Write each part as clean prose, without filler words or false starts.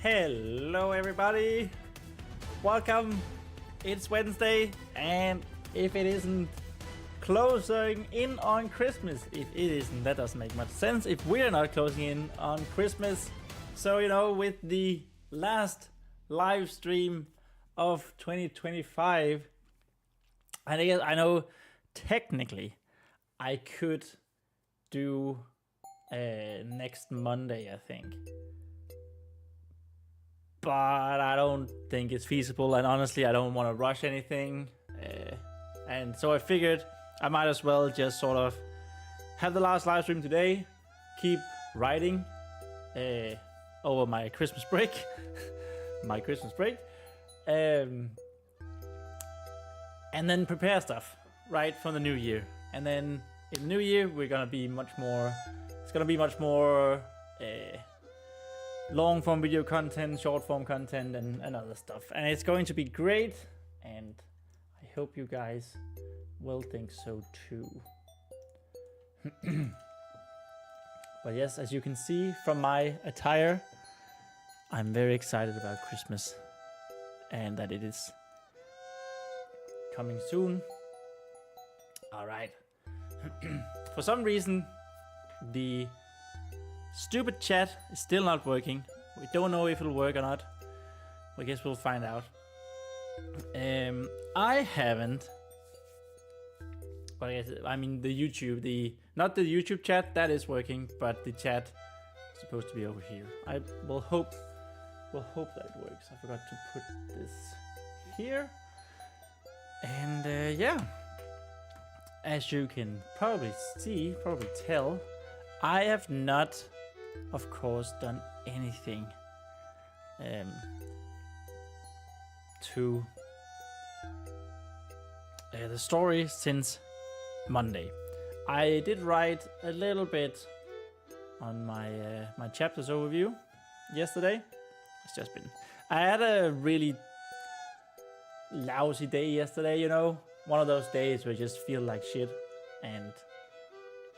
Hello everybody, welcome. It's Wednesday, and if it isn't closing in on Christmas, if it isn't, that doesn't make much sense if we're not closing in on Christmas. So, you know, with the last live stream of 2025, I know technically I could do next Monday, I think. But I don't think it's feasible, and honestly I don't want to rush anything. And so I figured I might as well just sort of have the last live stream today, keep writing over my Christmas break. And then prepare stuff right for the new year. And then in the new year we're gonna be much more, it's gonna be much more long form video content, short form content, and other stuff. And it's going to be great, and I hope you guys will think so too. But yes, as you can see from my attire, I'm very excited about Christmas and that it is coming soon. All right. For some reason, the stupid chat is still not working. We don't know if it'll work or not. I guess we'll find out. I haven't. But I mean the YouTube, not the YouTube chat, that is working, but the chat is supposed to be over here. I will hope that it works. I forgot to put this here. And yeah, as you can probably tell, I have not, of course, done anything to the story since Monday. I did write a little bit on my my chapters overview yesterday. It's just been, I had a really lousy day yesterday, you know, one of those days where you just feel like shit and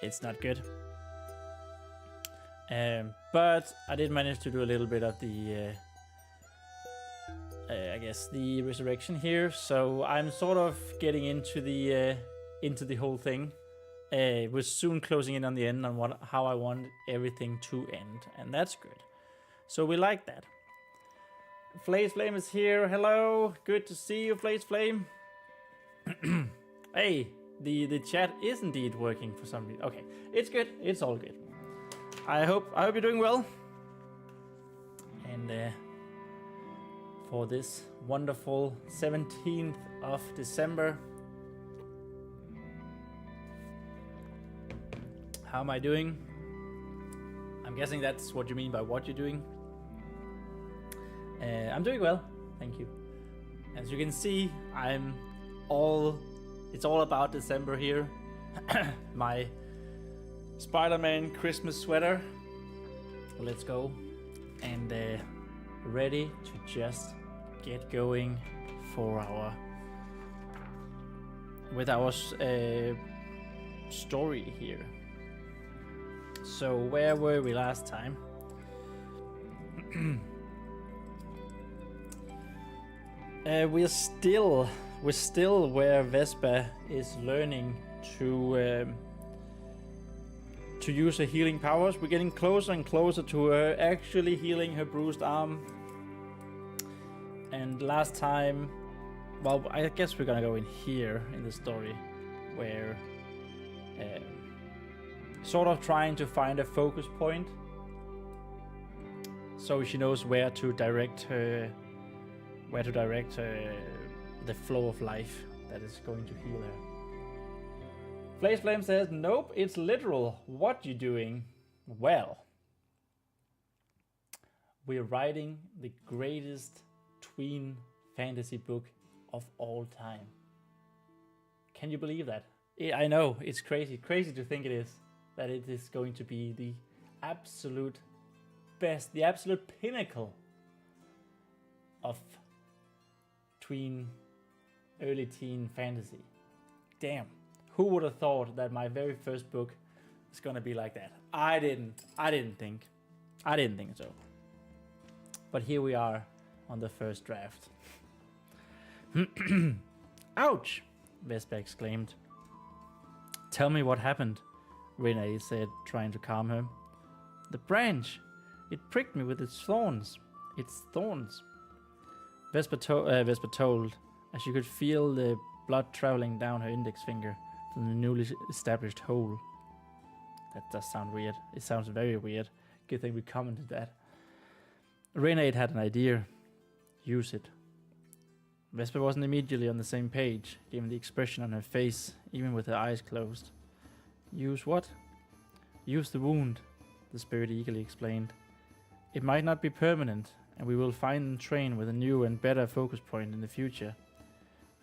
it's not good. But I did manage to do a little bit of the I guess the resurrection here, so I'm sort of getting into the whole thing. We're soon closing in on the end on how I want everything to end, and that's good. So we like that. Flaze Flame is here. Hello, good to see you, Flaze Flame. Hey, the chat is indeed working for some reason. Okay, it's good. It's all good. I hope you're doing well. And for this wonderful 17th of December, how am I doing? I'm guessing that's what you mean by what you're doing. I'm doing well, thank you. As you can see, it's all about December here. My Spider-Man Christmas sweater. Let's go. And ready to just get going for our story here. So where were we last time? We're still where Vespa is learning to use her healing powers. We're getting closer and closer to her actually healing her bruised arm. And last time, well, I guess we're gonna go in here in the story, where sort of trying to find a focus point so she knows where to direct the flow of life that is going to heal her. Flaze Flame says, nope, it's literal. What you doing? Well, we're writing the greatest tween fantasy book of all time. Can you believe that? I know, it's crazy to think that it is going to be the absolute best, the absolute pinnacle of tween, early teen fantasy. Damn, who would have thought that my very first book is gonna be like that? I didn't think so. But here we are on the first draft. Ouch! Vespa exclaimed. Tell me what happened, Renee said, trying to calm her. The branch! It pricked me with its thorns. Its thorns. Vespa told, as she could feel the blood traveling down her index finger from the newly established hole. That does sound weird. It sounds very weird. Good thing we commented that. Renee had an idea. Use it. Vespa wasn't immediately on the same page, given the expression on her face, even with her eyes closed. Use what? Use the wound, the spirit eagerly explained. It might not be permanent, and we will find and train with a new and better focus point in the future.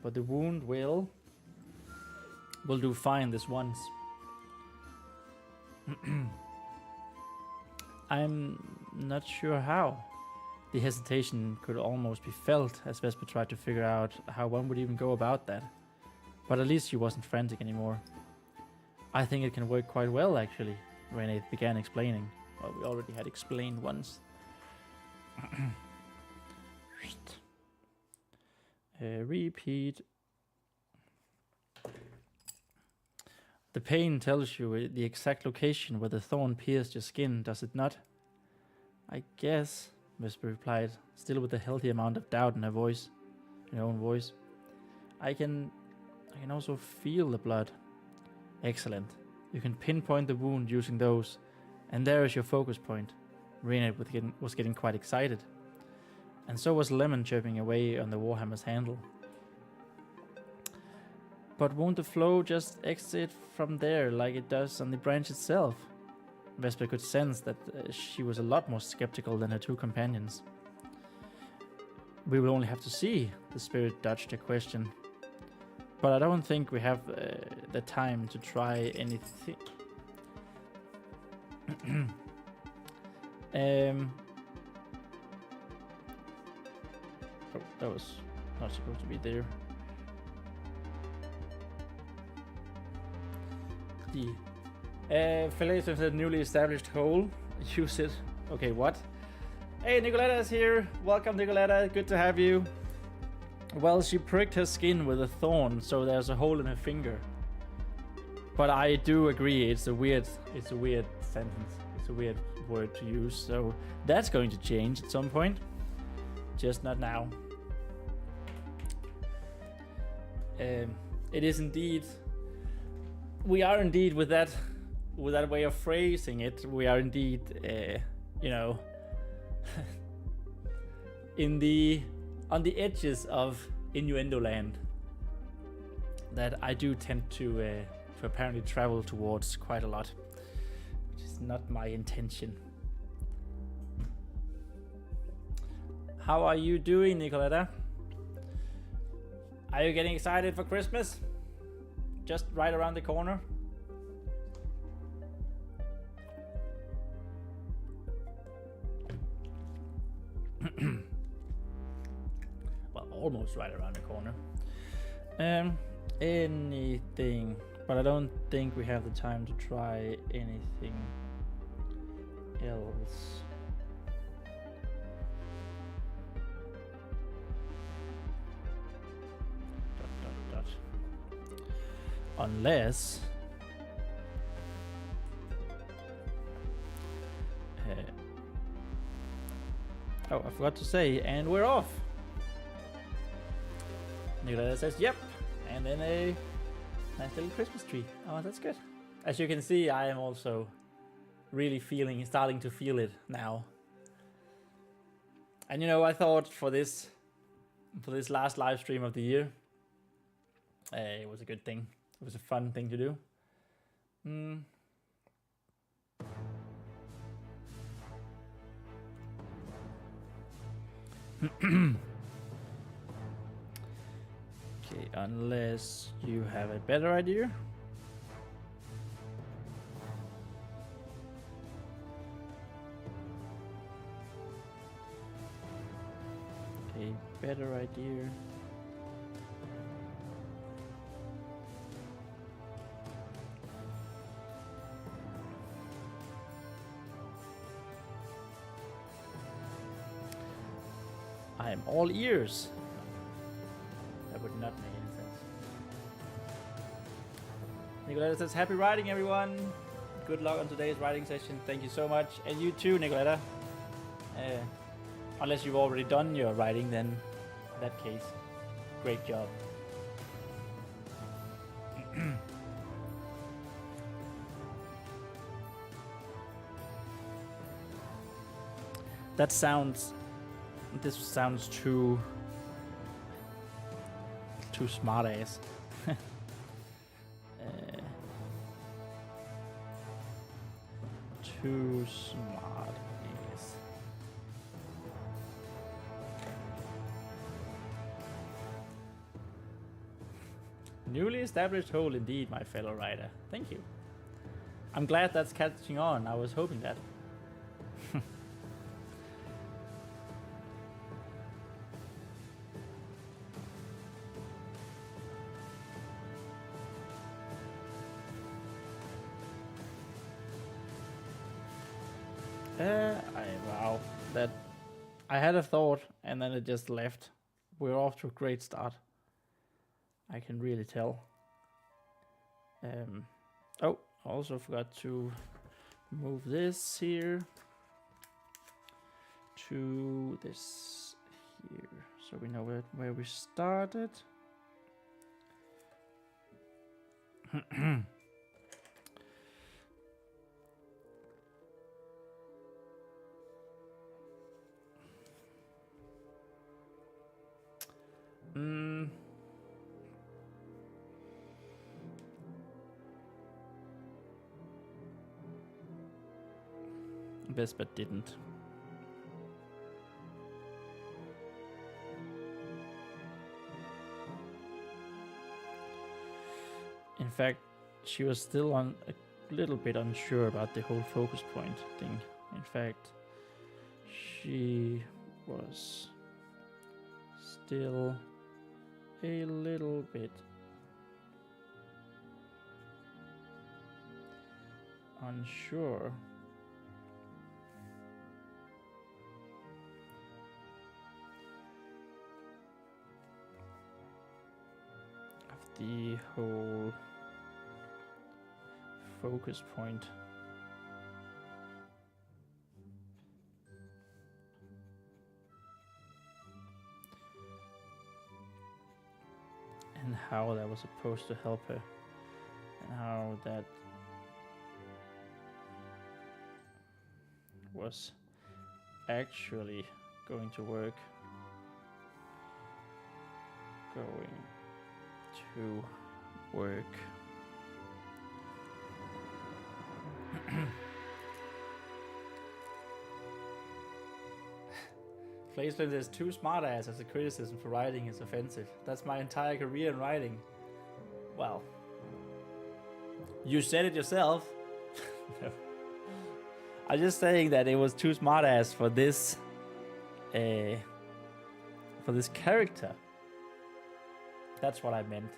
But the wound will do fine this once. I'm not sure how. The hesitation could almost be felt as Vespa tried to figure out how one would even go about that. But at least she wasn't frantic anymore. I think it can work quite well, actually, Renee began explaining. Well, we already had explained once. Repeat. The pain tells you the exact location where the thorn pierced your skin, does it not? I guess, Vespa replied, still with a healthy amount of doubt in her voice, in her own voice. I can also feel the blood. Excellent. You can pinpoint the wound using those, and there is your focus point. Renate was getting quite excited, and so was Lemon, chirping away on the Warhammer's handle. But won't the flow just exit from there like it does on the branch itself? Vespa could sense that she was a lot more skeptical than her two companions. We will only have to see, the spirit dodged her question. But I don't think we have the time to try anything. Oh, that was not supposed to be there. Fillet of the newly established hole. Use it. Okay, what? Hey, Nicoletta is here. Welcome, Nicoletta. Good to have you. Well, she pricked her skin with a thorn, so there's a hole in her finger. But I do agree, it's a weird sentence. It's a weird word to use, so that's going to change at some point. Just not now. It is indeed. We are indeed with that way of phrasing it. We are indeed, on the edges of innuendo land that I do tend to apparently travel towards quite a lot, which is not my intention. How are you doing, Nicoletta? Are you getting excited for Christmas? Just right around the corner. Well, almost right around the corner. Anything, but I don't think we have the time to try anything else. Unless oh, I forgot to say, and we're off. Nicoletta says yep, and then a nice little Christmas tree. Oh, that's good. As you can see, I am also really starting to feel it now. And I thought for this last live stream of the year, it was a good thing. It was a fun thing to do. Okay, unless you have a better idea. A better idea. I am all ears. That would not make any sense. Nicoletta says, happy writing, everyone. Good luck on today's writing session. Thank you so much. And you too, Nicoletta. Unless you've already done your writing, then in that case, great job. That sounds... This sounds too smart ass. Too smart ass. Newly established hole indeed, my fellow writer. Thank you. I'm glad that's catching on. I was hoping that. Wow, that I had a thought and then it just left. We're off to a great start. I can really tell. Oh, also forgot to move this here to this here, so we know where we started. Best bet didn't. In fact, she was still a little bit unsure about the whole focus point thing. In fact, she was still a little bit unsure of the whole focus point. And how that was supposed to help her, and how that was actually going to work. Flaceland is too smart ass as a criticism for writing is offensive. That's my entire career in writing. Well, you said it yourself. No. I'm just saying that it was too smart ass for this character. That's what I meant.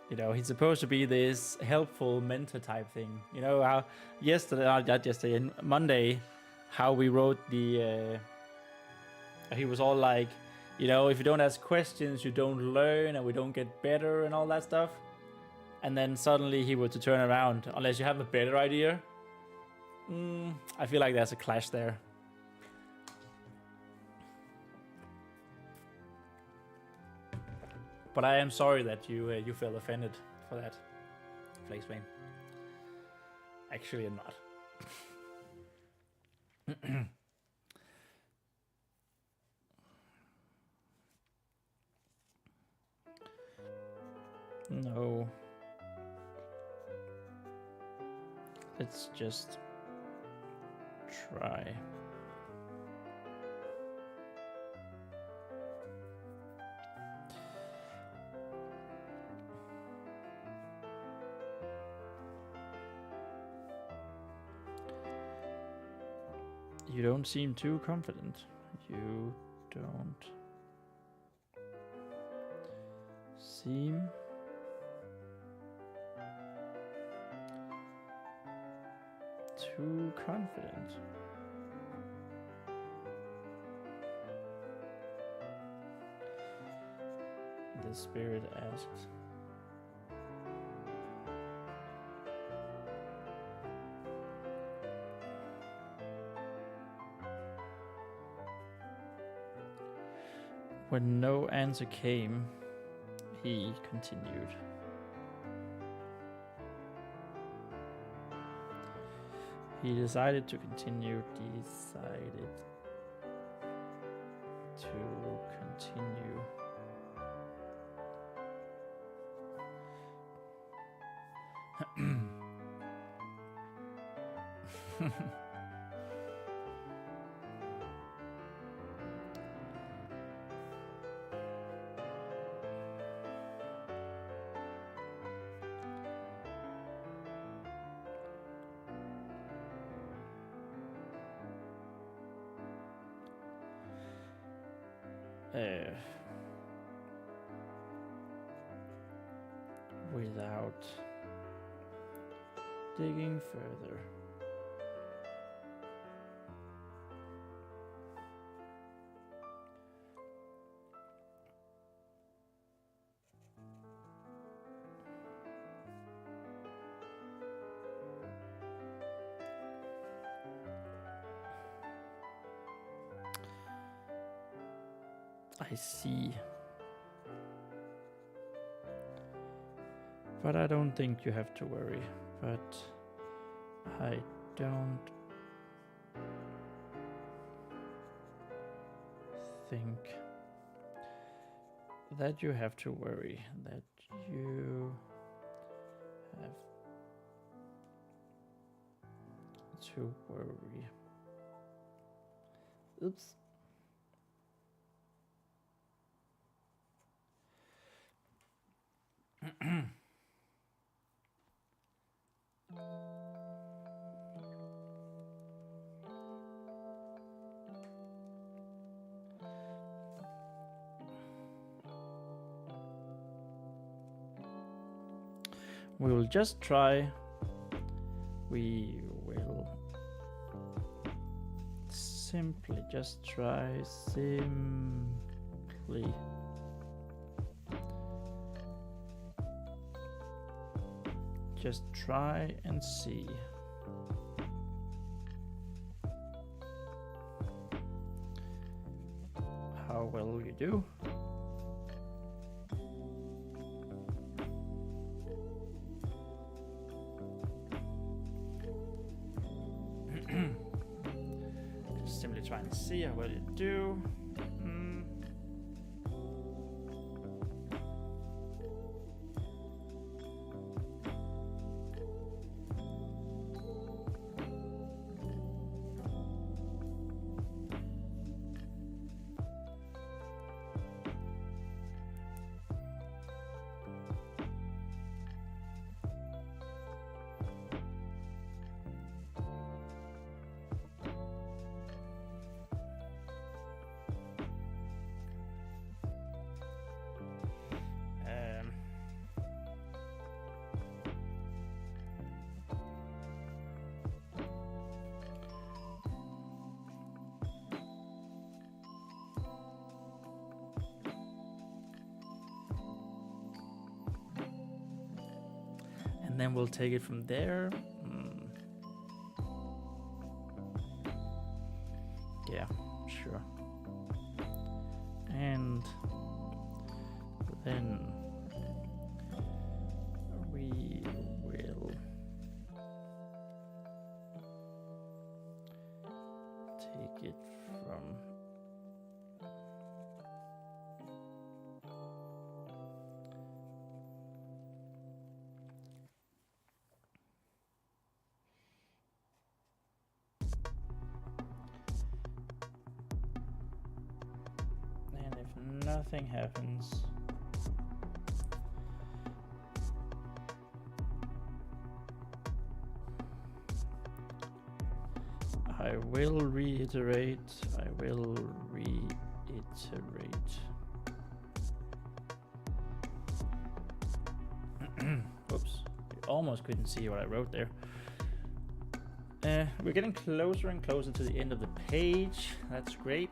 You know, he's supposed to be this helpful mentor type thing. You know how Monday, how we wrote the. He was all like, you know, if you don't ask questions, you don't learn, and we don't get better, and all that stuff. And then suddenly he were to turn around, unless you have a better idea. I feel like there's a clash there. But I am sorry that you felt offended for that, Flakeswain. Actually, I'm not. No. Let's just try. You don't seem too confident. You don't seem too confident. the spirit asked. When no answer came, he continued. He decided to continue. Without digging further. I see. But I don't think you have to worry. But I don't think that you have to worry. That you have to worry. Oops. We will just try. We will simply just try. Simply. Just try and see. How well you do. Just simply try and see how well you do. And then we'll take it from there. Yeah, sure. And then we will take it from nothing happens. I will reiterate. Whoops. You almost couldn't see what I wrote there. We're getting closer and closer to the end of the page. That's great.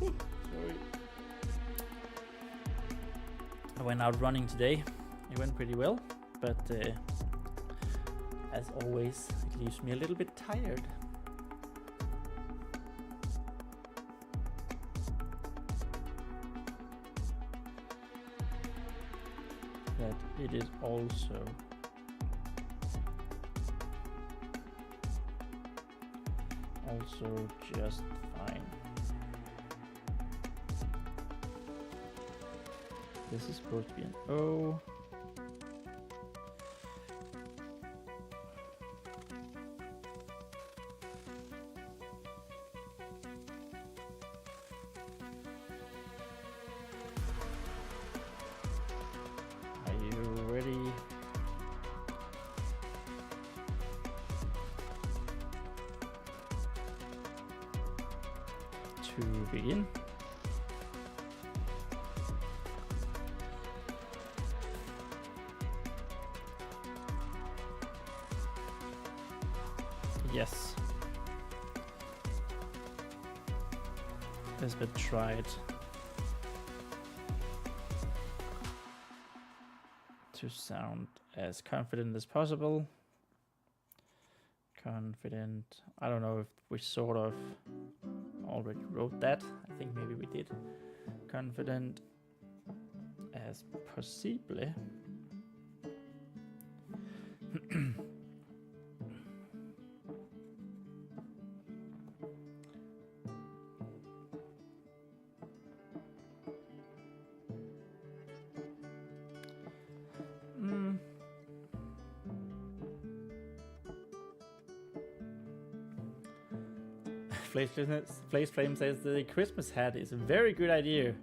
Sorry. I went out running today. It went pretty well, but as always, it leaves me a little bit tired. But it is also just fine. This is supposed to be an O. Are you ready? To begin. Yes. Let's try it to sound as confident as possible. Confident. I don't know if we sort of already wrote that. I think maybe we did. Confident as possible. Flame says the Christmas hat is a very good idea.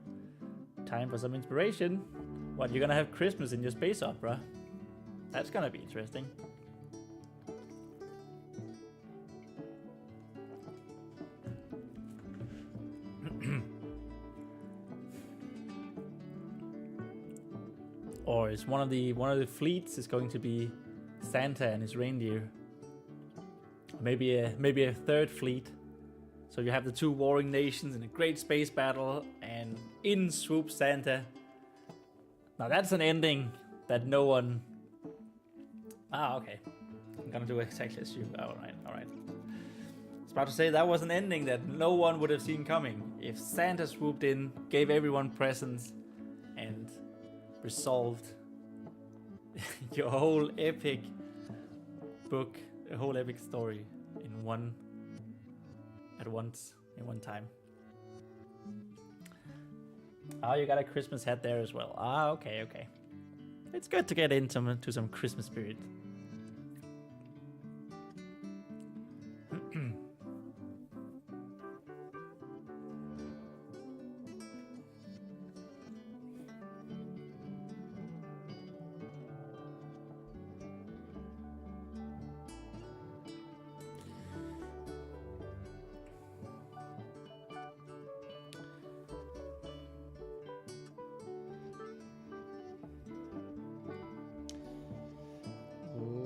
Time for some inspiration. What, you're gonna have Christmas in your space opera? That's gonna be interesting. Or is one of the fleets is going to be Santa and his reindeer? Maybe a third fleet. So you have the two warring nations in a great space battle, and in swoops Santa. Now that's an ending that no one... Ah, okay. I'm gonna do exactly as you... Alright. I was about to say that was an ending that no one would have seen coming. If Santa swooped in, gave everyone presents, and resolved your whole epic book, a whole epic story in one... at once, in one time. Oh, you got a Christmas hat there as well. Ah, okay. It's good to get into some Christmas spirit.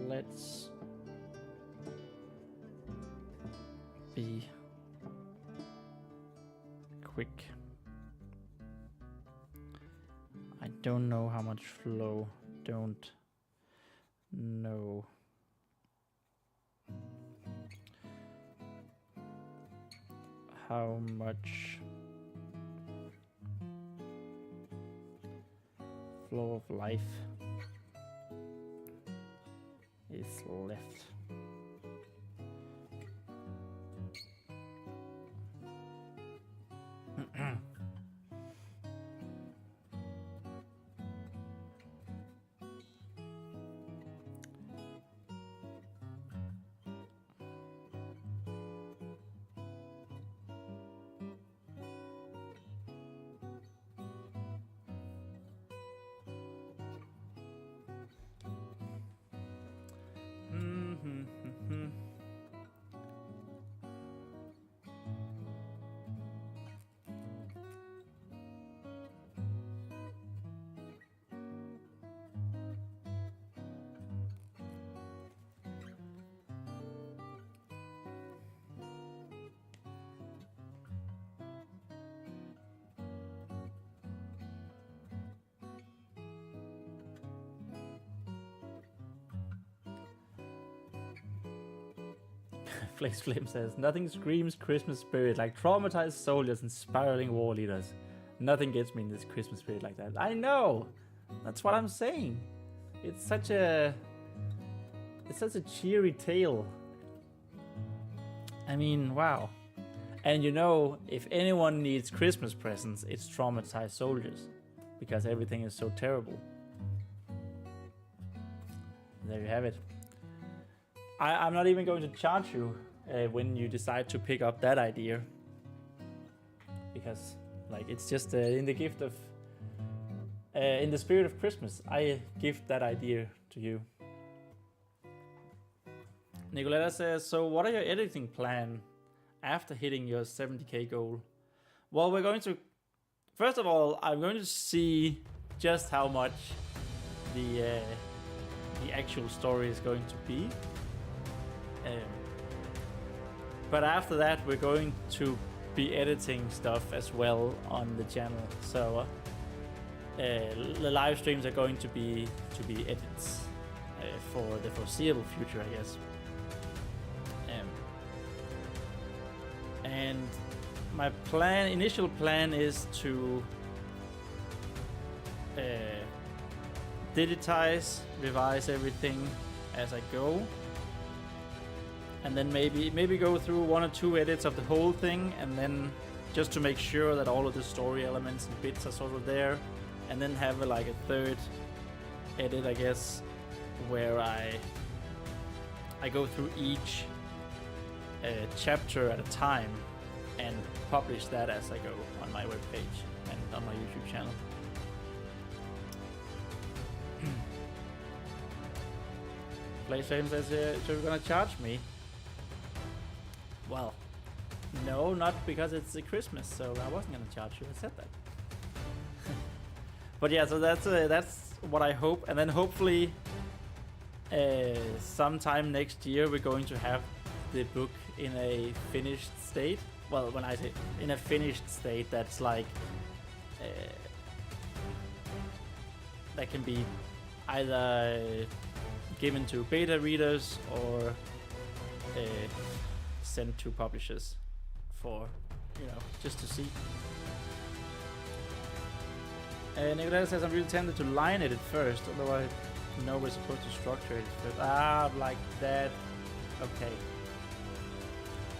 Let's be quick. I don't know how much flow. Don't know. How much flow of life is left. Flex Flame says, nothing screams Christmas spirit like traumatized soldiers and spiraling war leaders. Nothing gets me in this Christmas spirit like that. I know! That's what I'm saying. It's such a cheery tale. I mean, wow. And you know, if anyone needs Christmas presents, it's traumatized soldiers. Because everything is so terrible. There you have it. I'm not even going to charge you when you decide to pick up that idea. Because, like, it's just in the gift of... in the spirit of Christmas, I gift that idea to you. Nicoletta says, so what are your editing plan after hitting your 70k goal? Well, we're going to... First of all, I'm going to see just how much the actual story is going to be. But after that, we're going to be editing stuff as well on the channel. So the live streams are going to be edits for the foreseeable future, I guess. And my initial plan is to digitize, revise everything as I go, and then maybe go through 1 or 2 edits of the whole thing, and then just to make sure that all of the story elements and bits are sort of there, and then have like a 3rd edit, I guess, where I go through each chapter at a time and publish that as I go on my webpage and on my YouTube channel. PlayStation says, so you're gonna charge me? Well, no, not because it's Christmas, so I wasn't gonna charge you. I said that. But yeah, so that's what I hope, and then hopefully sometime next year we're going to have the book in a finished state. Well, when I say in a finished state, that's like that can be either given to beta readers or sent to publishers for, you know, just to see. Nicoletta says, I'm really tempted to line edit first, although I know we're supposed to structure it first. Ah, like that. Okay.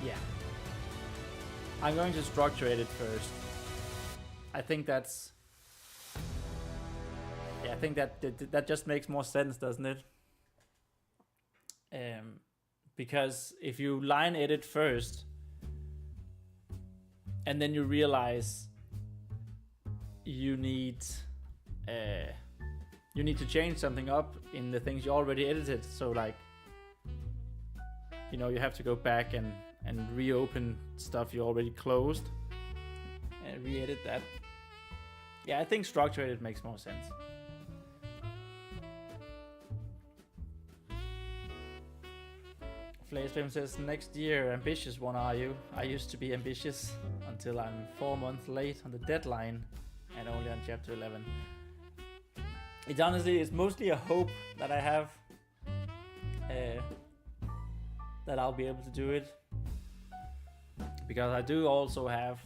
Yeah. I'm going to structure it first. I think that's... Yeah, I think that just makes more sense, doesn't it? Because if you line edit first, and then you realize you need to change something up in the things you already edited, so like, you know, you have to go back and reopen stuff you already closed and re-edit that. Yeah, I think structure edit makes more sense. Livestream says, next year, ambitious one are you? I used to be ambitious until I'm 4 months late on the deadline and only on chapter 11. It honestly is mostly a hope that I have that I'll be able to do it, because I do also have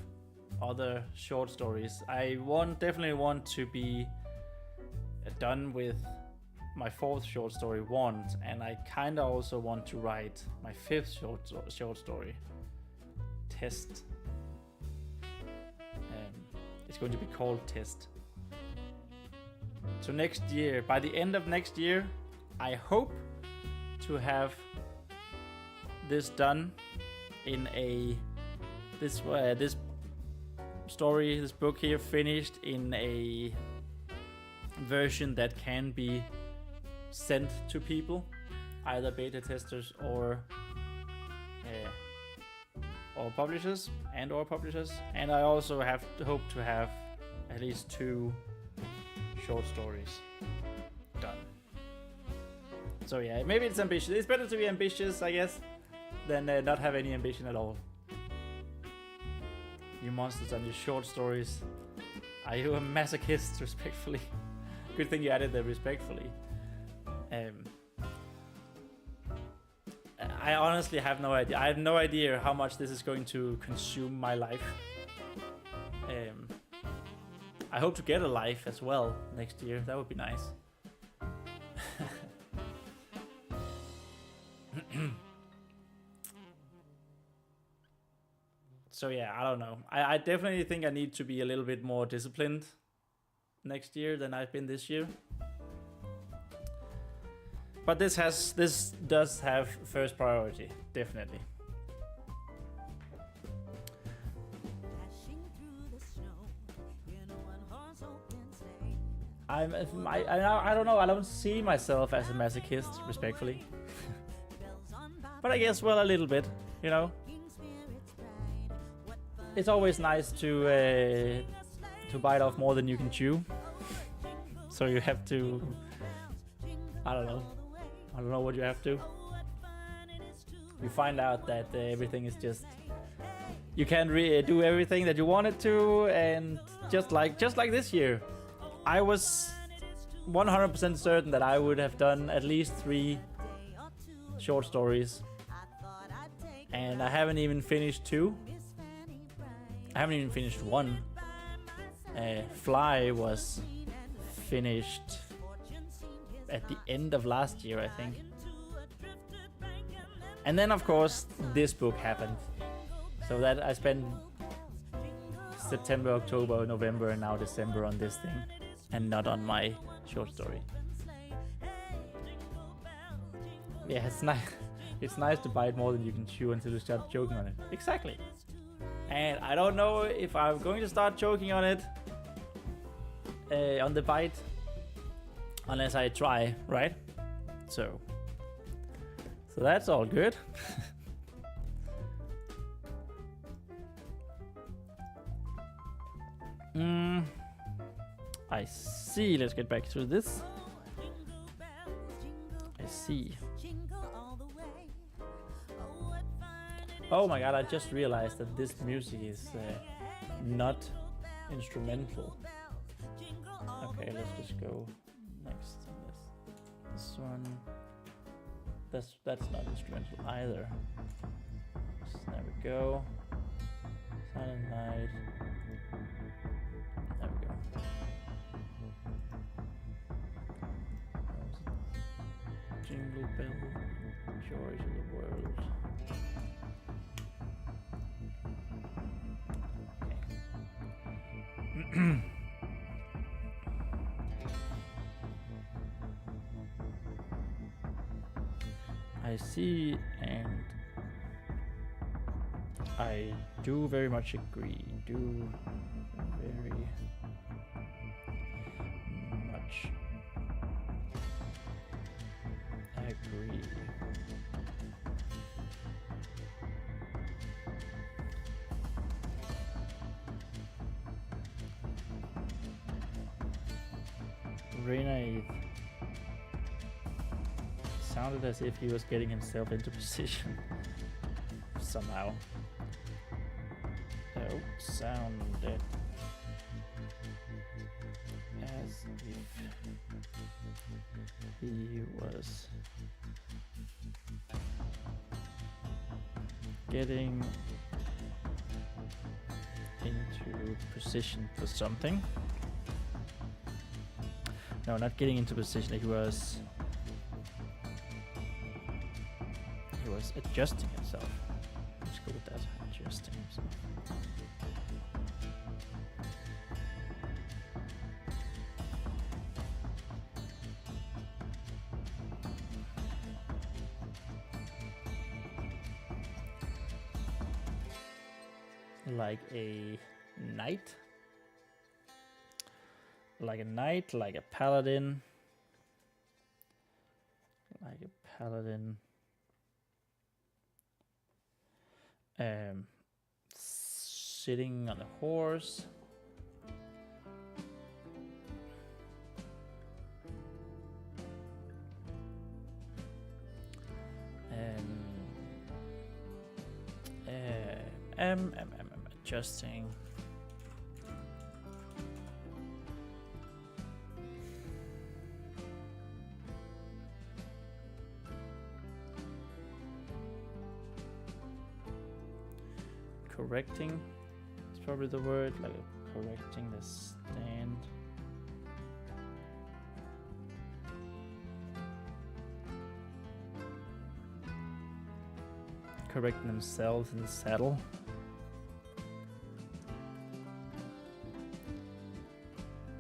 other short stories. I definitely want to be done with my 4th short story Want, and I kinda also want to write my 5th short story, Test. It's going to be called Test. So next year, by the end of next year, I hope to have this done in this book here finished in a version that can be sent to people, either beta testers or publishers, and I also hope to have at least 2 short stories done. So yeah, maybe it's ambitious. It's better to be ambitious, I guess, than not have any ambition at all. You monsters on your short stories. Are you a masochist? Respectfully. Good thing you added the respectfully. I honestly have no idea. I have no idea how much this is going to consume my life. I hope to get a life as well next year. That would be nice. So yeah, I don't know. I definitely think I need to be a little bit more disciplined next year than I've been this year. But this does have first priority, definitely. I don't know. I don't see myself as a masochist, respectfully. But I guess, well, a little bit, you know. It's always nice to bite off more than you can chew. So you have to, I don't know what you have to. You find out that everything is just, you can't really do everything that you wanted to, and just like this year, I was 100% certain that I would have done at least 3 short stories, and I haven't even finished 2. I haven't even finished 1. Fly was finished at the end of last year, I think. And then of course this book happened, so that I spent September, October, November, and now December on this thing, and not on my short story. Yeah, it's nice. It's nice to bite more than you can chew until you start choking on it. Exactly. And I don't know if I'm going to start choking on it, on the bite, unless I try, right? So that's all good. I see. Let's get back to this. I see. Oh my god, I just realized that this music is not instrumental. Okay, let's just go next to this. This one. That's not instrumental either. There we go. Silent Night. There we go. Jingle bell, joy to the world. Okay. I see, and I do very much agree. Do very much agree. Reina sounded as if he was getting himself into position somehow. Oh, sounded as if he was getting into position for something. No, not getting into position. He was adjusting himself. Let's go with that. Adjusting himself. Like a knight. Like a knight, like a paladin. Like a paladin. Sitting on a horse. Adjusting. correcting. It's probably the word, like correcting the stand. Correcting themselves in the saddle.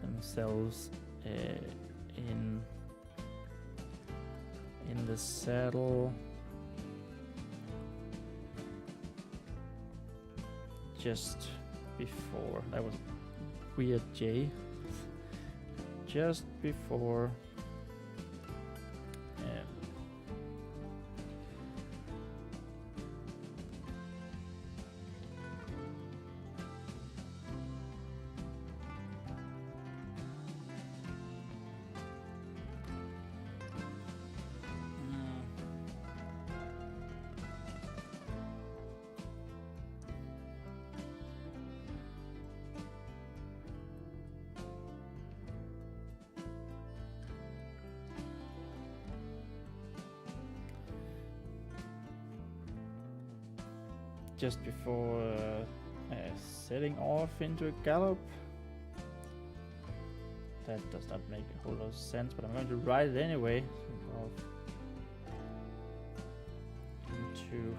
Themselves in the saddle. Just before. That was weird, J. Just before. Just before setting off into a gallop. That does not make a whole lot of sense, but I'm going to write it anyway. Into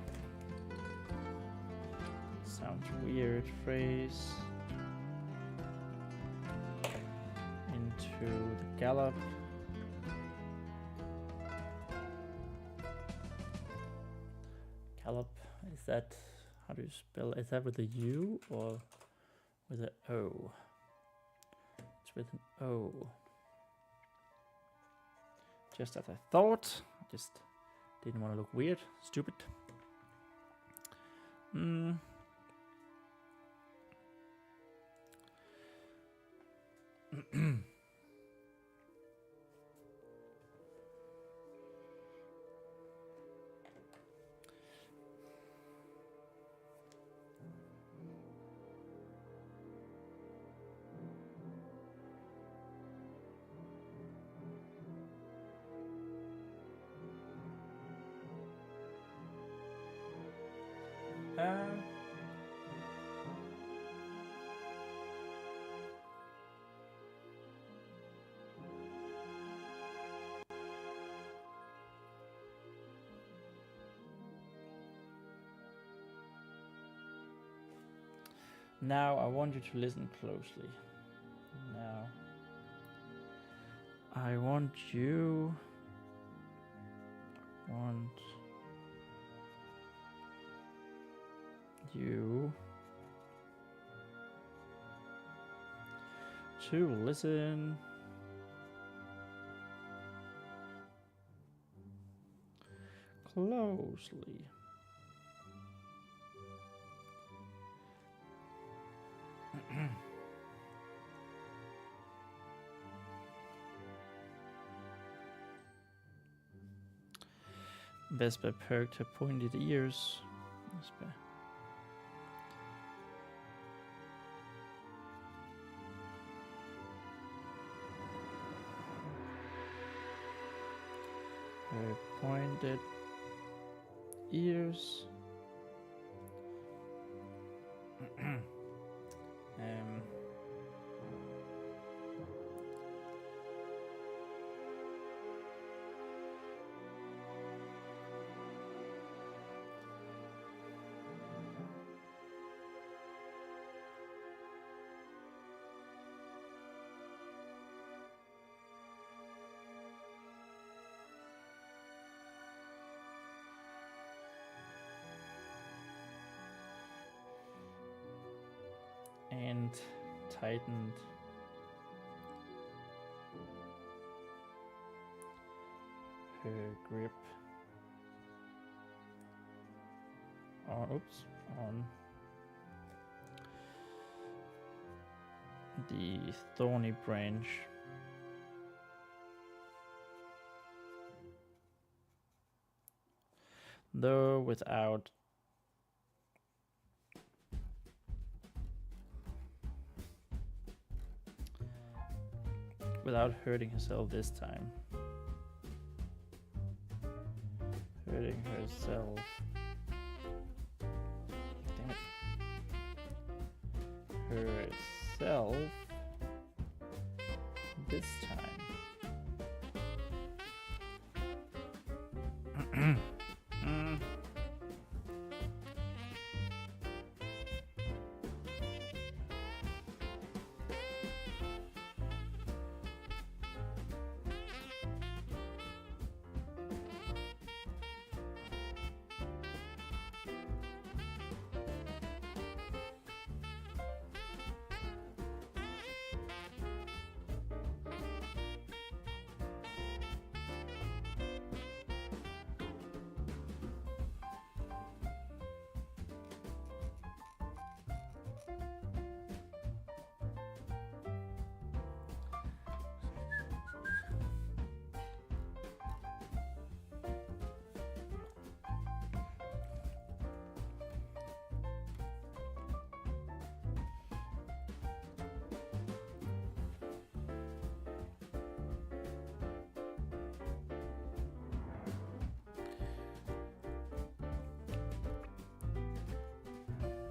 sounds weird phrase. Into the gallop. Gallop, is that, how do you spell, is that with a U or with an O? It's with an O. Just as I thought, just didn't want to look weird, stupid. Now I want you to listen closely. Now I want you to listen closely. Vespa perked her pointed ears. Vespa. Her pointed ears. And tightened her grip on the thorny branch. Though without hurting herself this time. Hurting herself. Damn it. herself this time.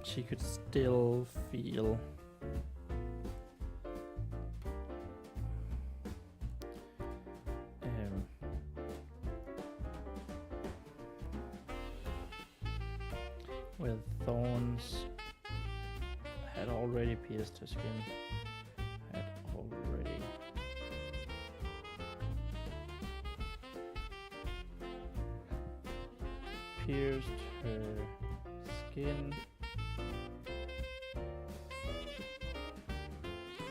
She could still feel where thorns had already pierced her skin, had already pierced her skin.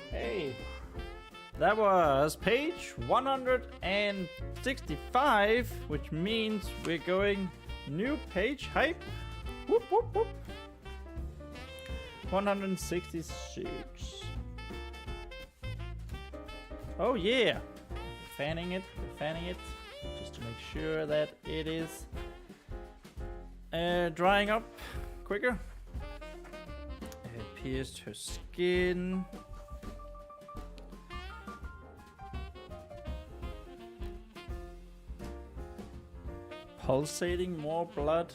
Hey, that was page 165, which means we're going new page hype. Whoop, whoop, whoop. 166. Oh yeah, fanning it, just to make sure that it is drying up quicker. It pierced her skin. Pulsating more blood.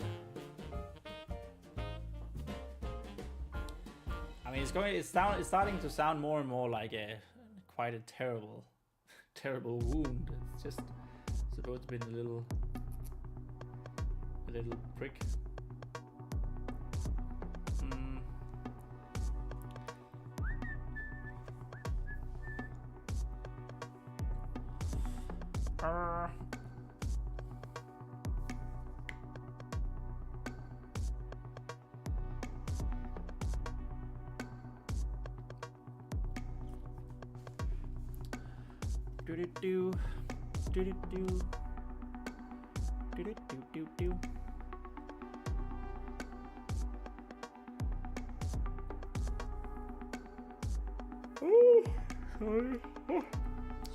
I mean, it's starting to sound more and more like quite a terrible wound. It's just supposed to be a little prick. Do. Ooh, sorry. Oh.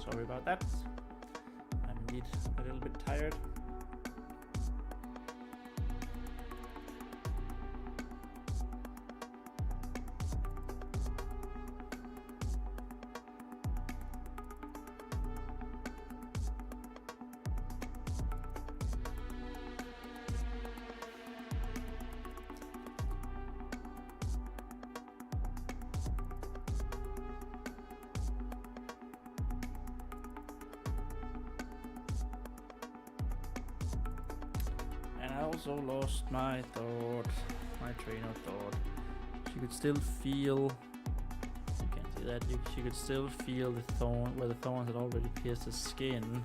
Sorry about that. I'm indeed a little bit tired. Also lost my train of thought. She could still feel, you can't see that, she could still feel the thorn, where the thorns had already pierced her skin.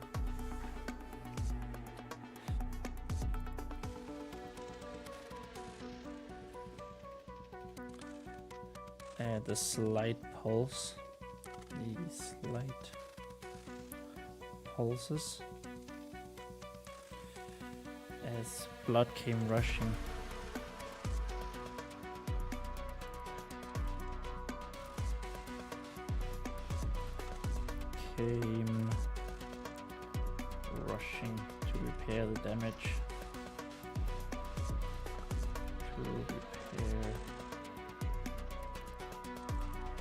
And the slight pulse, these slight pulses. As blood came rushing. Came rushing to repair the damage. To repair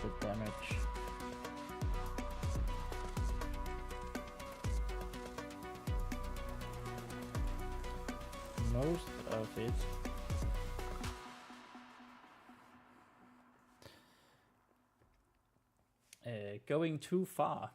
the damage. Most of it going too far.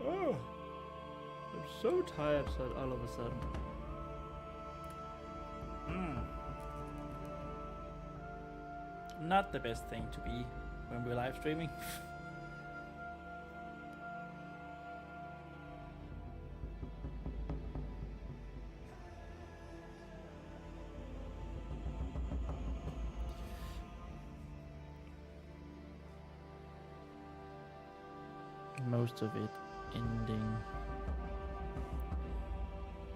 Oh, I'm so tired all of a sudden. Not the best thing to be when we're live streaming. Most of it ending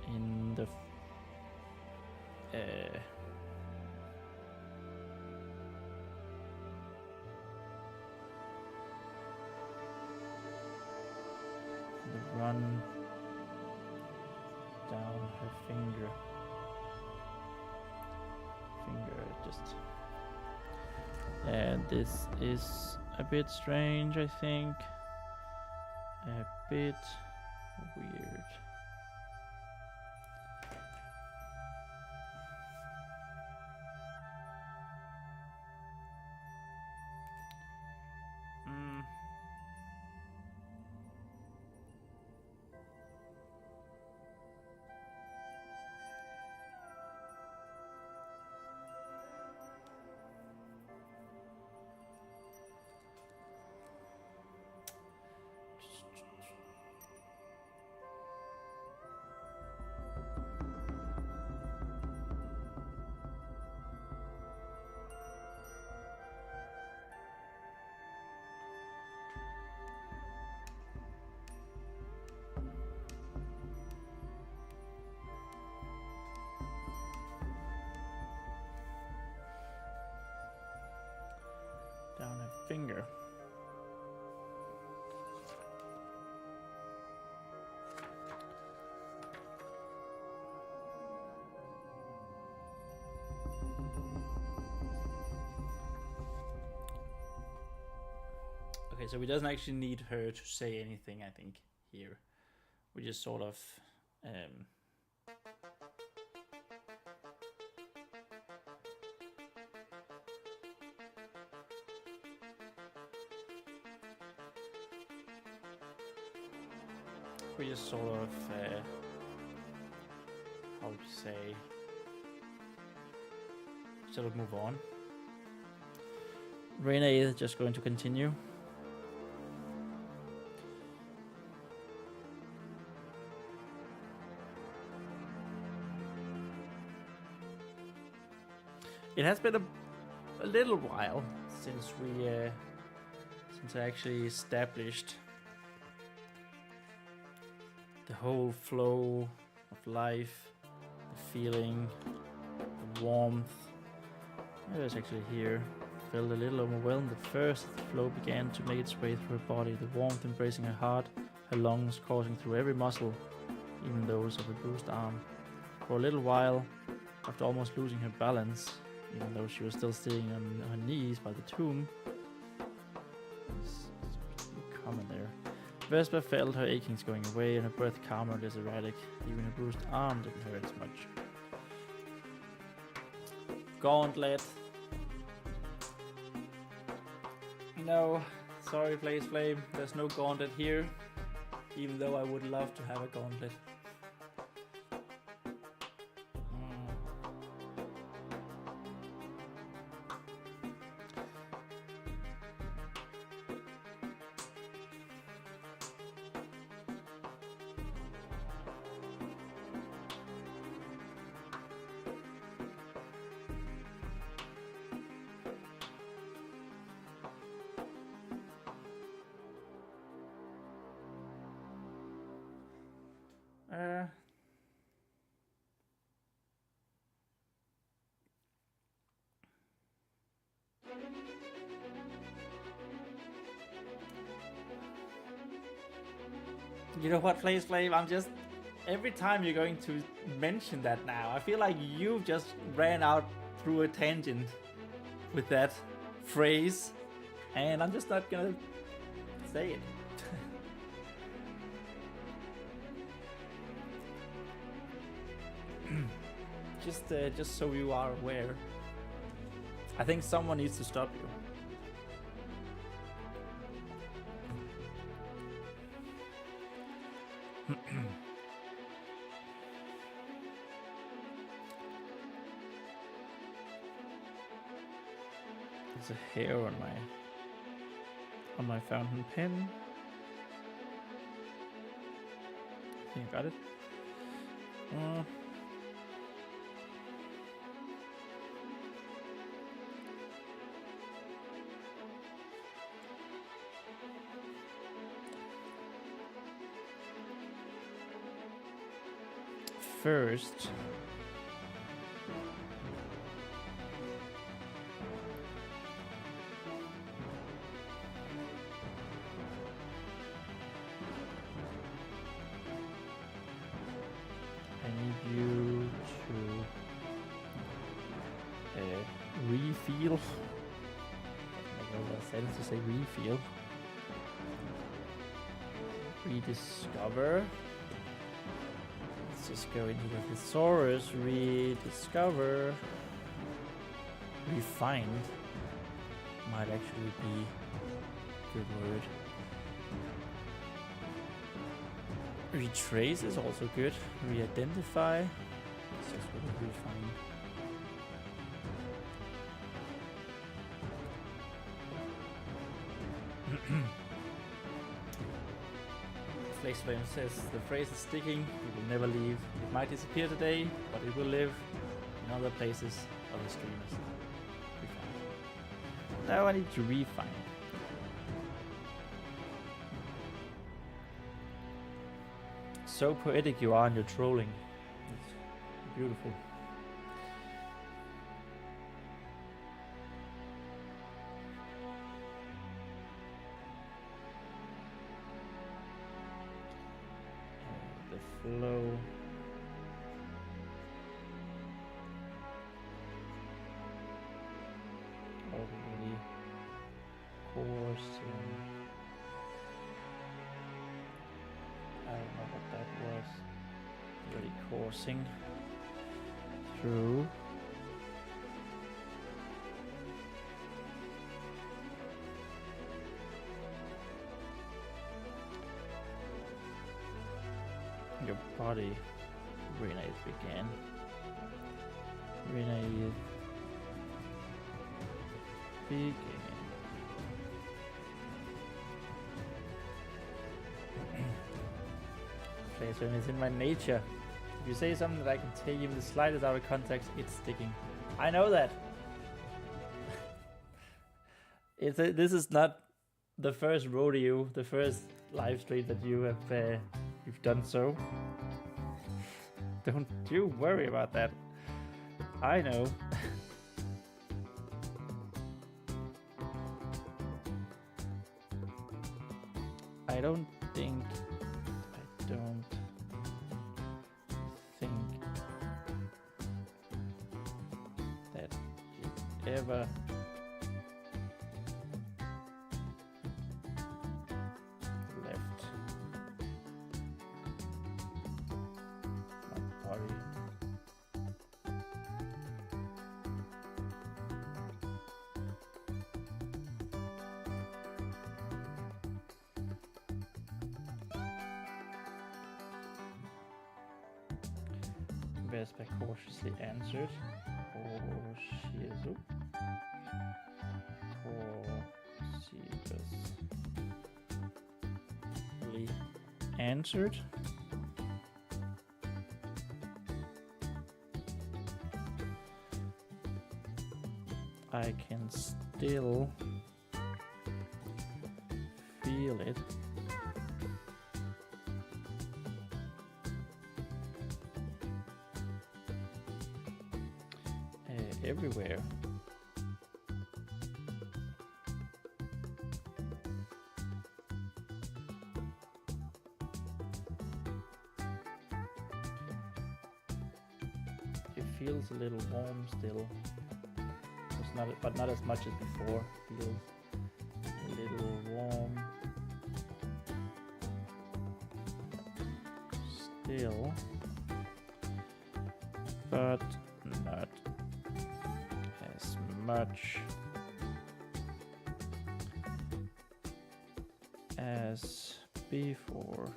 in the run down her finger just, and this is a bit strange, I think, a bit weird. Down a finger. Okay, so we doesn't actually need her to say anything, I think, here. We just sort of how to say, sort of move on. Reina is just going to continue. It has been a little while since I actually established the whole flow of life, the feeling, the warmth. I was actually here. Felt a little overwhelmed at first. The flow began to make its way through her body, the warmth embracing her heart, her lungs coursing through every muscle, even those of her bruised arm. For a little while, after almost losing her balance, even though she was still sitting on her knees by the tomb, it's pretty common there. Vesper felt her achings going away and her breath calmer and less erratic. Even her bruised arm didn't hurt as much. Gauntlet. No, sorry Blaze Flame, there's no gauntlet here. Even though I would love to have a gauntlet. You know what, Blaze Flame? I'm just... Every time you're going to mention that now, I feel like you just ran out through a tangent with that phrase, and I'm just not gonna say it. Just so you are aware. I think someone needs to stop you. There's a hair on my fountain pen. I think I got it. First, I need you to refill. Doesn't make a lot of sense to say refill. Rediscover. Let's just go into the thesaurus. Rediscover. Refined might actually be a good word. Retrace is also good. Re-identify. It's just what we refine. Flexflame says the phrase is sticking. It will never leave. It might disappear today, but it will live in other places, other streamers. Refine. Now I need to refine. So poetic you are in your trolling. It's beautiful. The flow. Already coursing. I don't know what that was. Already coursing through. Your body. Renate began. Renate began. When it's in my nature. If you say something that I can take even the slightest out of context, it's sticking. I know that. This is not the first rodeo, the first live stream that you have you've done so. Don't you worry about that. I know. I don't think that it ever left my body. Vespa cautiously answered. Cautiously answered. I can still feel it. Everywhere. It feels a little warm still. It was but not as much as before. Feels a little warm. Still, but not as much as before.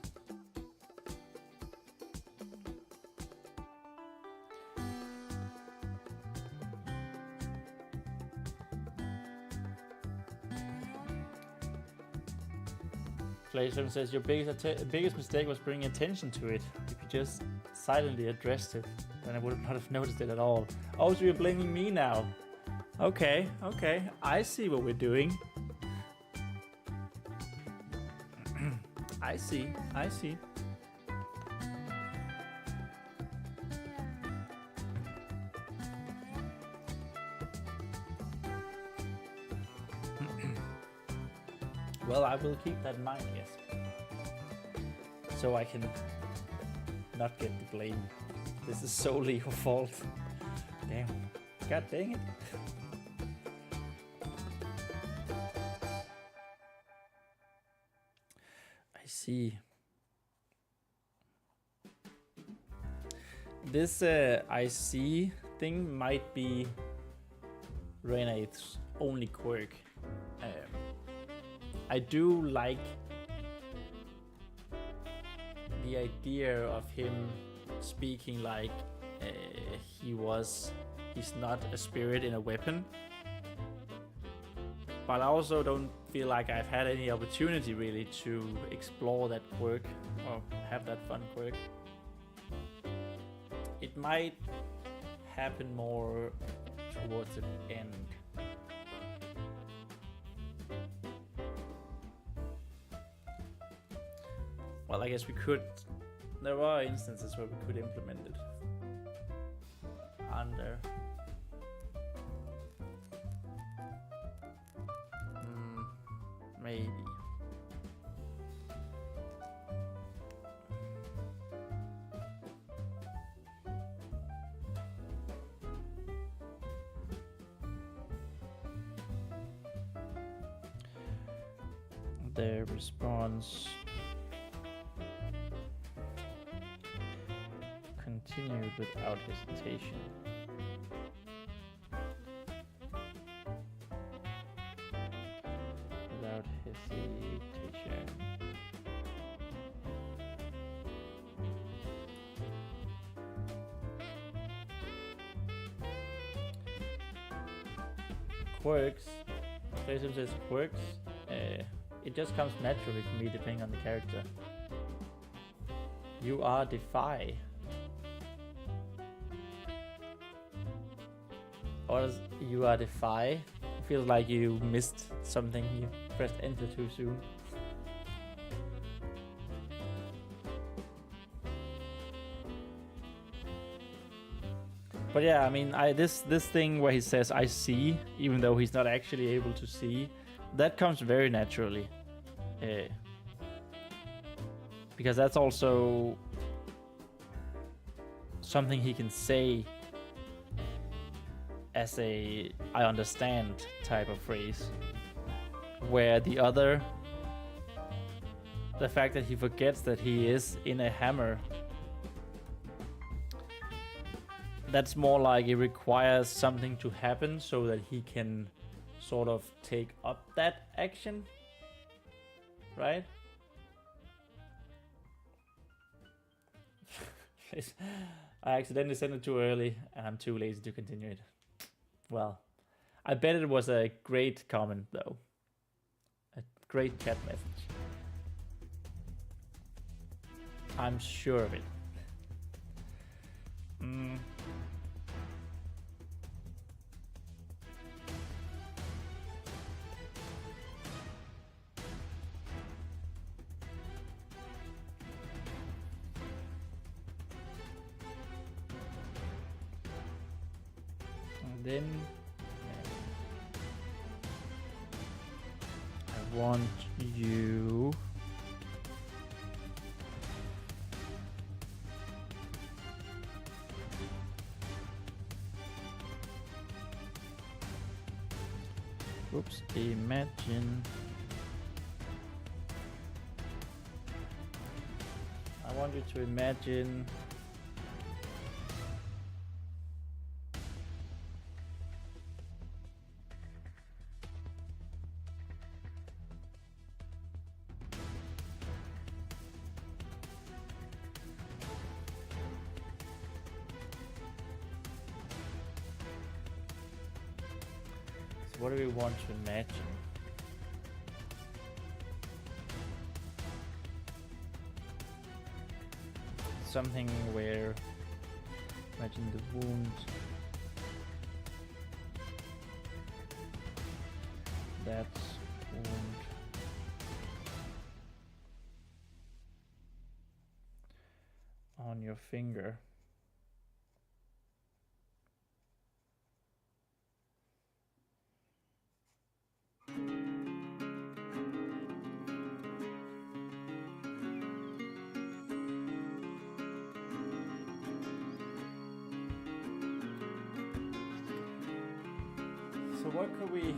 Livestream says your biggest mistake was bringing attention to it. If you just silently addressed it, then I would not have noticed it at all. Oh, so you're blaming me now? Okay, okay, I see what we're doing. I see. Well, I will keep that in mind, yes. So I can not get the blame. This is solely your fault. Damn. God dang it. I see. This I see thing might be Renate's only quirk. I do like the idea of him speaking like he's not a spirit in a weapon. But I also don't feel like I've had any opportunity really to explore that quirk or have that fun quirk. It might happen more towards the end. Well, I guess we could. There are instances where we could implement it. Under. Maybe. Their response. Continued without hesitation. Without hesitation. Quirks. Playstation says quirks. It just comes naturally for me depending on the character. You are Defy. Or does you are Defy? It feels like you missed something. You pressed enter too soon. But yeah, I mean, this thing where he says I see, even though he's not actually able to see, that comes very naturally. Because that's also something he can say as a I understand type of phrase, where the fact that he forgets that he is in a hammer, that's more like it requires something to happen so that he can sort of take up that action, right? I accidentally sent it too early and I'm too lazy to continue it. Well, I bet it was a great comment though. A great chat message. I'm sure of it. Then I want you Oops, imagine. I want you to imagine what do we want to imagine? Something where, imagine the wound that wound on your finger. So what could we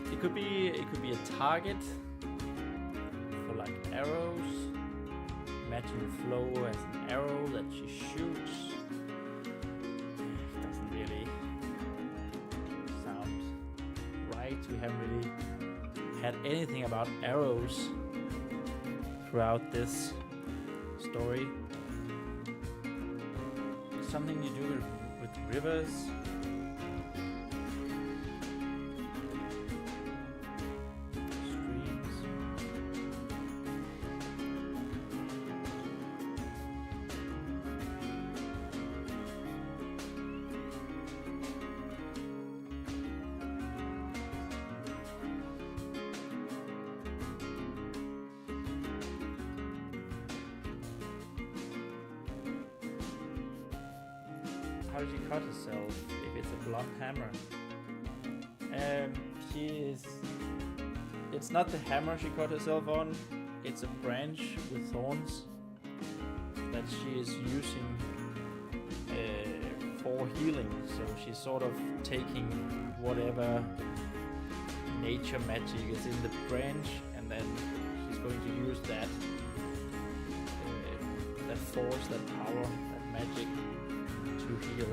it could be a target for like arrows. Imagine Flo as an arrow that she shoots. It doesn't really sound right. We haven't really had anything about arrows throughout this story. Something you do with rivers. How did she cut herself if it's a blunt hammer? It's not the hammer she cut herself on, it's a branch with thorns that she is using for healing. So she's sort of taking whatever nature magic is in the branch, and then she's going to use that force, that power, that magic to heal.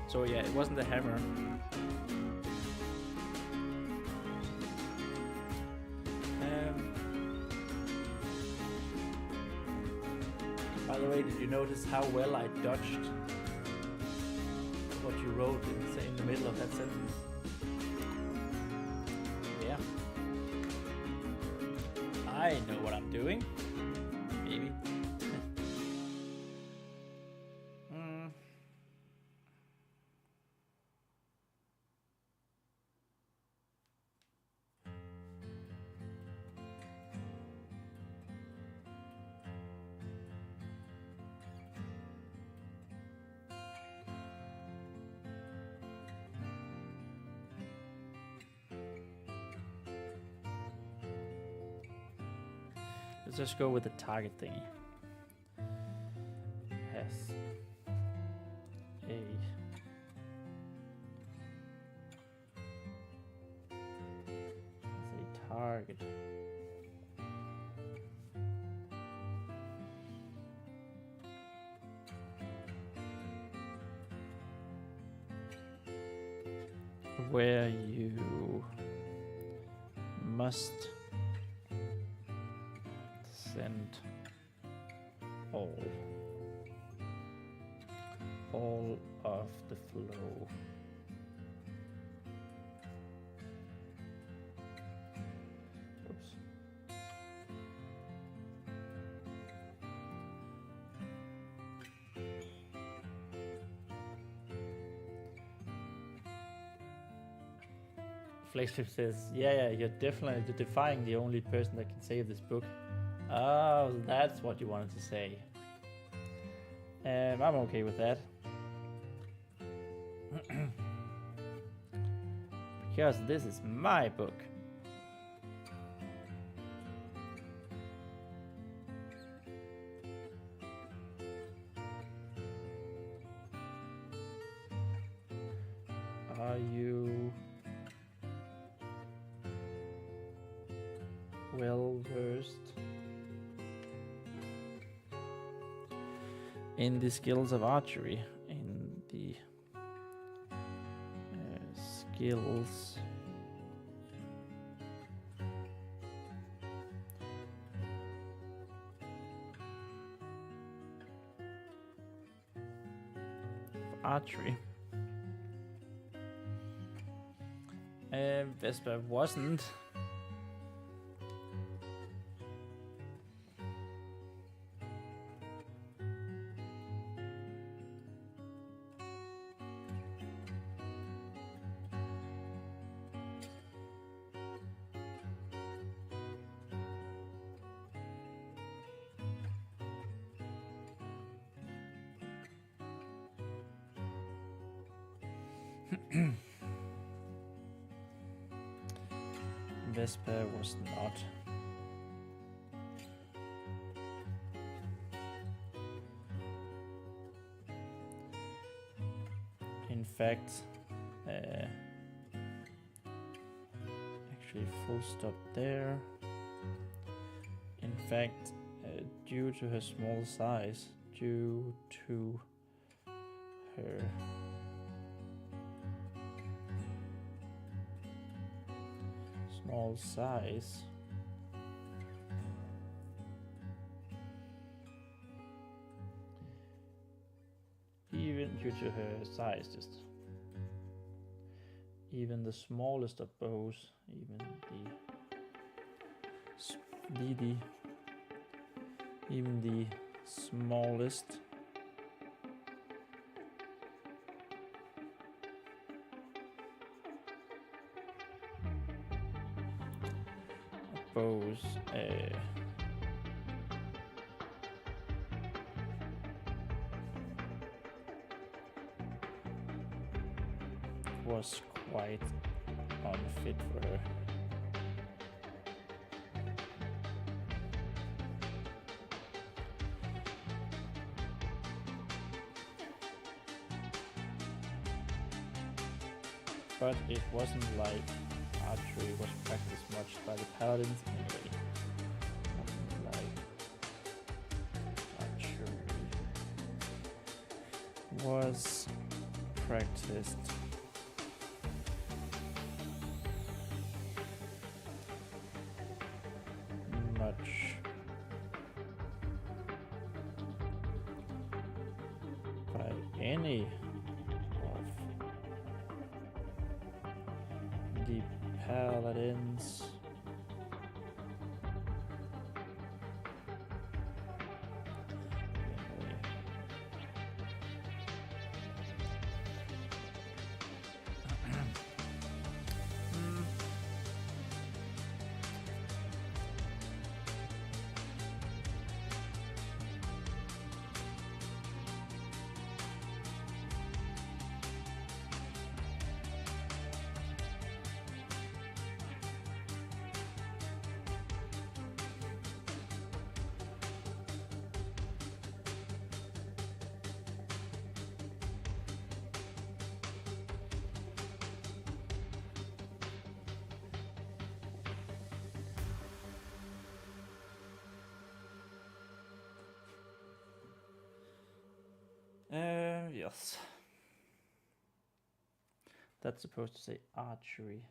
So yeah, it wasn't the hammer. By the way, did you notice how well I dodged what you wrote in the middle of that sentence? Yeah. I know what I'm doing. Maybe. Let's just go with the target thingy. Has a target. Where you must send all of the flow. Oops. Flextrip says, yeah, you're definitely defying the only person that can save this book. Oh, that's what you wanted to say. I'm okay with that. Because this is my book. Are you well versed in the skills of archery? In the skills of archery? Vesper wasn't. Vesper was not. In fact, actually full stop there. In fact, due to her small size, due to her small size, even due to her size, just even the smallest of bows, even even the smallest bows was quite unfit for her. But it wasn't like archery was practiced much by the paladins anyway. Wasn't like archery was practiced much by any of the paladins. Yes. That's supposed to say archery.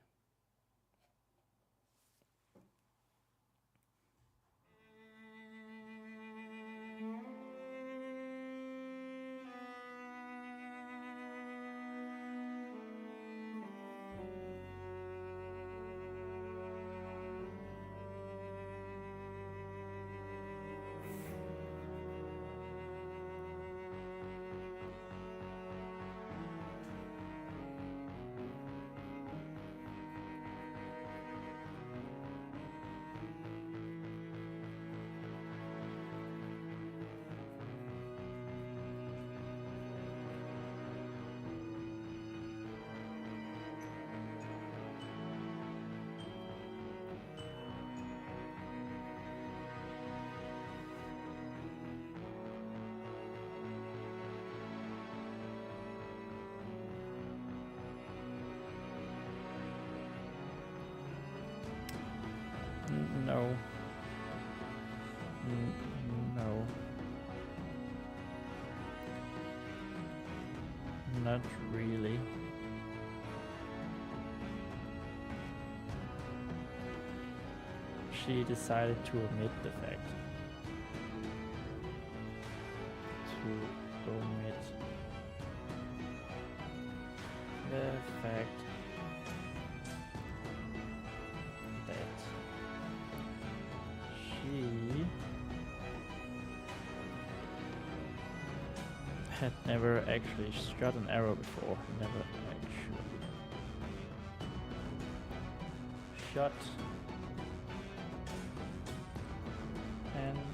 No. No. Not really. She decided to omit the fact. To omit the fact that she had never actually shot an arrow before. Never actually shot an arrow before.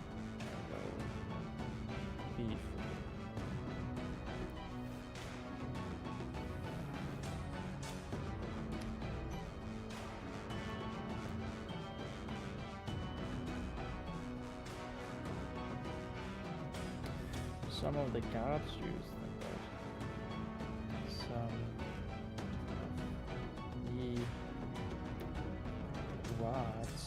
Some of the guards use them, but some the guards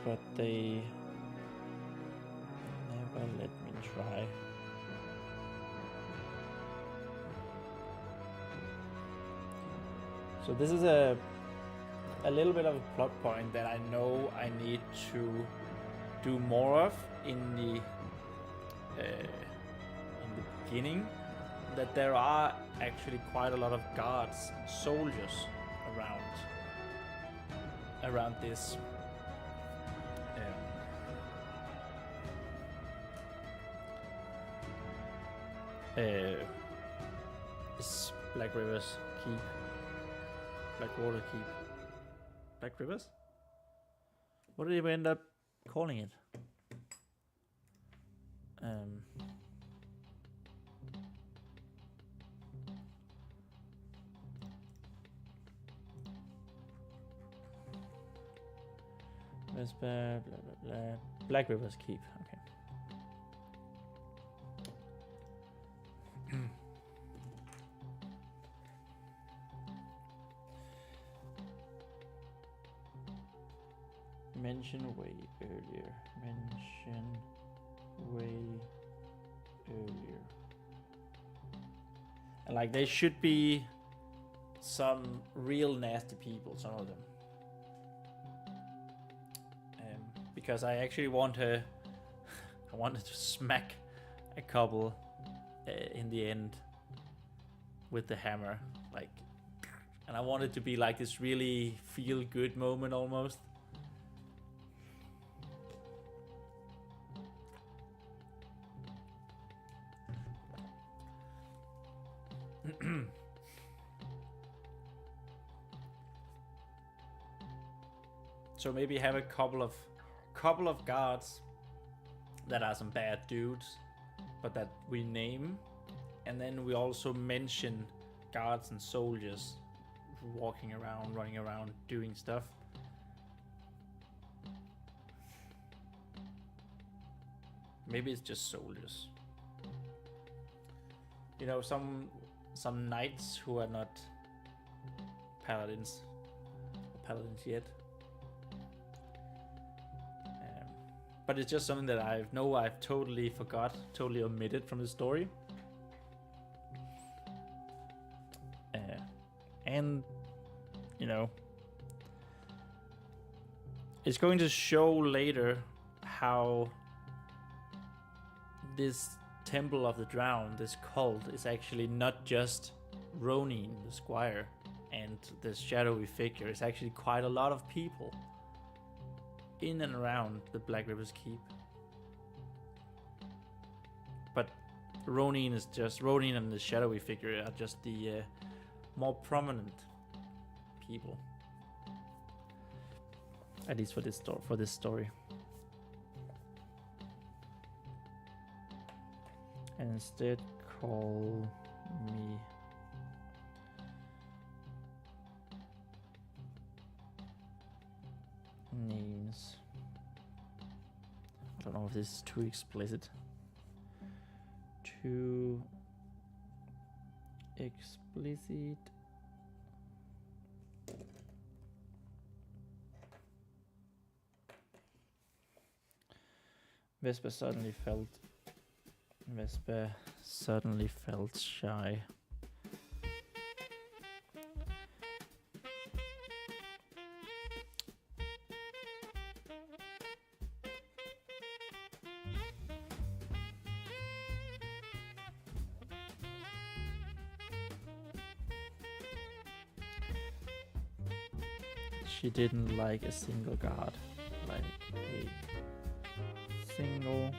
but they never let me try. So this is a little bit of a plot point that I know I need to do more of in the beginning. That there are actually quite a lot of guards, soldiers around this. This Black Rivers Keep. Blackwater Keep. Black Rivers? What did we end up calling it? Blah, blah, blah. Black Rivers Keep. Okay. Mention way earlier. Mention way earlier. And like they should be some real nasty people, some of them. Because I actually want to I wanted to smack a couple in the end with the hammer, like, and I wanted to be like this really feel good moment almost. So maybe have a couple of guards that are some bad dudes, but that we name, and then we also mention guards and soldiers walking around, running around, doing stuff. Maybe it's just soldiers. You know, some knights who are not paladins yet. But it's just something that I've totally forgot, totally omitted from the story. And, you know, it's going to show later how this Temple of the Drowned, this cult, is actually not just Ronin, the squire, and this shadowy figure. It's actually quite a lot of people in and around the Black Rivers Keep. But Ronin and the shadowy figure are just the more prominent people. At least for this story. And instead call me names. don't know if this is too explicit. Too explicit. Vesper suddenly felt shy. She didn't like a single god, like a single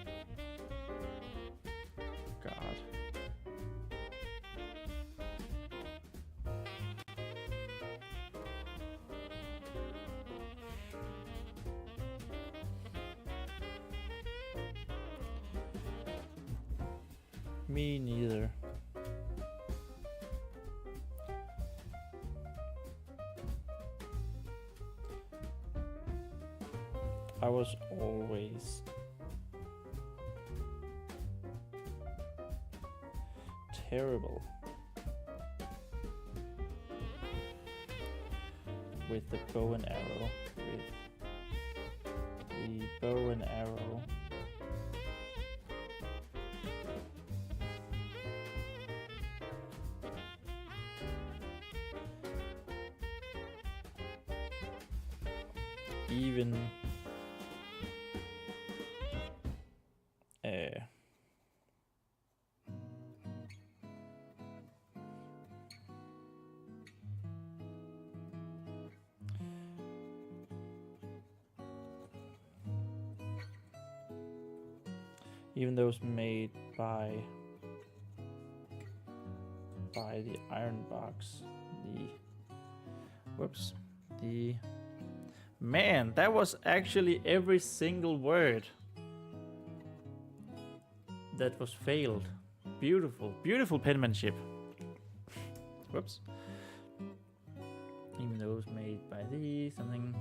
god. Me neither. I was always terrible with the bow and arrow. Even even those made by the iron box. Man, that was actually every single word that was failed. Beautiful, beautiful penmanship. Whoops. Even those made by something.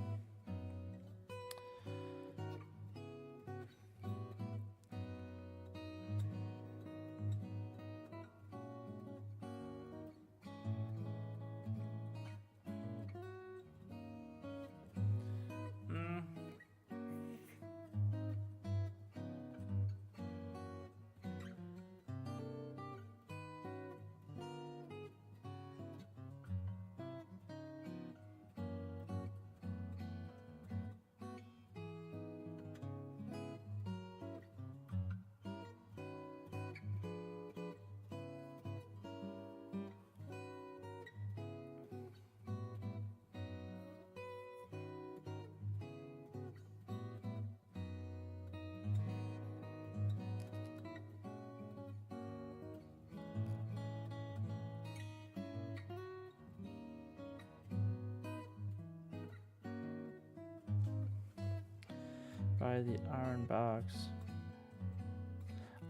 By the iron box.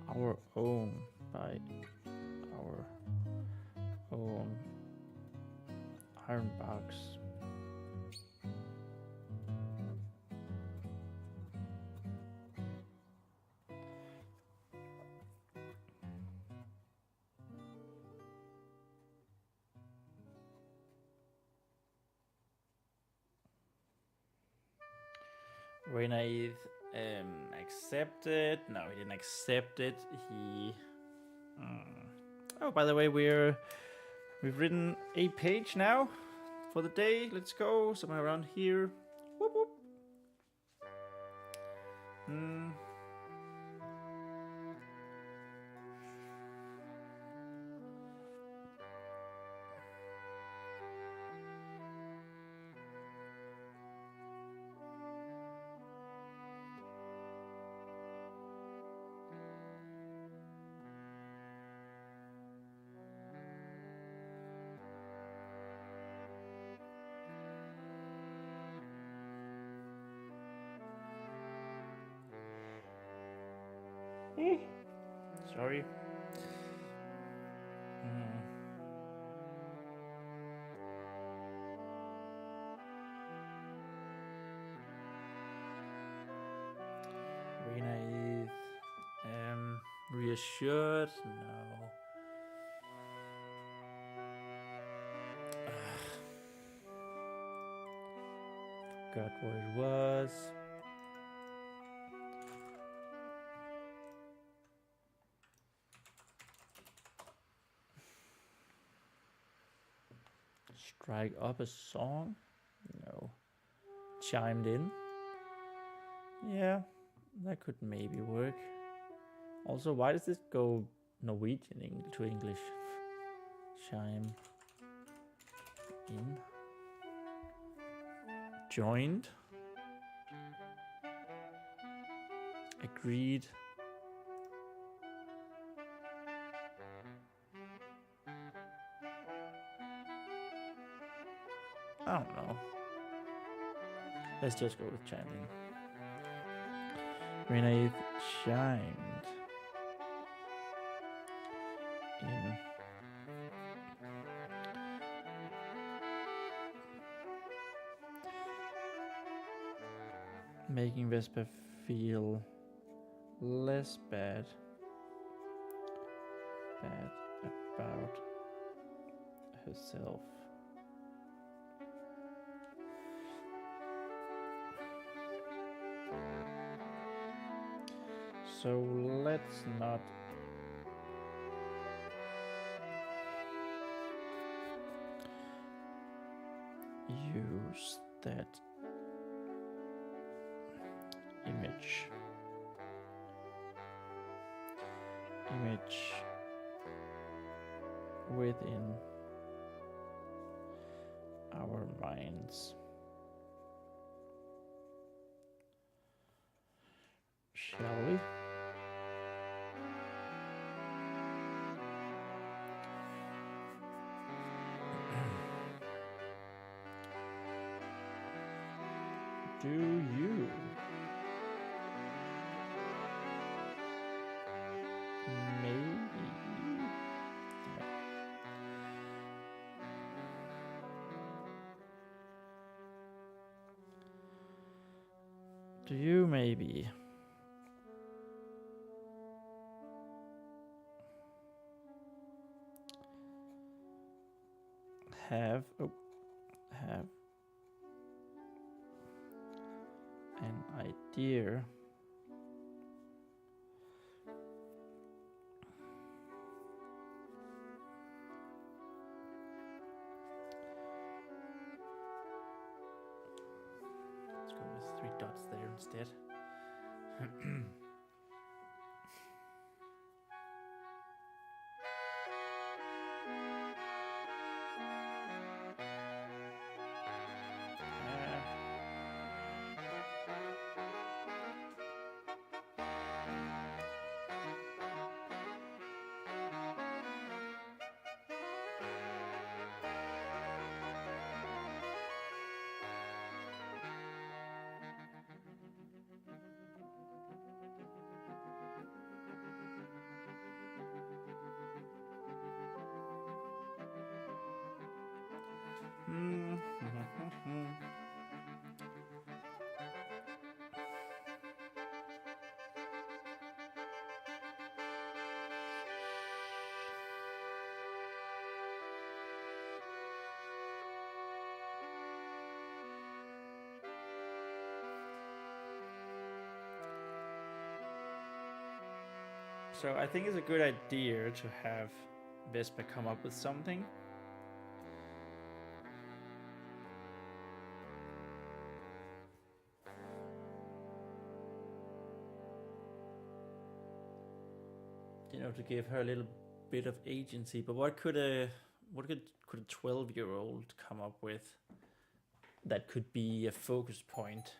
Our own. By our own iron box. Very naive. Accepted. No, he didn't accept it. He. Oh, by the way, we've written a page now for the day. Let's go somewhere around here. Whoop whoop. Sorry. Very naive. Reassured? No. Forgot what it was. Strike up a song? No. Chimed in? Yeah, that could maybe work. Also, why does this go Norwegian to English? Chime in. Joined. Agreed. I don't know. Let's just go with chimed in. Renee chimed in. Making Vespa feel less bad about herself. So let's not use that image within our minds. Shall we? Do you? Maybe. Do you maybe have an idea let's go with 3 dots there instead. So I think it's a good idea to have Vespa come up with something. You know, to give her a little bit of agency. But what could a 12-year-old come up with that could be a focus point?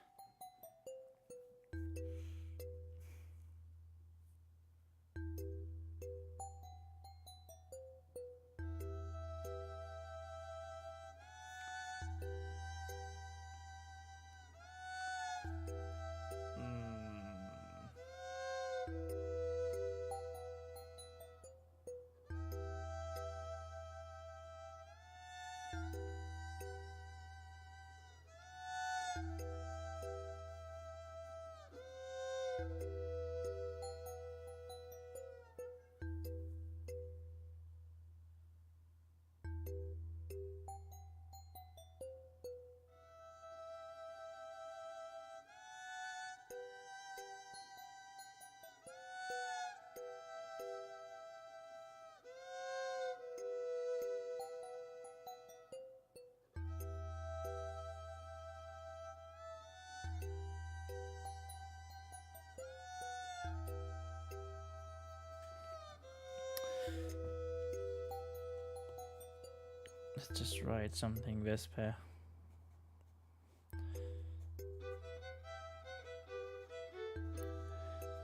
Let's just write something, Vesper.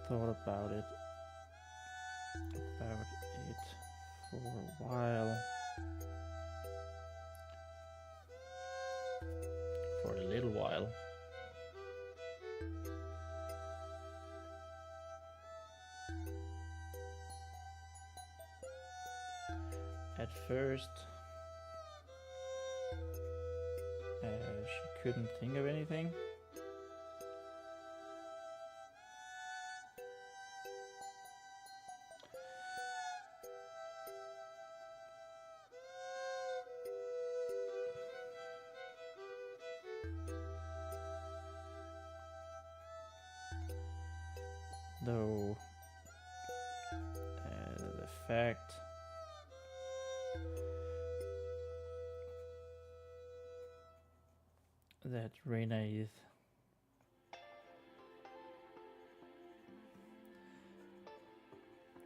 Thought about it for a while. For a little while. At first, she couldn't think of anything. Though the fact that Reina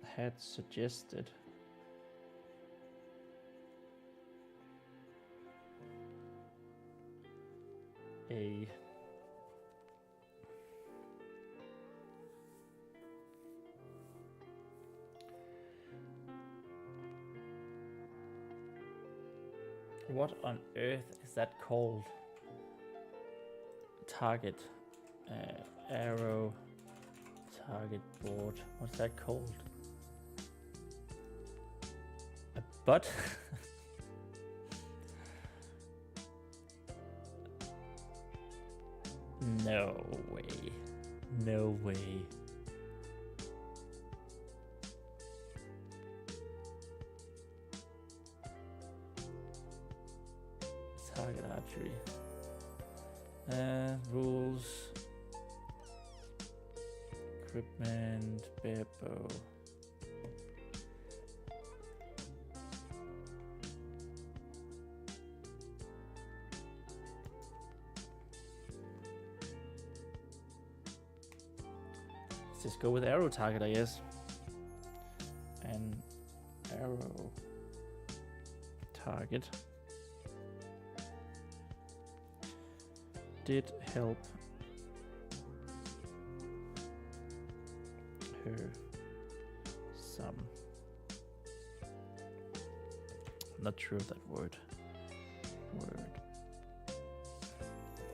had suggested a what on earth is that called? Target arrow target board. What's that called? A butt? No way. No way. Target archery. Rules. Equipment. Bear bow. Let's just go with arrow target, I guess. An arrow target did help her some. I'm not sure of that word.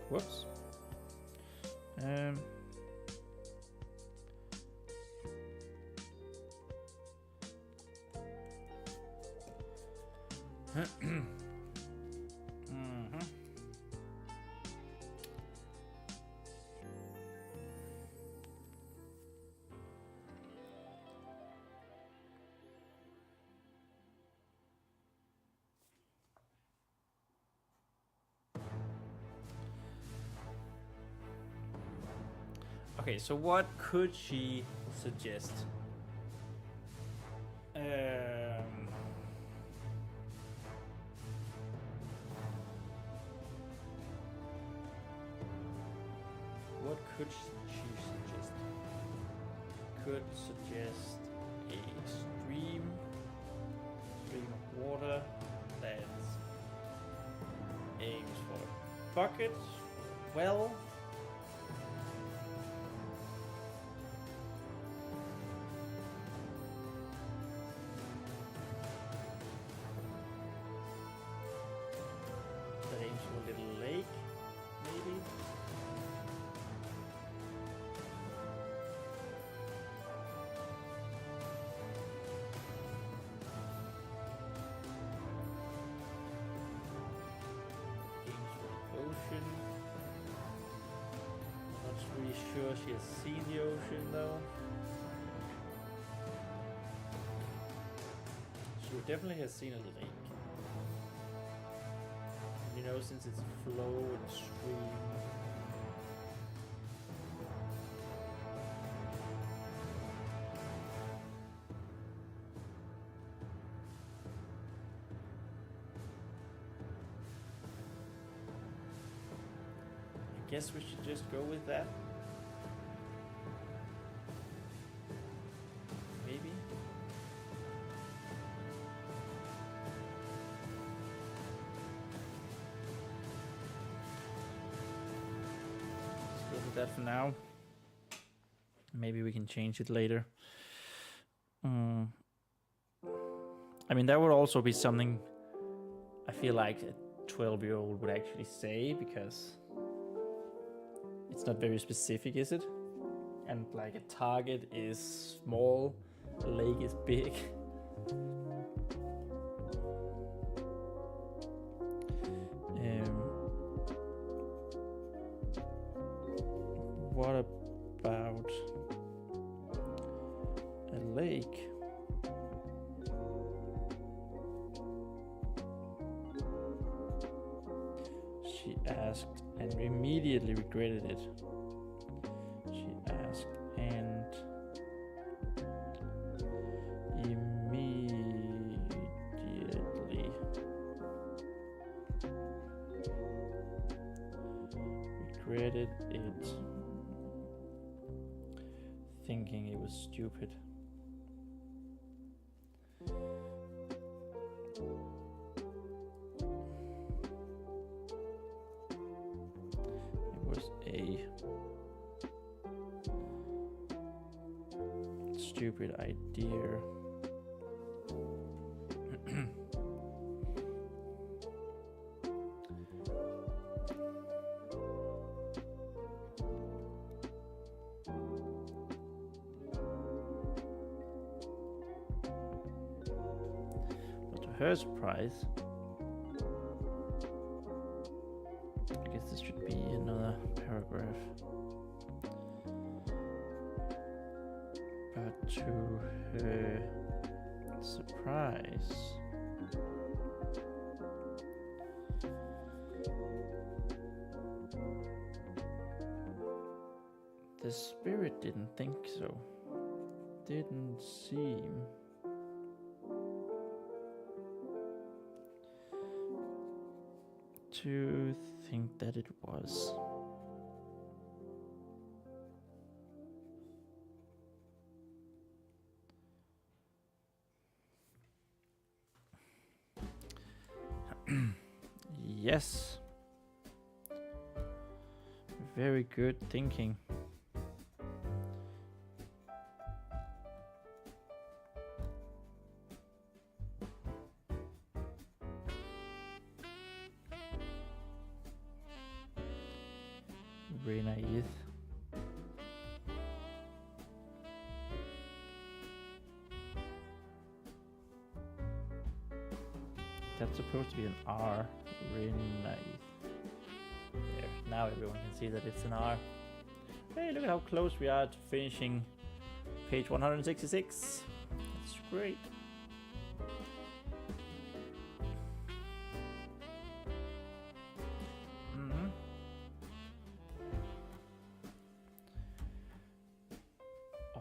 Whoops. Okay, so what could she suggest? What could she suggest? Could suggest a stream of water that aims for a bucket, well. That aims for a little lake, maybe. Ocean. Not really sure she has seen the ocean though. She definitely has seen a lake. And, you know, since it's flow and stream. I guess we should just go with that. Maybe. that for now. Maybe we can change it later. I mean, that would also be something I feel like a 12-year-old would actually say, because it's not very specific, is it? And like a target is small, a lake is big. What about a lake? She asked and immediately regretted it. She asked and immediately regretted it, thinking it was stupid. It was a stupid idea. Her surprise, I guess this should be another paragraph, but to her surprise, the spirit didn't think so. Didn't seem to think that it was. Yes. Very good thinking. Very naive. That's supposed to be an R. Really nice. There. Now everyone can see that it's an R. Hey, look at how close we are to finishing page 166. That's great.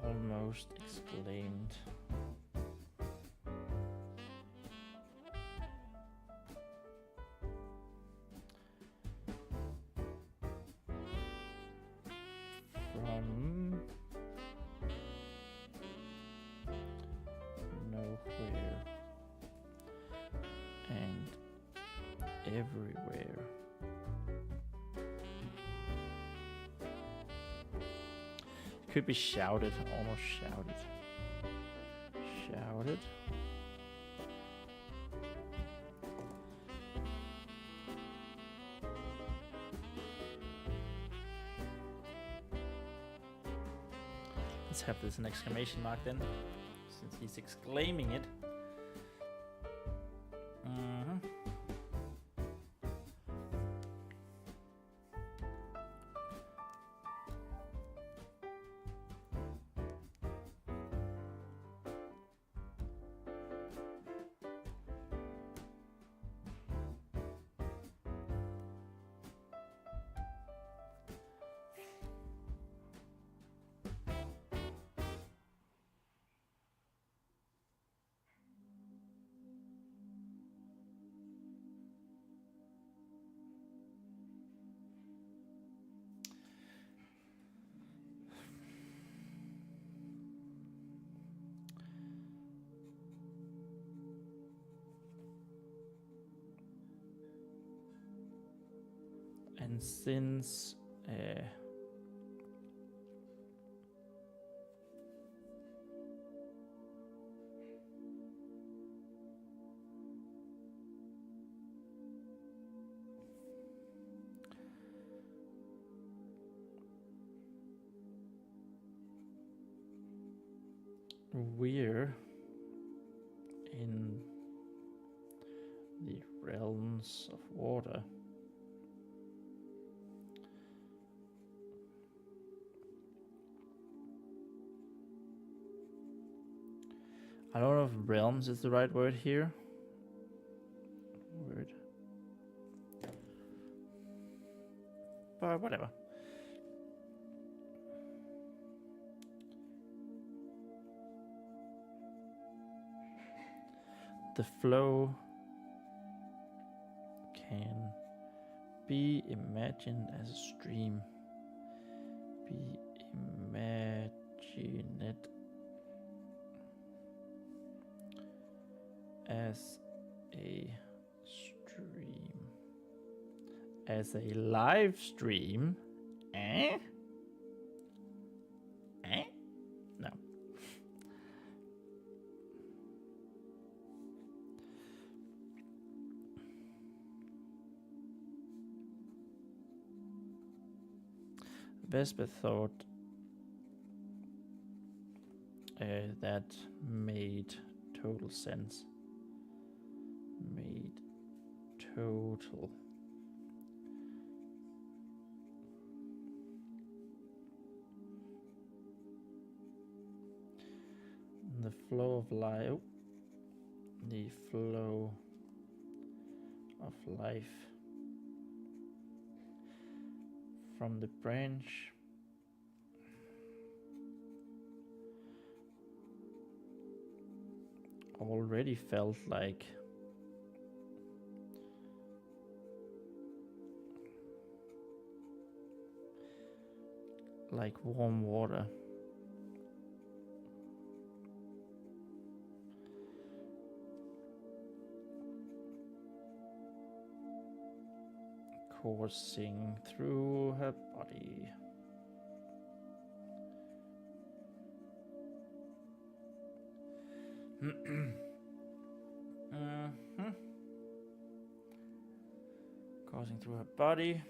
Almost exclaimed. From nowhere and everywhere. Could be shouted, almost shouted. Shouted. Let's have this an exclamation mark then, since he's exclaiming it. And since we're in the realms of water. I don't know if realms is the right word here. But whatever. The flow can be imagined as a stream. Be imagined as a stream. As a live stream? Eh? Eh? No. Vesper thought that made total sense. Made total. The flow of life. The flow of life from the branch already felt like warm water. Coursing through her body. Coursing through her body.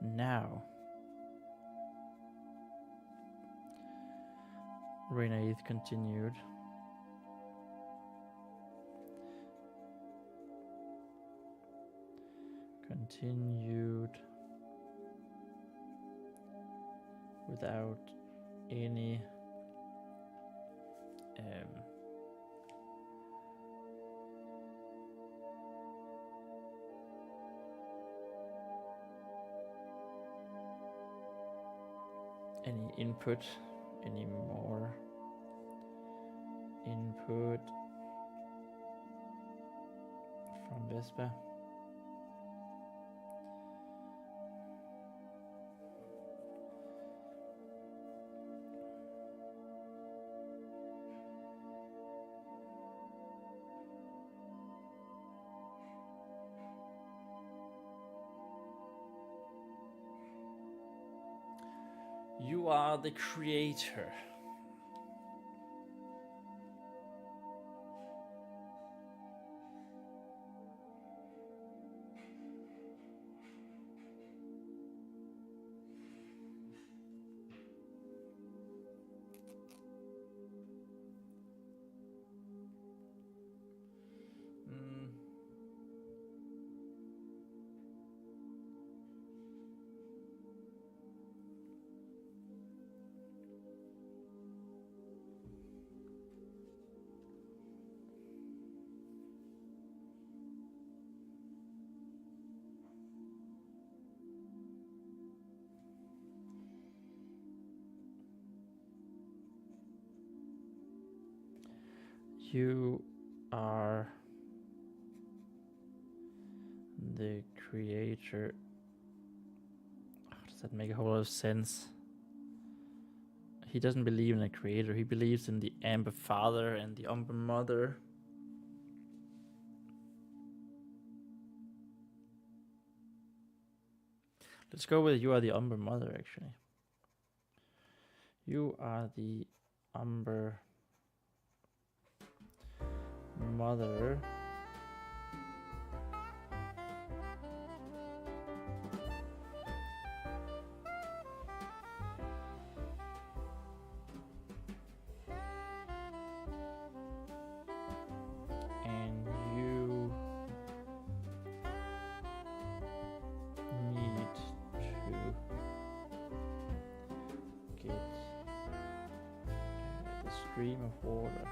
Now, Renaith continued. Without any input, any more input from Vesper. You are the creator. You are the creator. Does that make a whole lot of sense? He doesn't believe in a creator. He believes in the Amber Father and the Amber Mother. Let's go with you are the Amber Mother, actually. You are the Amber Mother. And you need to get the stream of water.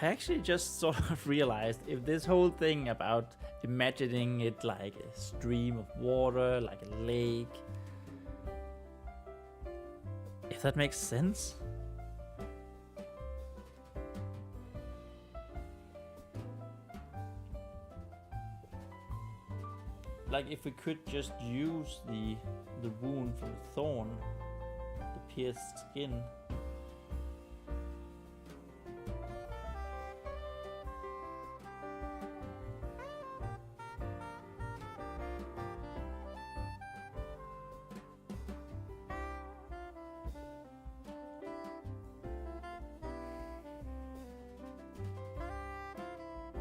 I actually just sort of realized if this whole thing about imagining it like a stream of water, like a lake, if that makes sense. Like if we could just use the wound from the thorn, the pierced skin.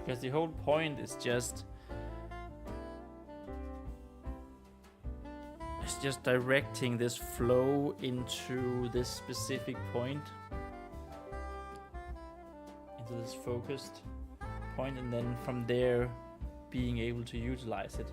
Because the whole point is just directing this flow into this specific point, into this focused point, and then from there being able to utilize it.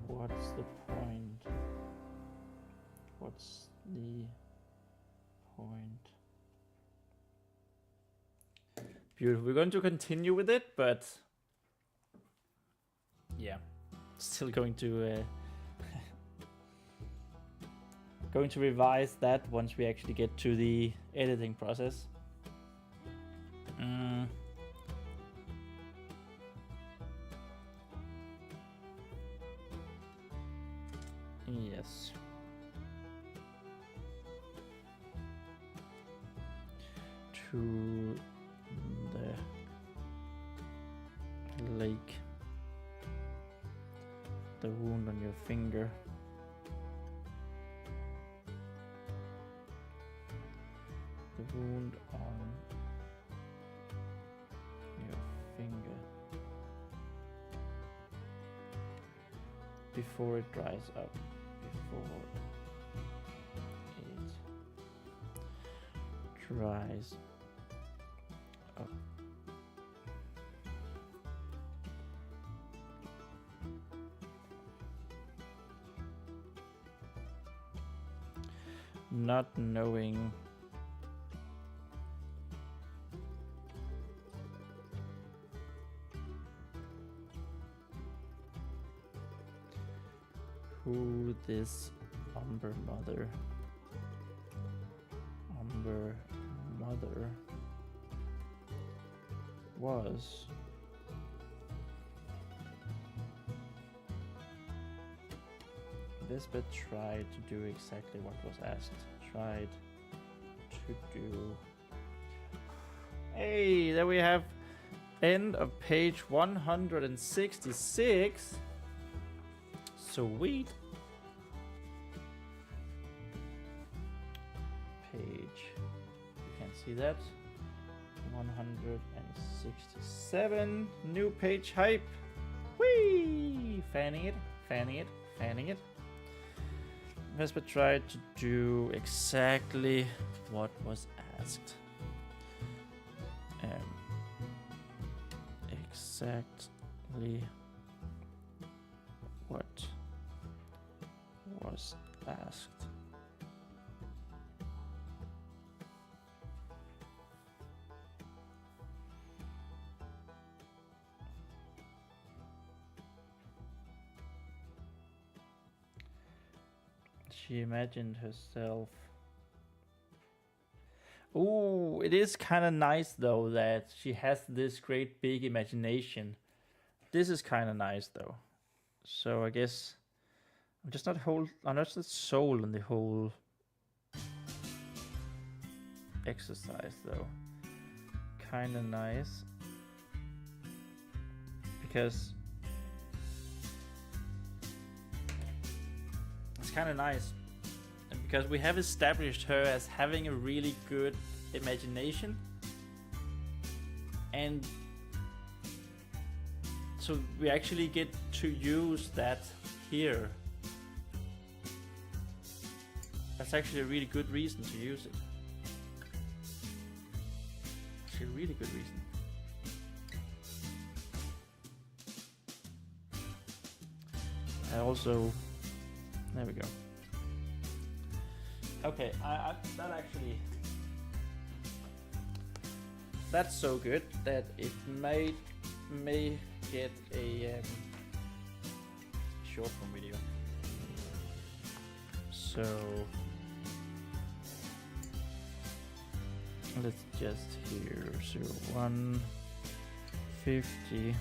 What's the point? What's the point? Beautiful. We're going to continue with it, but yeah, still going to revise that once we actually get to the editing process. Yes. To the lake. The wound on your finger. The wound on your finger. Before it dries up. Before it dries up. Not knowing who this Amber Mother was. This bit tried to do exactly what was asked. Tried to do. Hey, there we have end of page 166. Sweet. Page. You can see that. 167. New page hype. Whee! Fanning it, fanning it, fanning it. Vesper tried to do exactly what was asked. Exactly what was asked. She imagined herself. Ooh, it is kind of nice though that she has this great big imagination. This is kind of nice though. So I guess I'm not the soul in the whole exercise though. Kind of nice because it's kind of nice. Because we have established her as having a really good imagination, and so we actually get to use that here. That's actually a really good reason to use it. Actually, a really good reason. I also, there we go. Okay, that's so good that it may get a short form video. So let's just here 150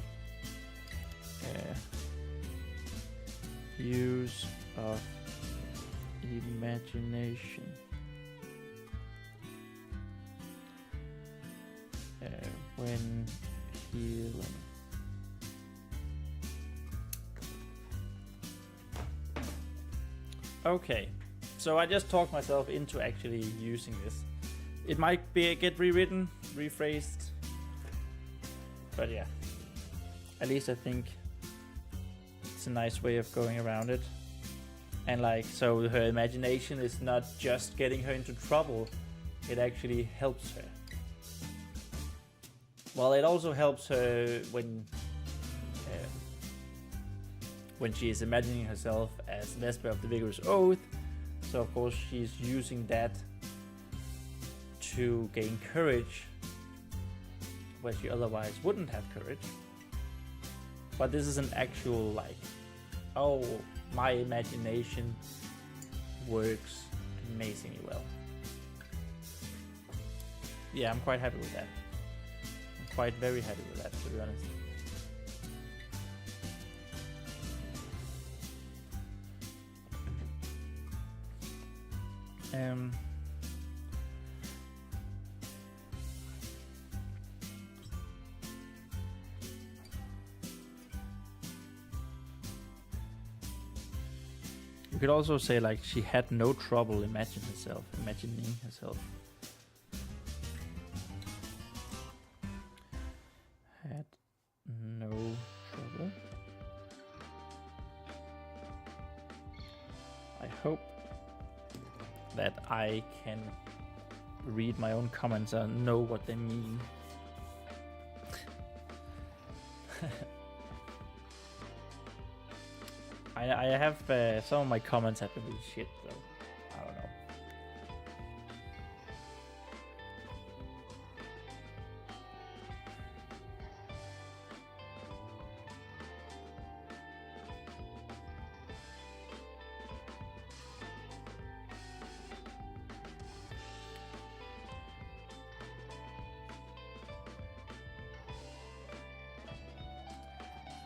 use of imagination. When healing. Okay, so I just talked myself into actually using this. It might get rewritten, rephrased, but yeah, at least I think it's a nice way of going around it. And like, so her imagination is not just getting her into trouble, it actually helps her. Well, it also helps her when she is imagining herself as Vesper of the Vigorous Oath. So of course she's using that to gain courage where she otherwise wouldn't have courage. But this is an actual like, oh, my imagination works amazingly well. Yeah, I'm quite happy with that. I'm quite very happy with that, to be honest. You could also say like she had no trouble imagining herself. Had no trouble. I hope that I can read my own comments and know what they mean. I have some of my comments have been really shit though. I don't know.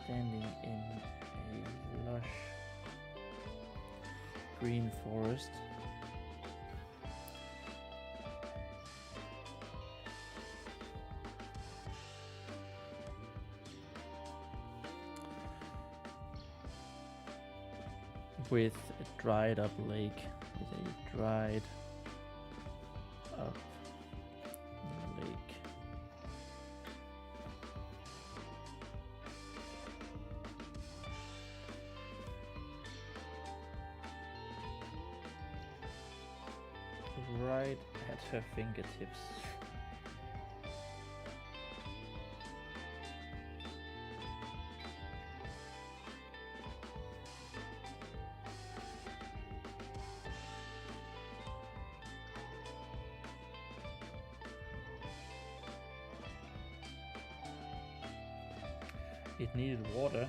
Standing in a lush green forest. With a dried up lake, lake. right at her fingertips. It needed water.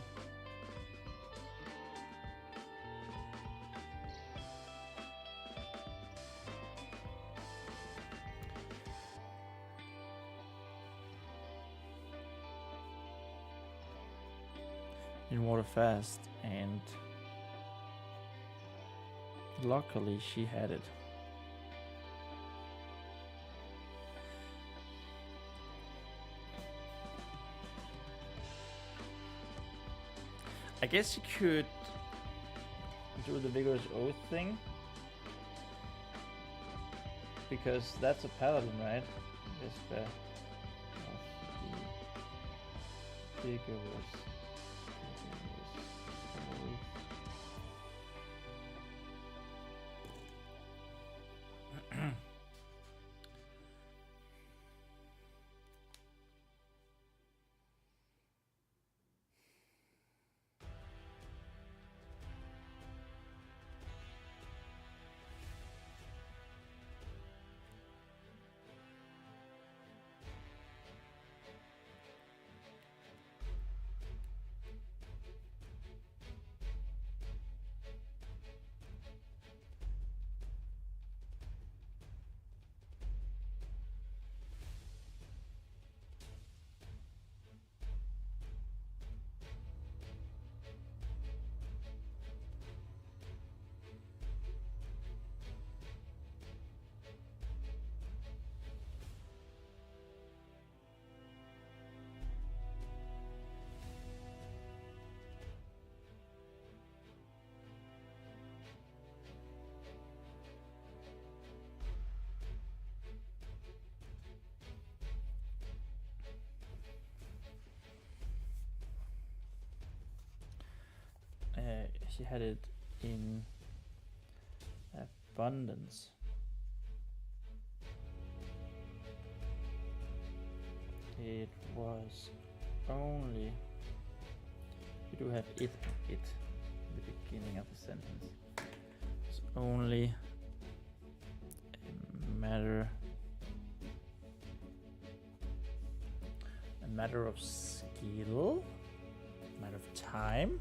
In water fast, and luckily she had it. I guess you could do the vigorous oath thing, because that's a paladin, right? Vesper of the vigorous oath. She had it in abundance. It was only, we do have it in the beginning of the sentence. It's only a matter of skill, a matter of time.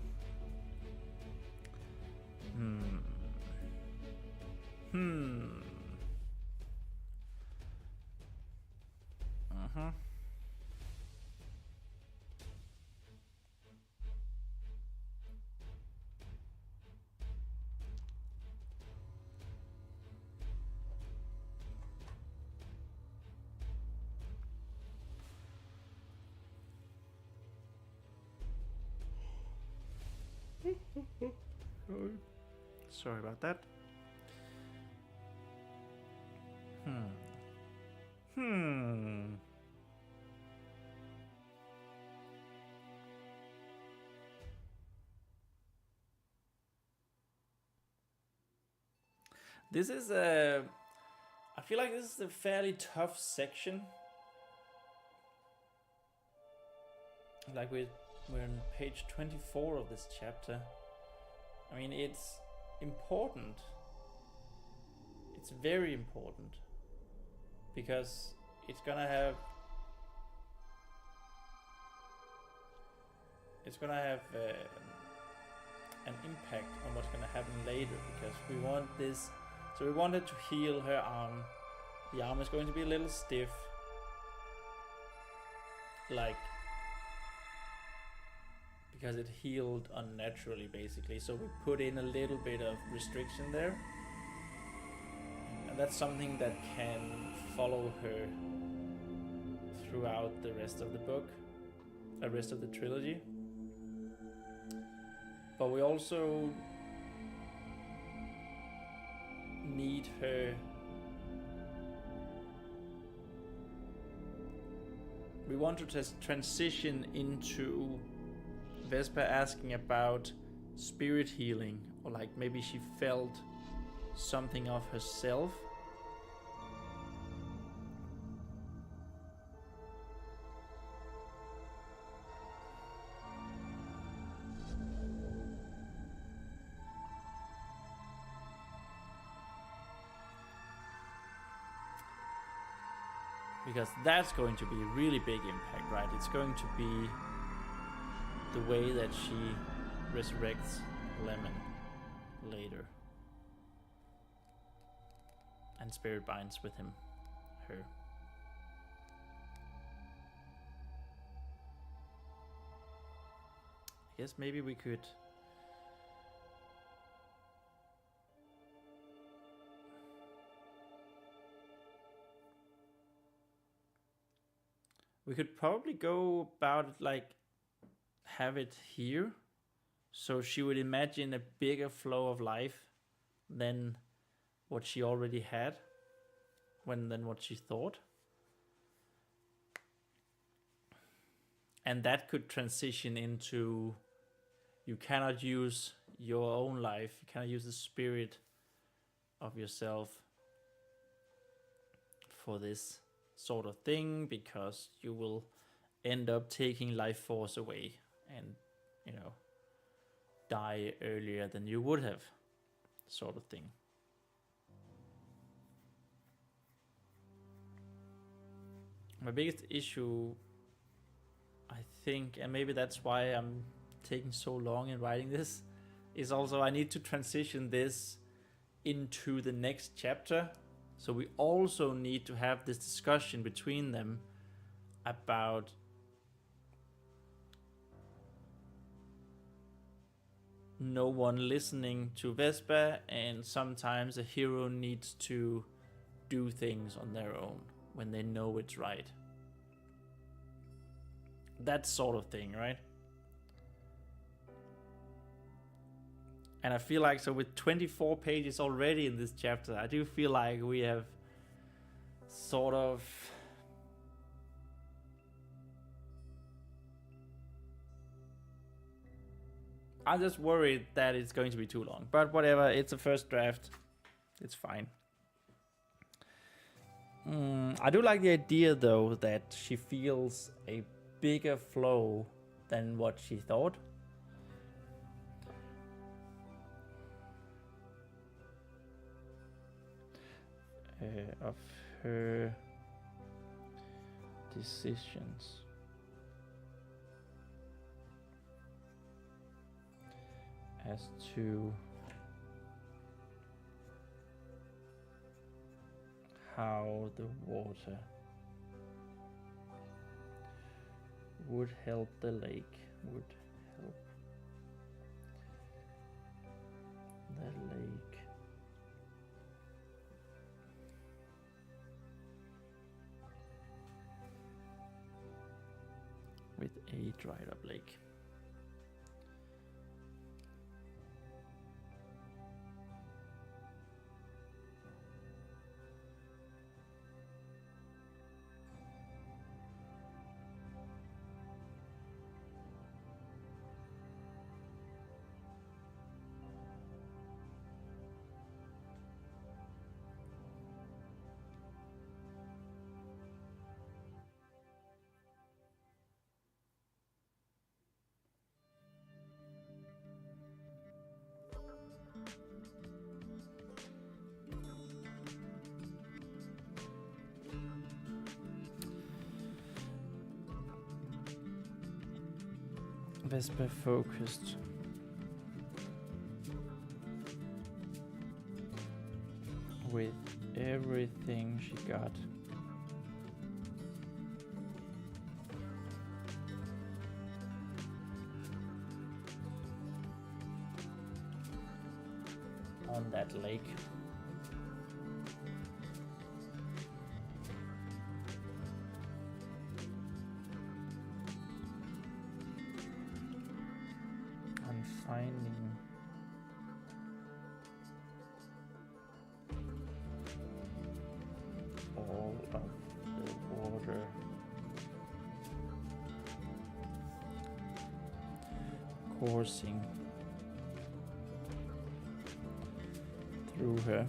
Sorry about that. This is a, I feel like this is a fairly tough section. Like we're on page 24 of this chapter. I mean, it's important. It's very important, because it's gonna have an impact on what's gonna happen later, because we want this. So we wanted to heal her arm. The arm is going to be a little stiff, like, because it healed unnaturally, basically. So we put in a little bit of restriction there, and that's something that can follow her throughout the rest of the book, the rest of the trilogy. But we also need her. We want to transition into Vesper asking about spirit healing, or like maybe she felt something of herself. because that's going to be a really big impact, right? It's going to be the way that she resurrects Lemon later and spirit binds with him, her. I guess maybe we could probably go about it like have it here, so she would imagine a bigger flow of life than what she already had, than what she thought, and that could transition into you cannot use your own life, you cannot use the spirit of yourself for this sort of thing, because you will end up taking life force away and, you know, die earlier than you would have, sort of thing. My biggest issue, I think, and maybe that's why I'm taking so long in writing this, is also I need to transition this into the next chapter. So we also need to have this discussion between them about no one listening to Vespa, and sometimes a hero needs to do things on their own when they know it's right. That sort of thing, right? And I feel like, so with 24 pages already in this chapter, I do feel like we have sort of I'm just worried that it's going to be too long, but whatever, it's a first draft, it's fine. I do like the idea though that she feels a bigger flow than what she thought. Of her decisions. As to how the water would help the lake, would help the lake. With a dried up lake. Vespa focused with everything she got. On that lake. Finding all of the water coursing through her,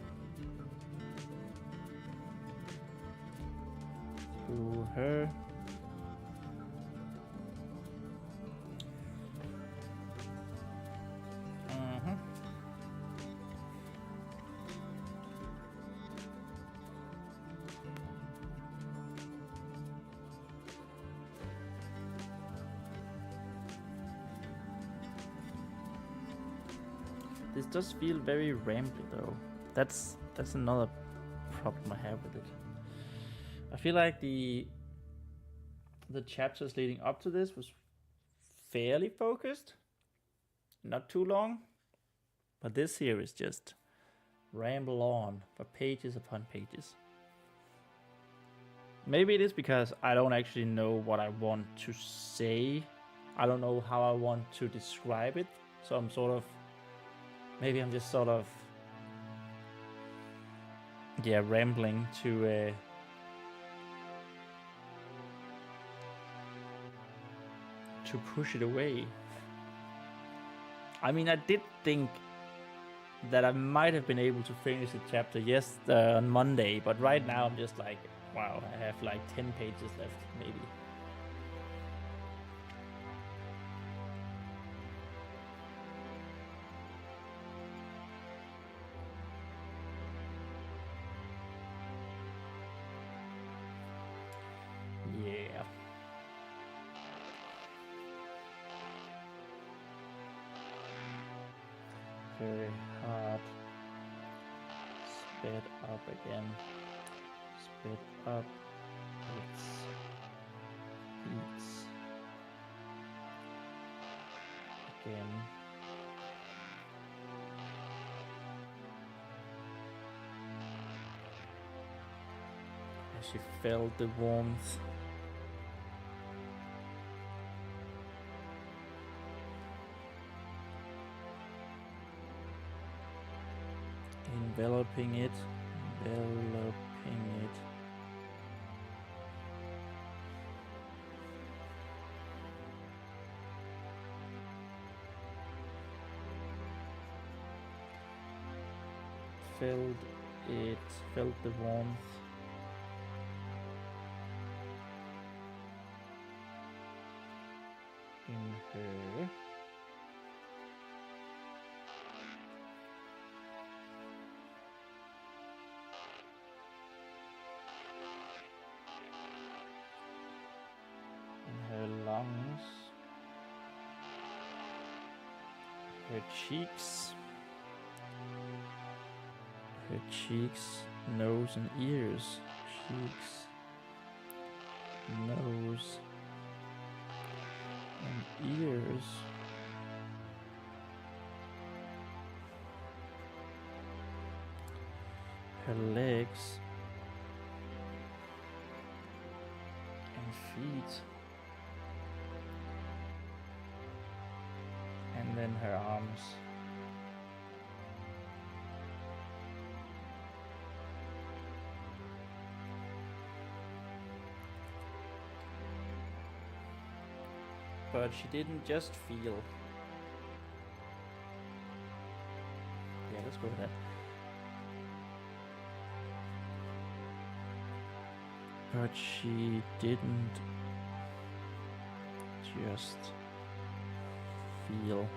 This does feel very rambly though. That's another problem I have with it. I feel like the chapters leading up to this was fairly focused, not too long, but this here is just ramble on for pages upon pages. Maybe it is because I don't actually know what I want to say. I don't know how I want to describe it, so I'm sort of, maybe I'm just sort of, yeah, rambling to push it away. I mean, I did think that I might have been able to finish the chapter on Monday, but right now I'm just like, wow, I have like 10 pages left, maybe. Yeah. Very hard. Sped up again. Sped up. It's beats again. She felt the warmth. Enveloping it. Felt the warmth. In her. In her lungs. Her cheeks. Her cheeks, nose and ears. Cheeks, nose and ears. Her legs and feet. And then her arms. But she didn't just feel. Yeah, let's go with that. But she didn't just feel.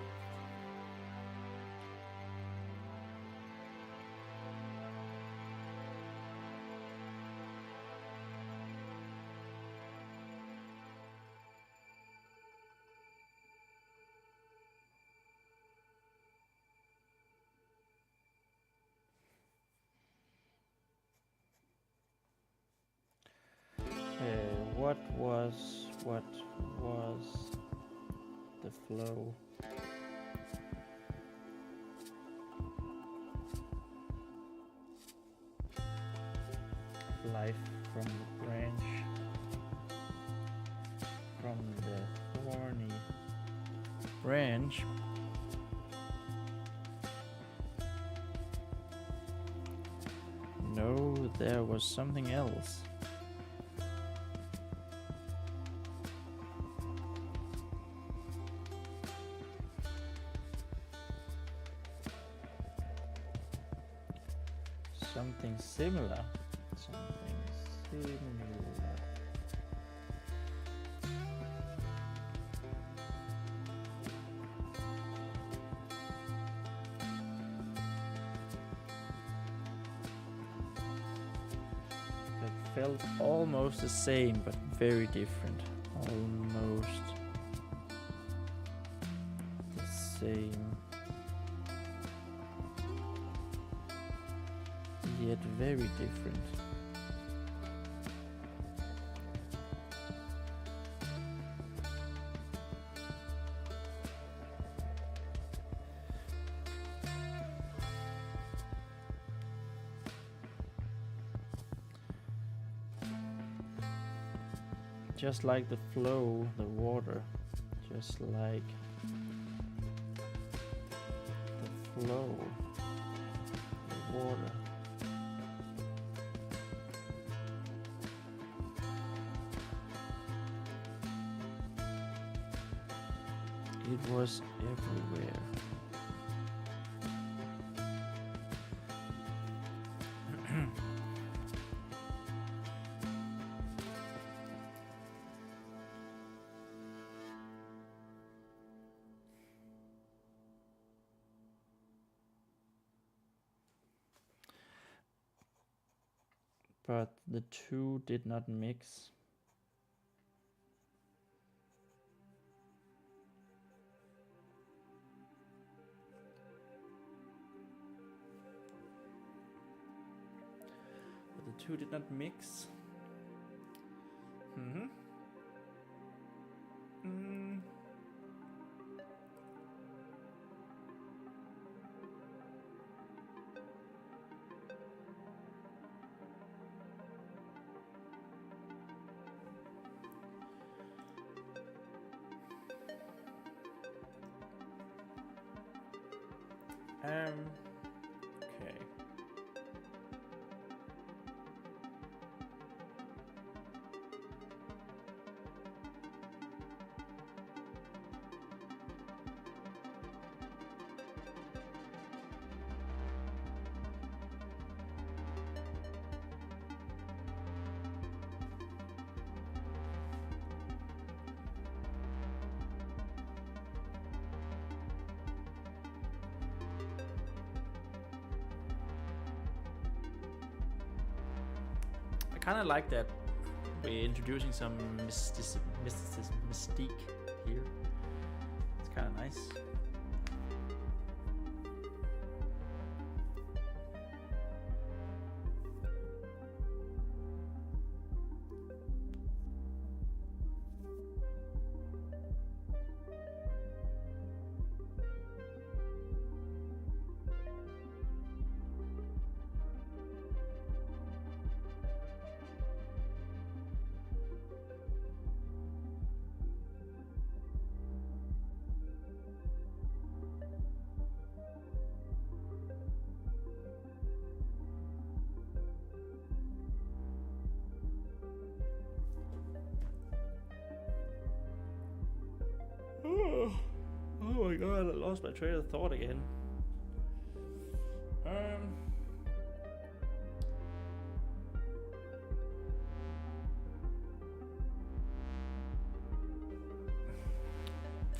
What was the flow? Life from the branch, from the thorny branch. No, there was something else. Something similar. That felt almost the same, but very different. Almost the same, yet very different. Just like the flow, the water, just like the flow, the water. It was everywhere. But the two did not mix. But the two did not mix. Mm-hmm. Okay. I kind of like that we're introducing some mysticism, mystique here. It's kind of nice. Oh my god, I lost my train of thought again.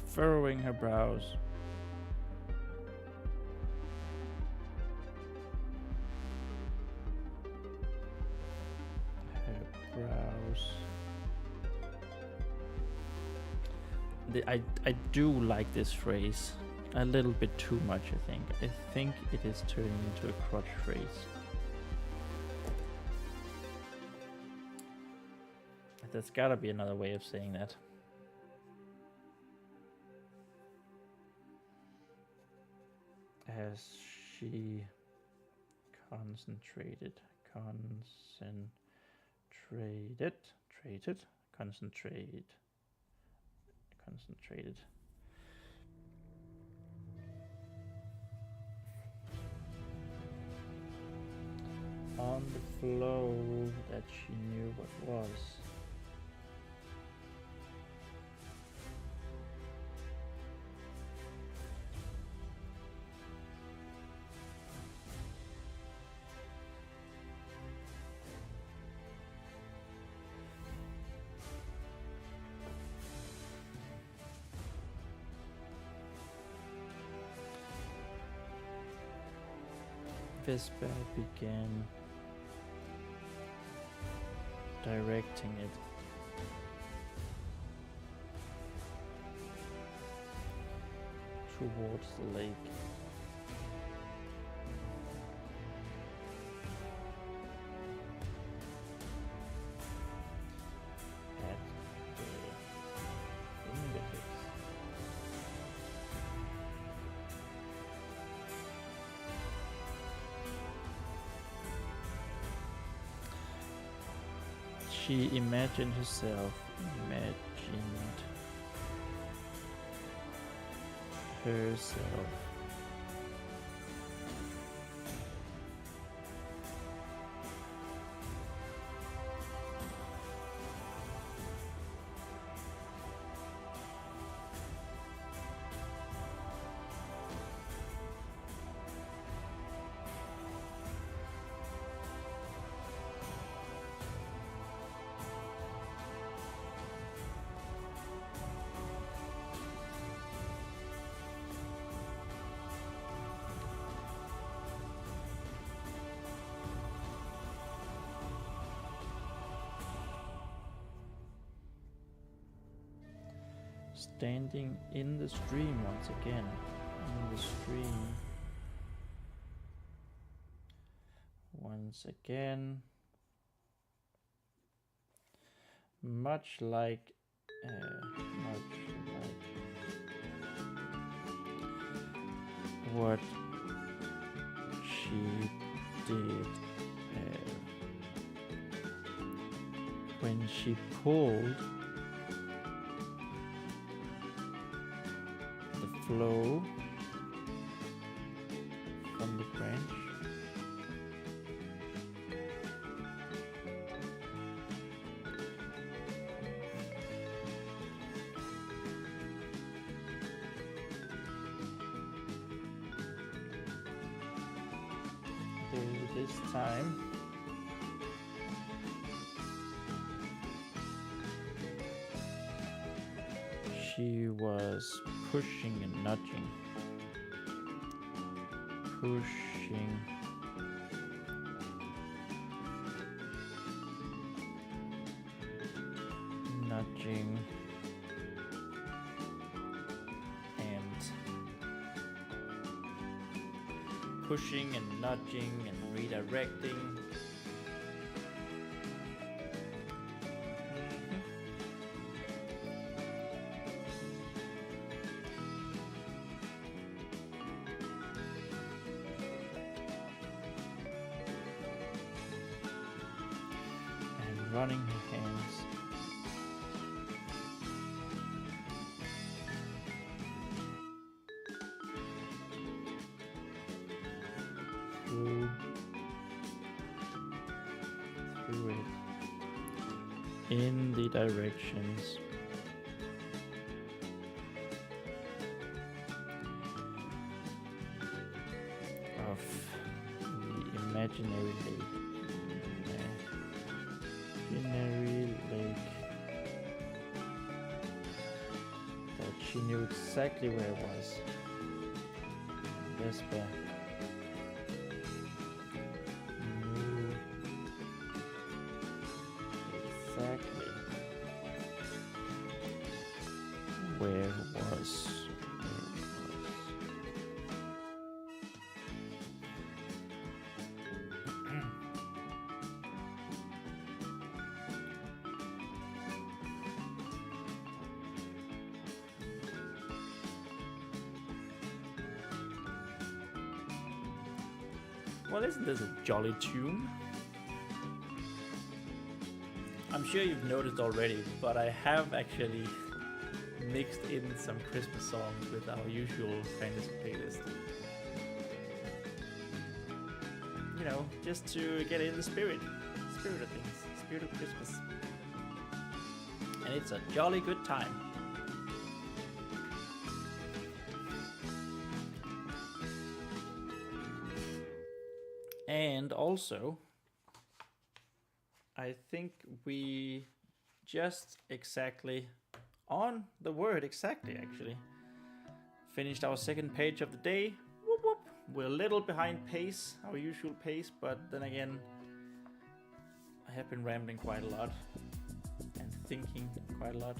Furrowing her brows. Her brows. I do like this phrase a little bit too much, I think. I think it is turning into a crotch phrase. There's gotta be another way of saying that. As she concentrated, concentrated on the flow that she knew what was. Vesper began directing it towards the lake. She imagined herself. Standing in the stream once again. In the stream. Once again. Much like what she did when she pulled the flow from the branch. This time she was pushing and nudging, nudging, and pushing and nudging and redirecting. And running her hands through it in the directions of the imaginary lake. That she knew exactly where it was. Vesper knew exactly where it was. Well, isn't this a jolly tune? I'm sure you've noticed already, but I have actually mixed in some Christmas songs with our usual fantasy playlist. You know, just to get in the spirit of things, spirit of Christmas. And it's a jolly good time. And also, I think we just exactly, on the word exactly actually, finished our second page of the day. Whoop whoop. We're a little behind pace, our usual pace, but then again, I have been rambling quite a lot and thinking quite a lot.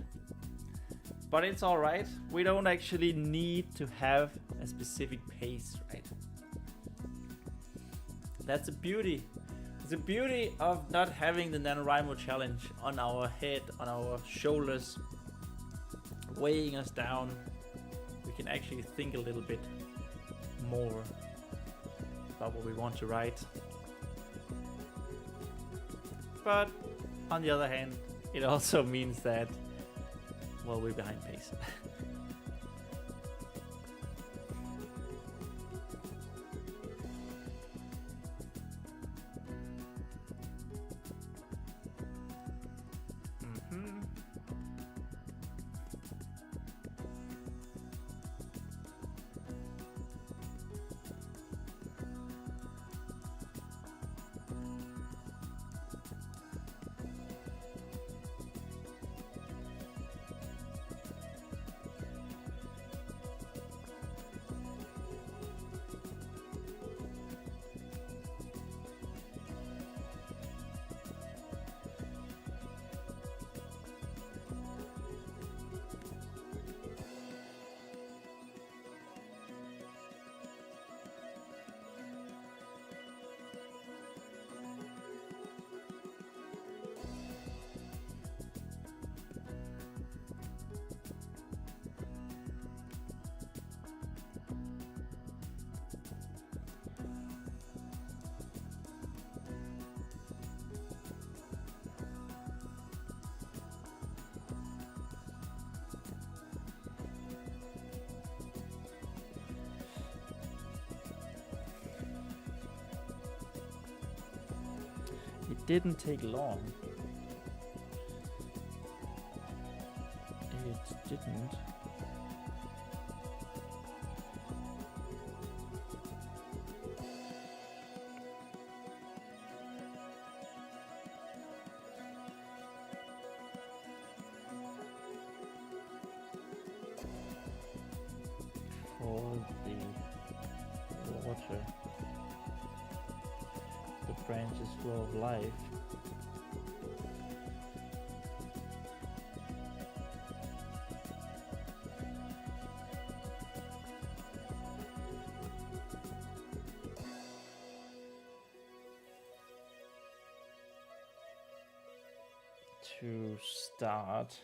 But it's alright, we don't actually need to have a specific pace, right? That's the beauty. It's the beauty of not having the NaNoWriMo challenge on our head, on our shoulders, weighing us down. We can actually think a little bit more about what we want to write. But On the other hand, it also means that, well, we're behind pace. It didn't take long. It didn't. For the water. Branches flow of life. To start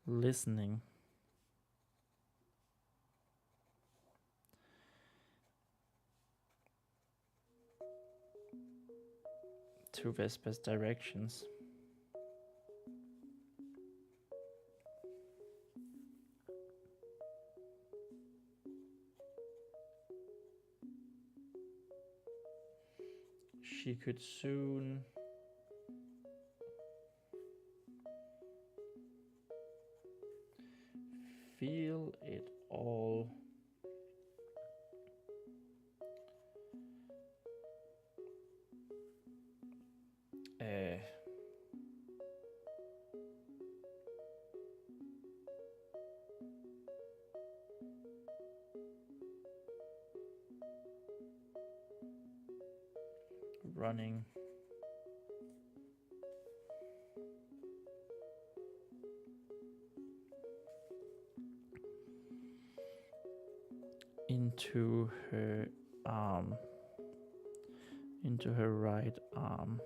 listening to Vesper's directions. She could soon feel it all running into her arm, into her right arm.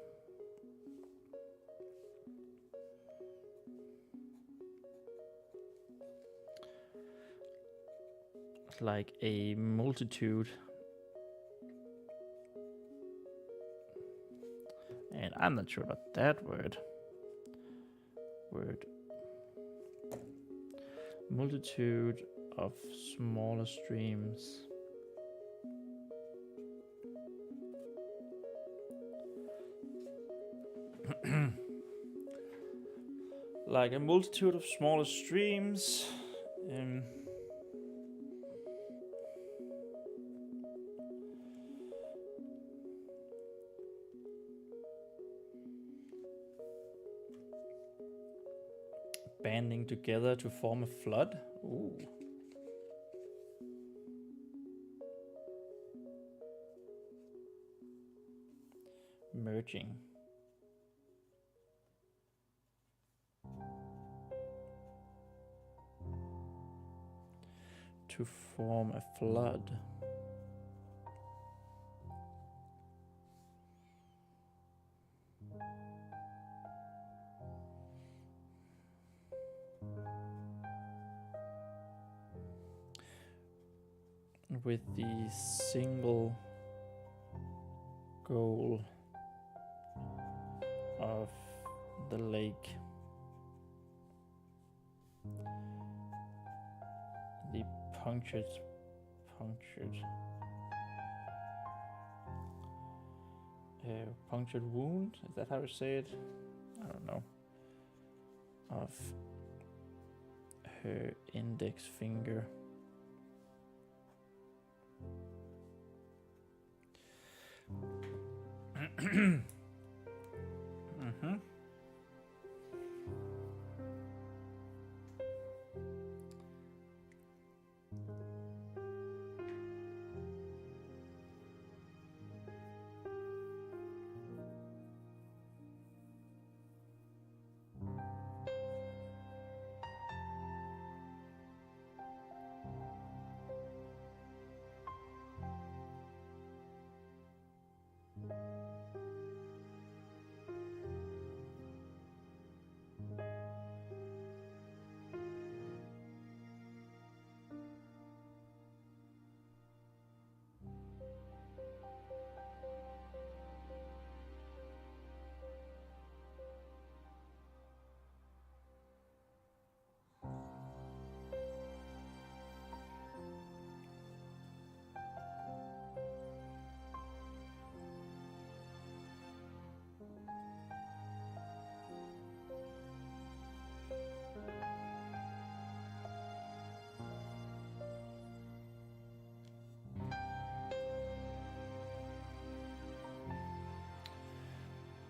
Like a multitude. And I'm not sure about that word. Multitude of smaller streams. Like a multitude of smaller streams. Banding together to form a flood. Ooh. Merging. To form a flood. With the single goal of the lake. The punctured wound, is that how you say it? I don't know. Of her index finger. Mm-hmm.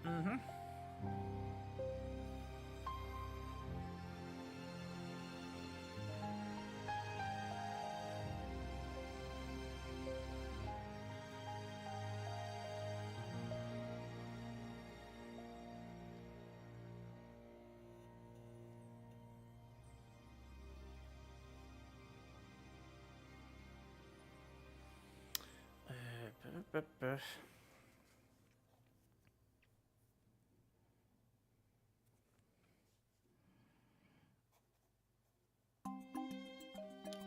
Mm-hmm.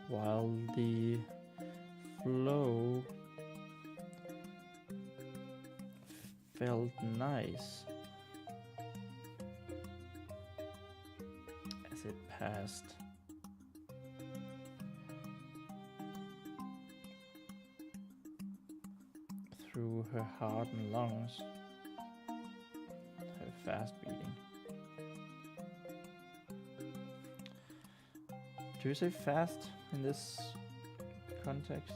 While the flow felt nice as it passed through her heart and lungs, her fast beating. Do you say fast in this context?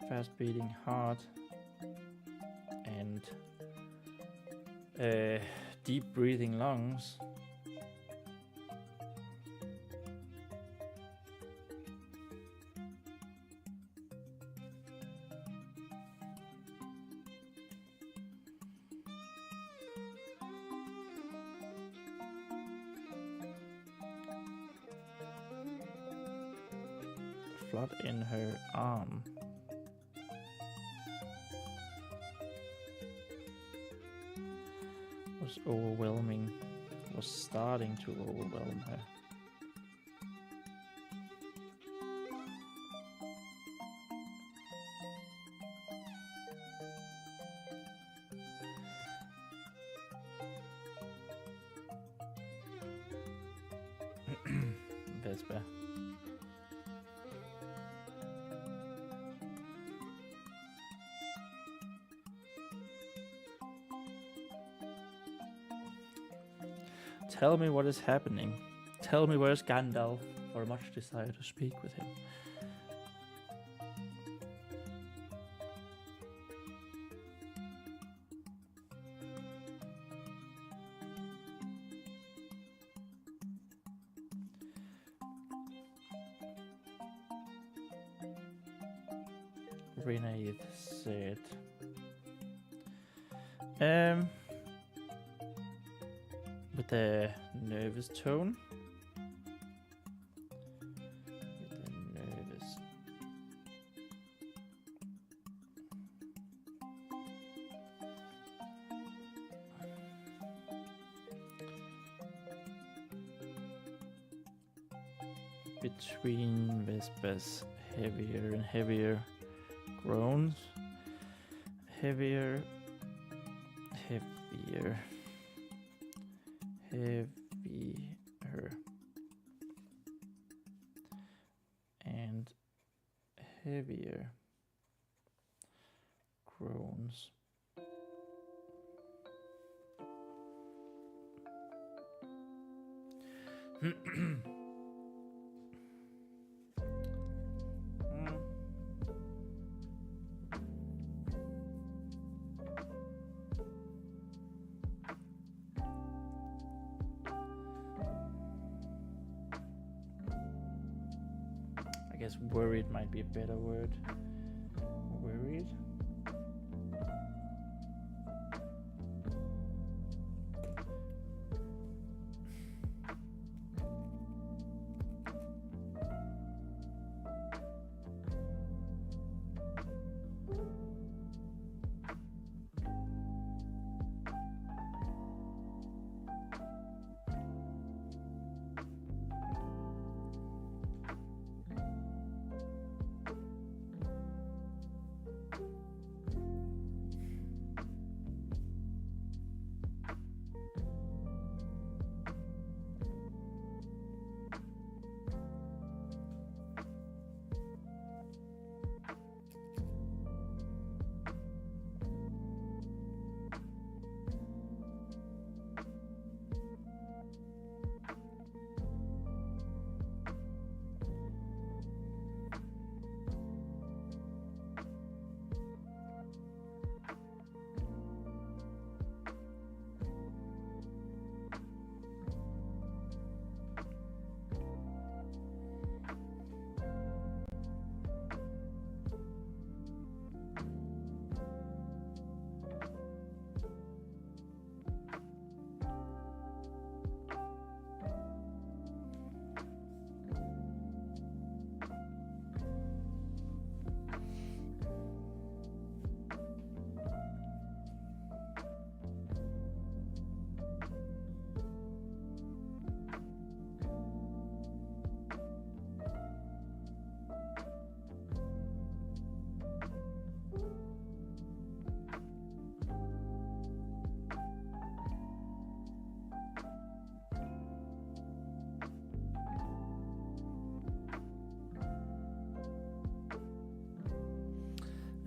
Fast beating heart and deep breathing lungs. Flood in her arm. Was overwhelming, was starting to overwhelm her. Vesper. Tell me what is happening. Tell me where's Gandalf, for I much desire to speak with him. Renaith said, with a nervous tone. between Vespa's heavier and heavier groans. Heavier, heavier, heavier, and heavier groans. I guess worried might be a better word. Worried.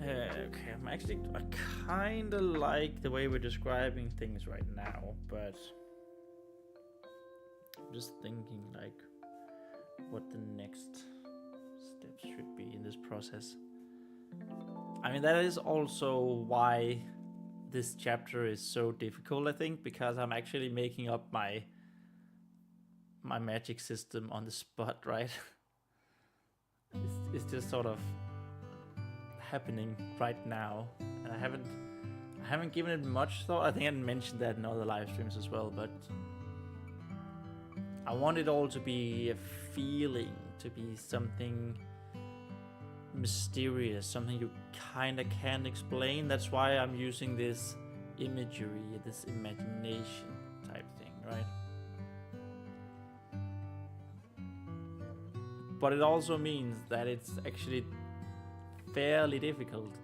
Okay, I kind of like the way we're describing things right now, but I'm just thinking like what the next steps should be in this process. I mean, that is also why this chapter is so difficult, I think, because I'm actually making up my magic system on the spot, right? It's just sort of happening right now, and I haven't given it much thought. I think I mentioned that in other live streams as well, but I want it all to be a feeling, to be something mysterious, something you kind of can't explain. That's why I'm using this imagery, this imagination type thing, right? But it also means that it's actually fairly difficult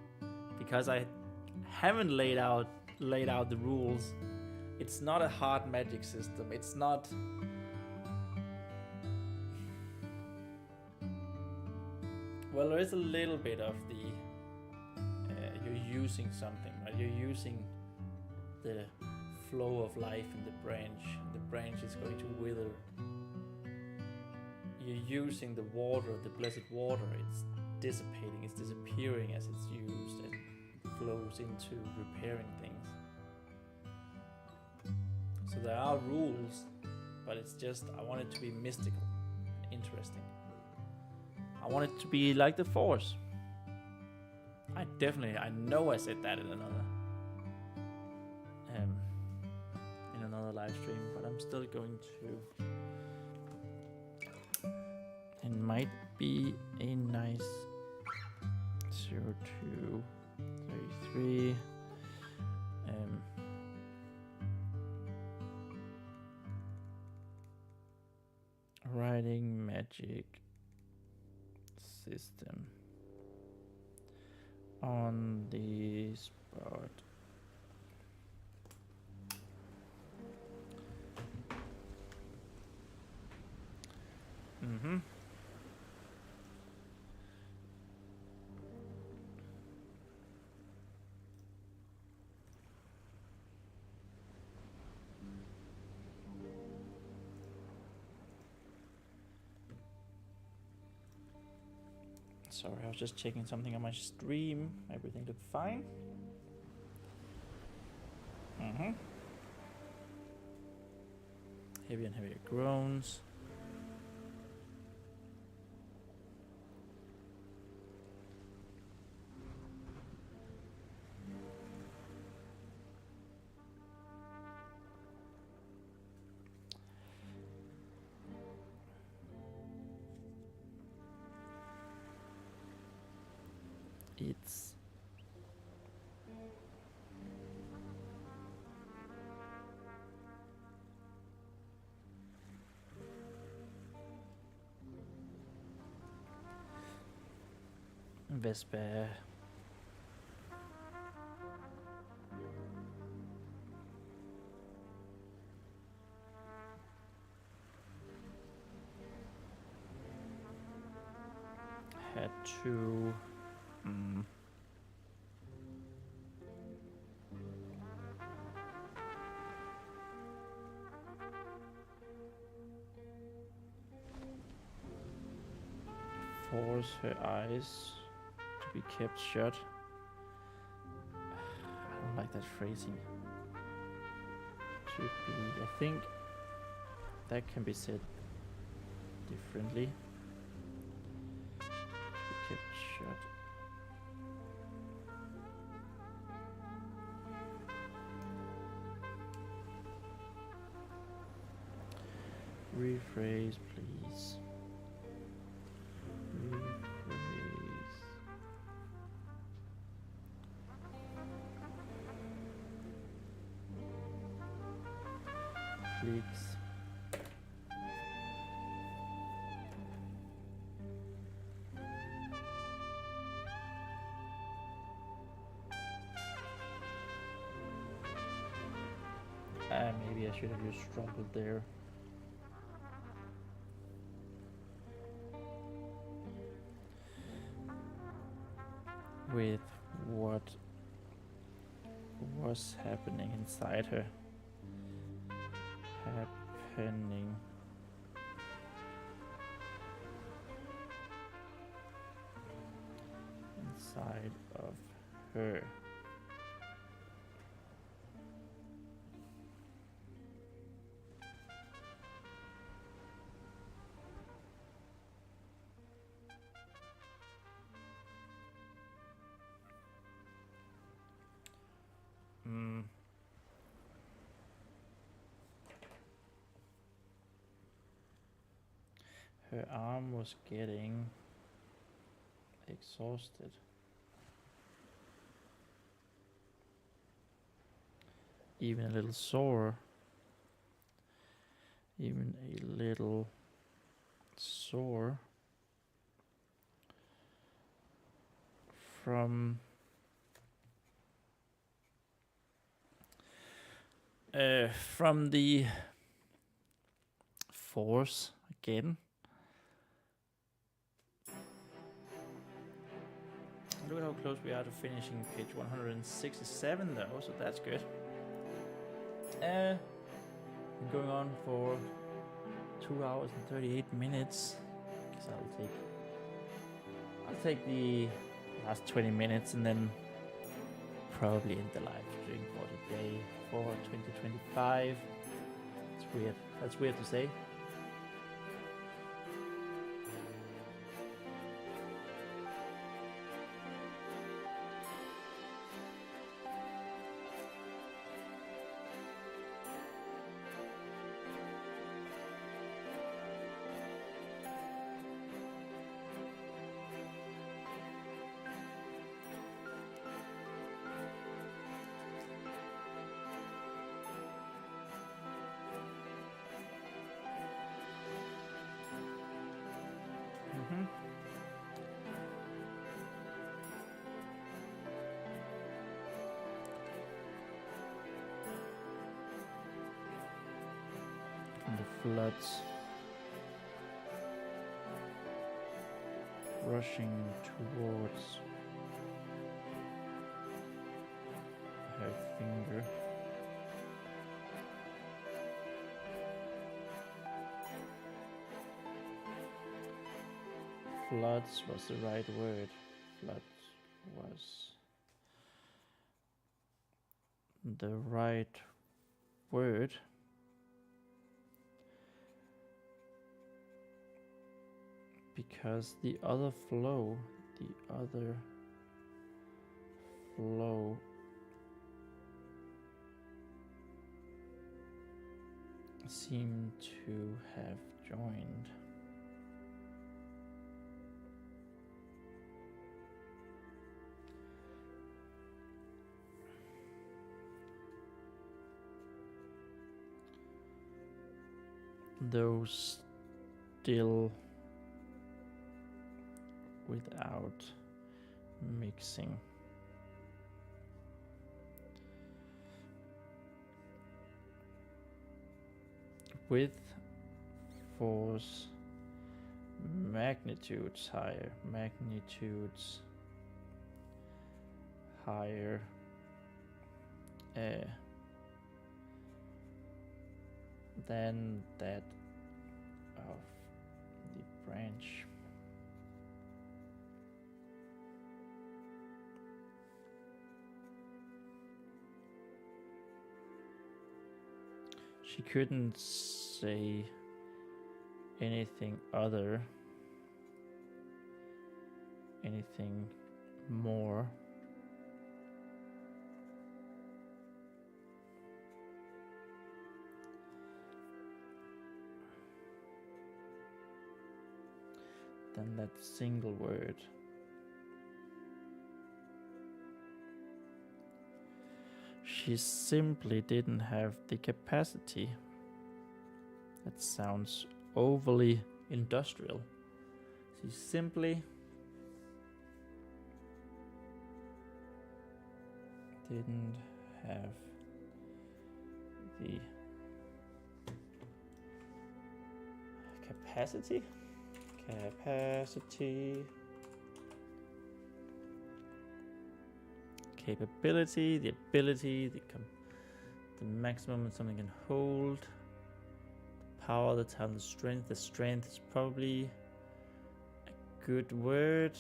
because I haven't laid out the rules. It's not a hard magic system. It's not. Well, there is a little bit of the you're using something, right? You're using the flow of life in the branch. The branch is going to wither. You're using the water, the blessed water. It's dissipating, it's disappearing as it's used and flows into repairing things. So there are rules, but it's just, I want it to be mystical, interesting. I want it to be like the Force. I know I said that in another live stream, but I'm still going to. It might be a nice 0233. Writing magic magic system on the spot. Mm-hmm. Sorry, I was just checking something on my stream. Everything looked fine. Mm-hmm. Heavier and heavier groans. It's Vesper. Had to force her eyes to be kept shut. I don't like that phrasing. To be, I think that can be said differently. To be kept shut. Rephrase, please. Rephrase. Please. Maybe I should have just struggled there. With what was happening inside her. Happening inside of her. Her arm was getting exhausted. Even a little sore. Even a little sore from the force again. Look at how close we are to finishing page 167 though, so that's good. Been going on for 2 hours and 38 minutes. Guess I'll take the last 20 minutes and then probably end the live stream for today for 2025. It's weird. That's weird to say. floods rushing towards her finger. Floods was the right word. Floods was the right word. Because the other flow seemed to have joined. Though still without mixing. With force magnitudes higher, than that of the branch. She couldn't say anything more. Than that single word. She simply didn't have the capacity. That sounds overly industrial. She simply didn't have the capacity. Capability, the ability, the maximum something can hold, the power, the talent, the strength. The strength is probably a good word.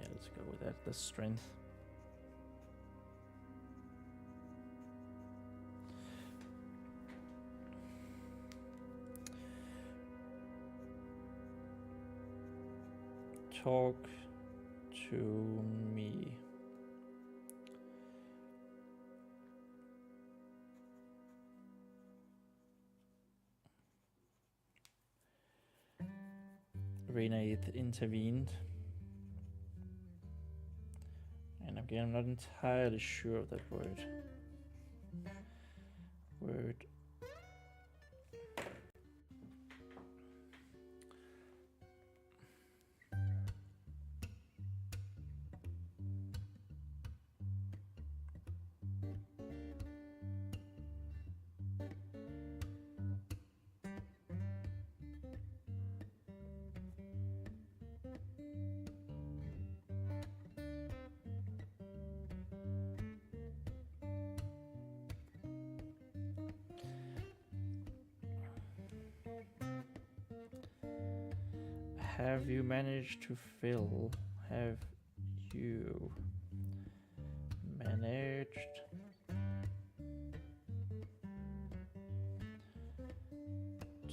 Yeah, let's go with that. The strength. Talk to me. Rena intervened, and again I'm not entirely sure of that word. Have you managed to fill? Have you managed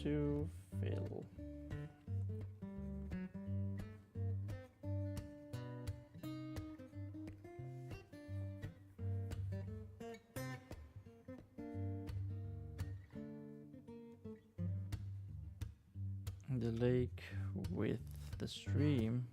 to fill? The lake with the stream.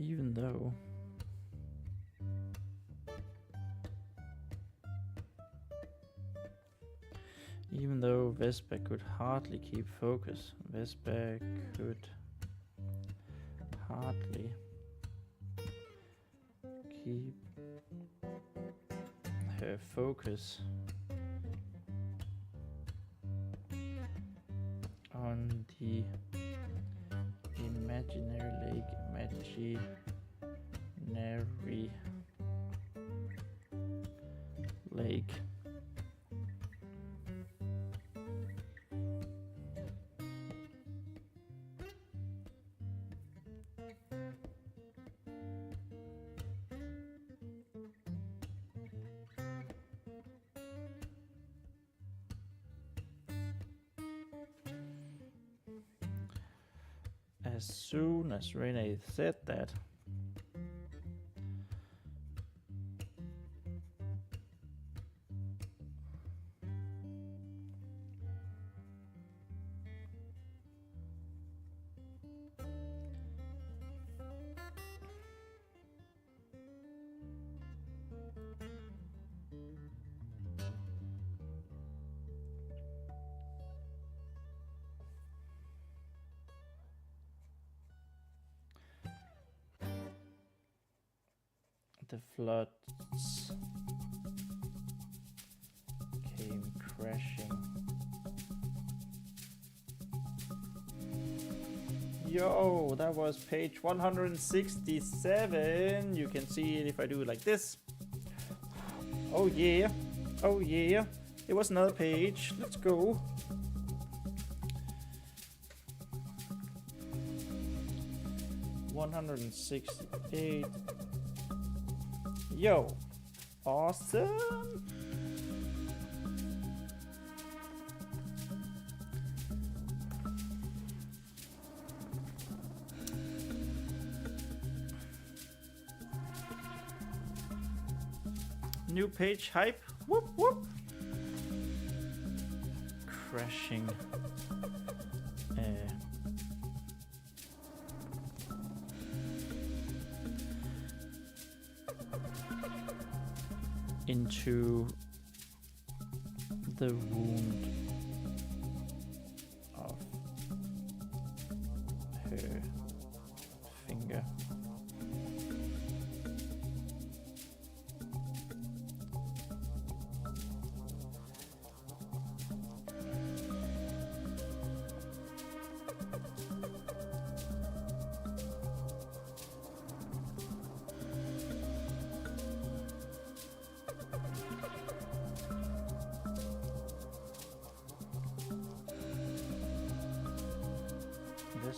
Even though Vespa could hardly keep focus. Vespa could hardly keep her focus on the imaginary lake. As soon as Renee said that, the floods came crashing. Yo, that was page 167. You can see it if I do it like this. Oh yeah, oh yeah. It was another page. Let's go. $168. Yo, awesome. New page hype. Whoop whoop. Crashing. Into the wound of her finger.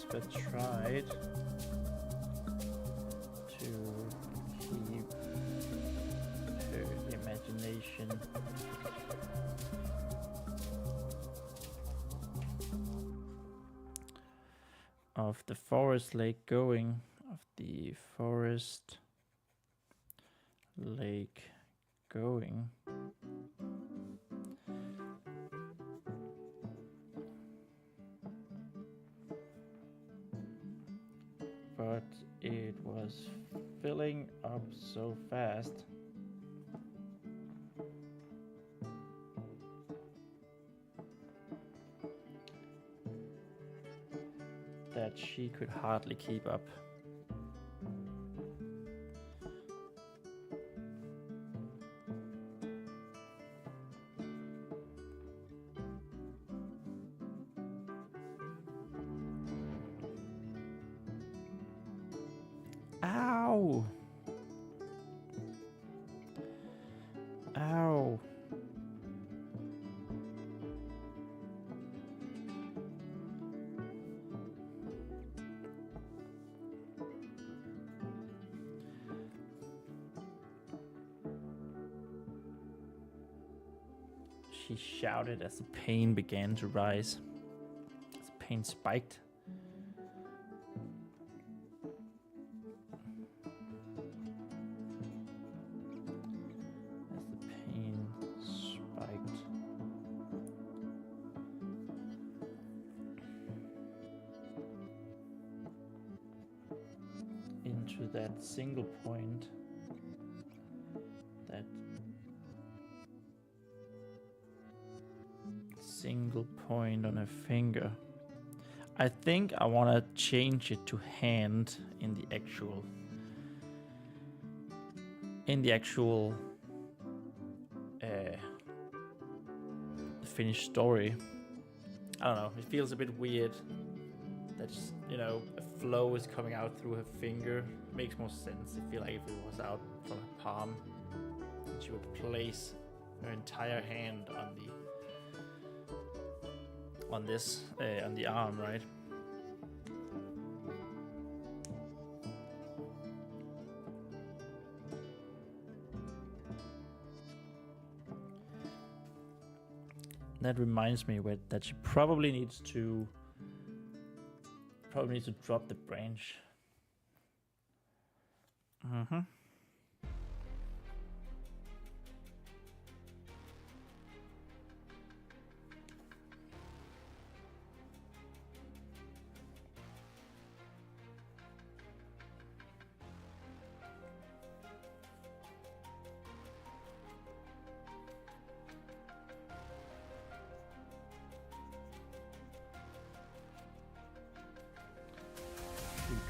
But tried to keep her imagination of the forest lake going, of the forest lake going. But it was filling up so fast that she could hardly keep up. Ow! Ow! She shouted as the pain began to rise. As the pain spiked. Into that single point. That single point on a finger. I think I want to change it to hand in the actual finished story. I don't know, it feels a bit weird that, you know, a flow is coming out through her finger. It makes more sense. I feel like if it was out from her palm, she would place her entire hand on the arm, right? That reminds me that she probably needs to drop the branch.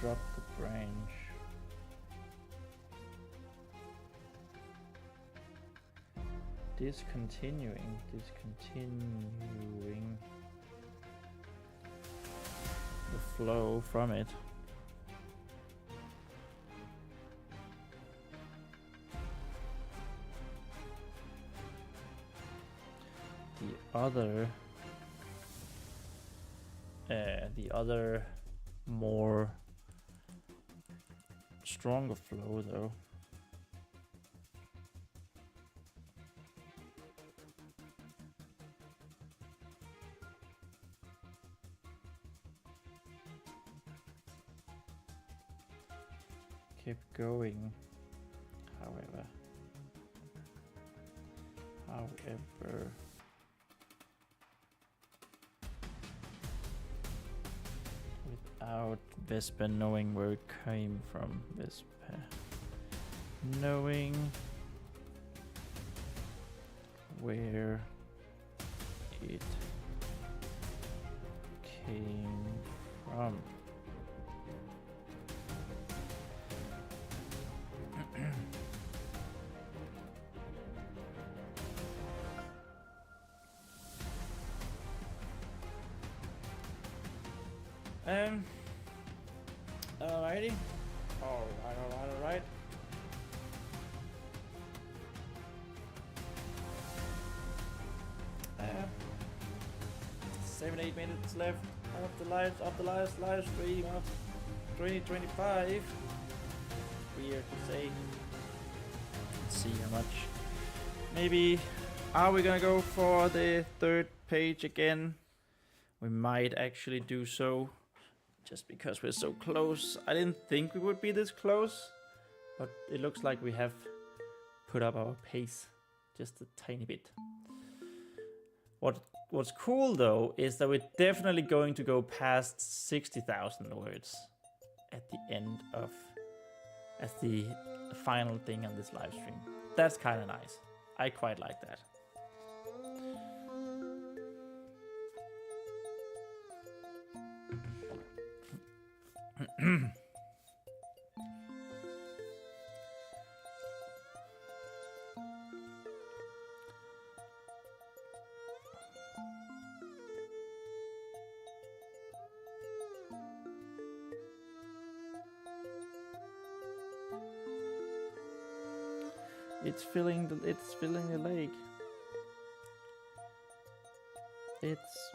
Drop the branch. Discontinuing the flow from it. The other more stronger flow though. Keep going, however, without Vespa knowing where it came from. Vespa knowing where it came from. Alrighty. Alright. 7-8 minutes left of the last live stream of 2025. Weird to say. Let's see how much. Maybe are we gonna go for the third page again? We might actually do so, just because we're so close. I didn't think we would be this close, but it looks like we have put up our pace just a tiny bit. What's cool though is that we're definitely going to go past 60,000 words at the end of, as the final thing on this live stream. That's kind of nice. I quite like that. It's filling the lake. It's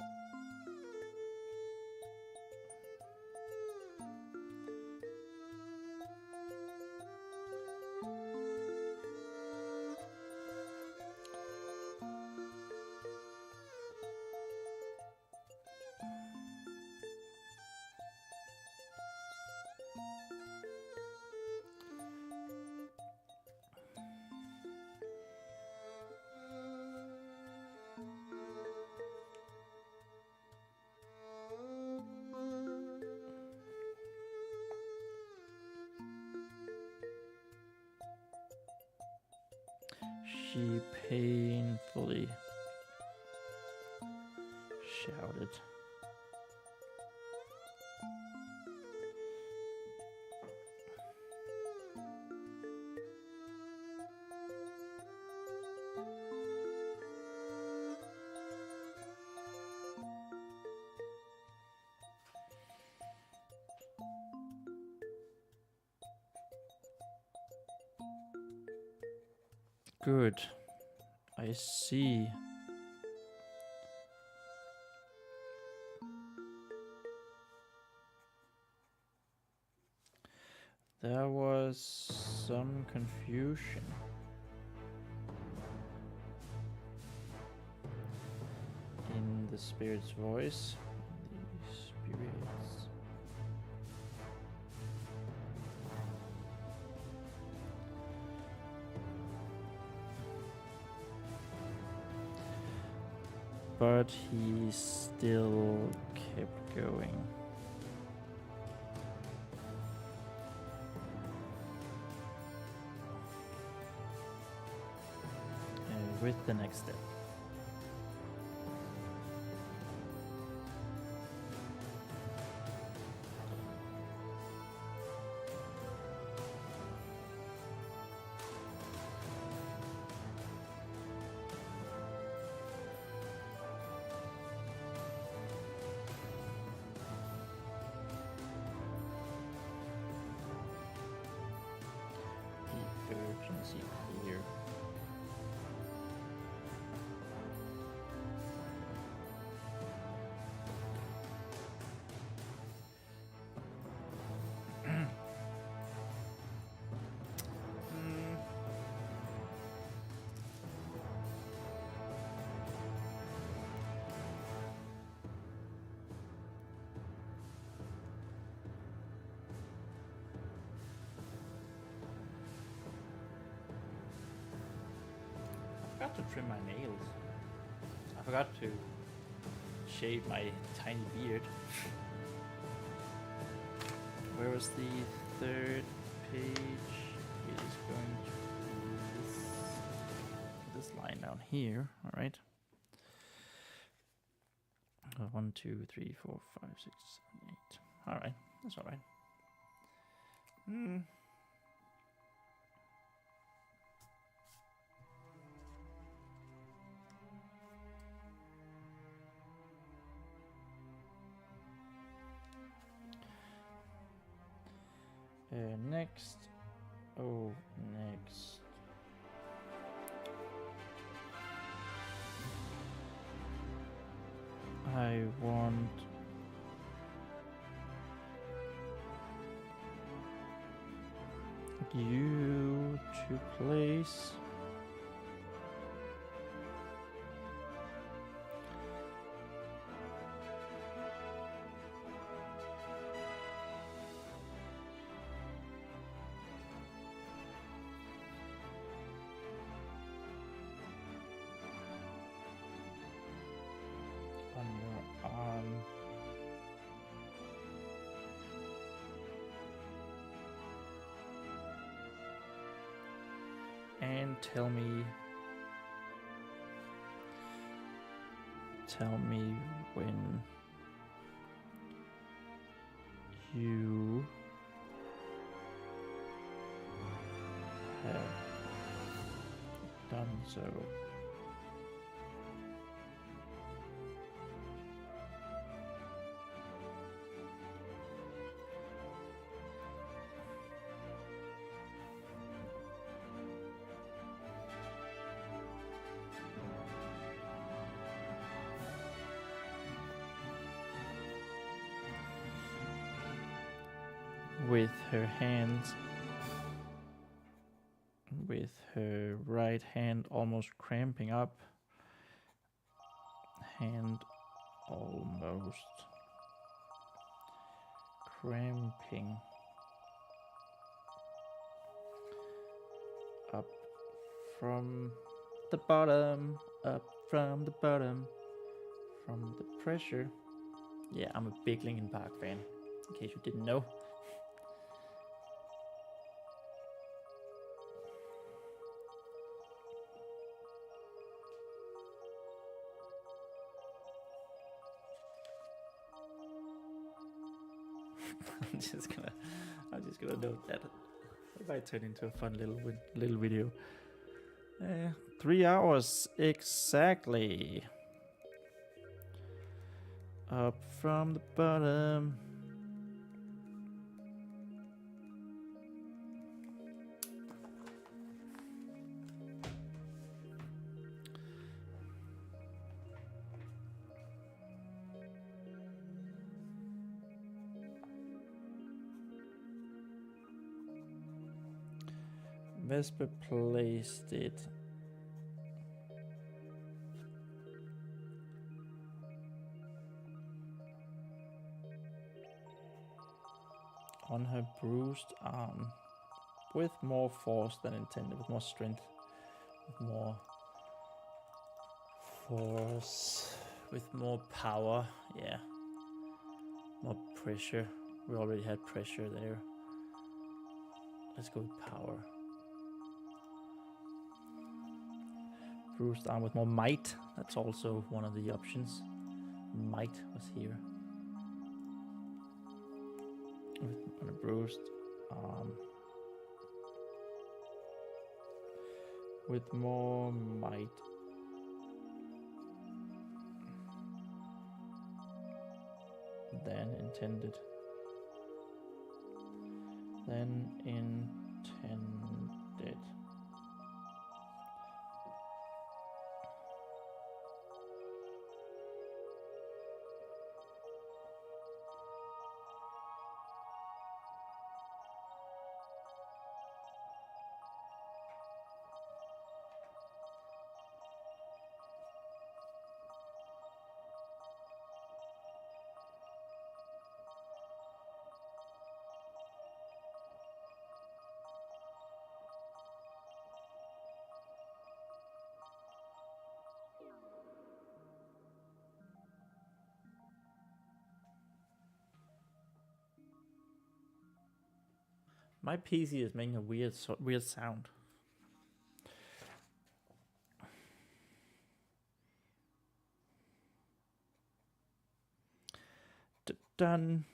she painfully shouted. Good. I see. There was some confusion. In the spirit's voice. The spirits. But he still kept going. With the next step. The urgency here. I forgot to trim my nails. I forgot to shave my tiny beard. Where was the third page? It is going to be this line down here. All right. 1, 2, 3, 4, 5, 6, 7, 8. All right, that's all right. Next. Oh, next. I want you to place on your arm and tell me when you have done so. With her hands, with her right hand almost cramping up, hand almost cramping up from the bottom, from the pressure. Yeah, I'm a big Linkin Park fan, in case you didn't know. I'm just gonna note that. It might turn into a fun little video. 3 hours exactly. Up from the bottom. Vesper placed it on her bruised arm with more force than intended, with more strength, with more force, with more power. Yeah, more pressure. We already had pressure there. Let's go with power. Bruised arm with more might. That's also one of the options. Might was here. On a bruised arm. With more might. Than intended. My PC is making a weird sound. Done.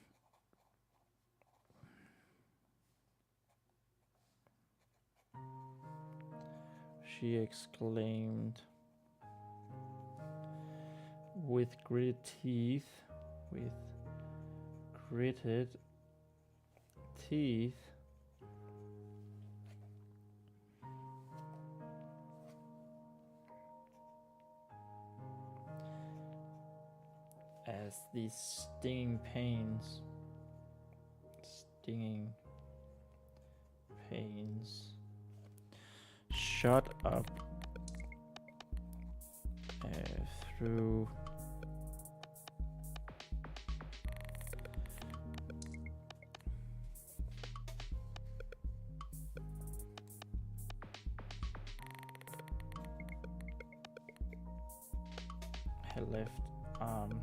She exclaimed with gritted teeth. With gritted teeth. As these stinging pains shot up through her left arm,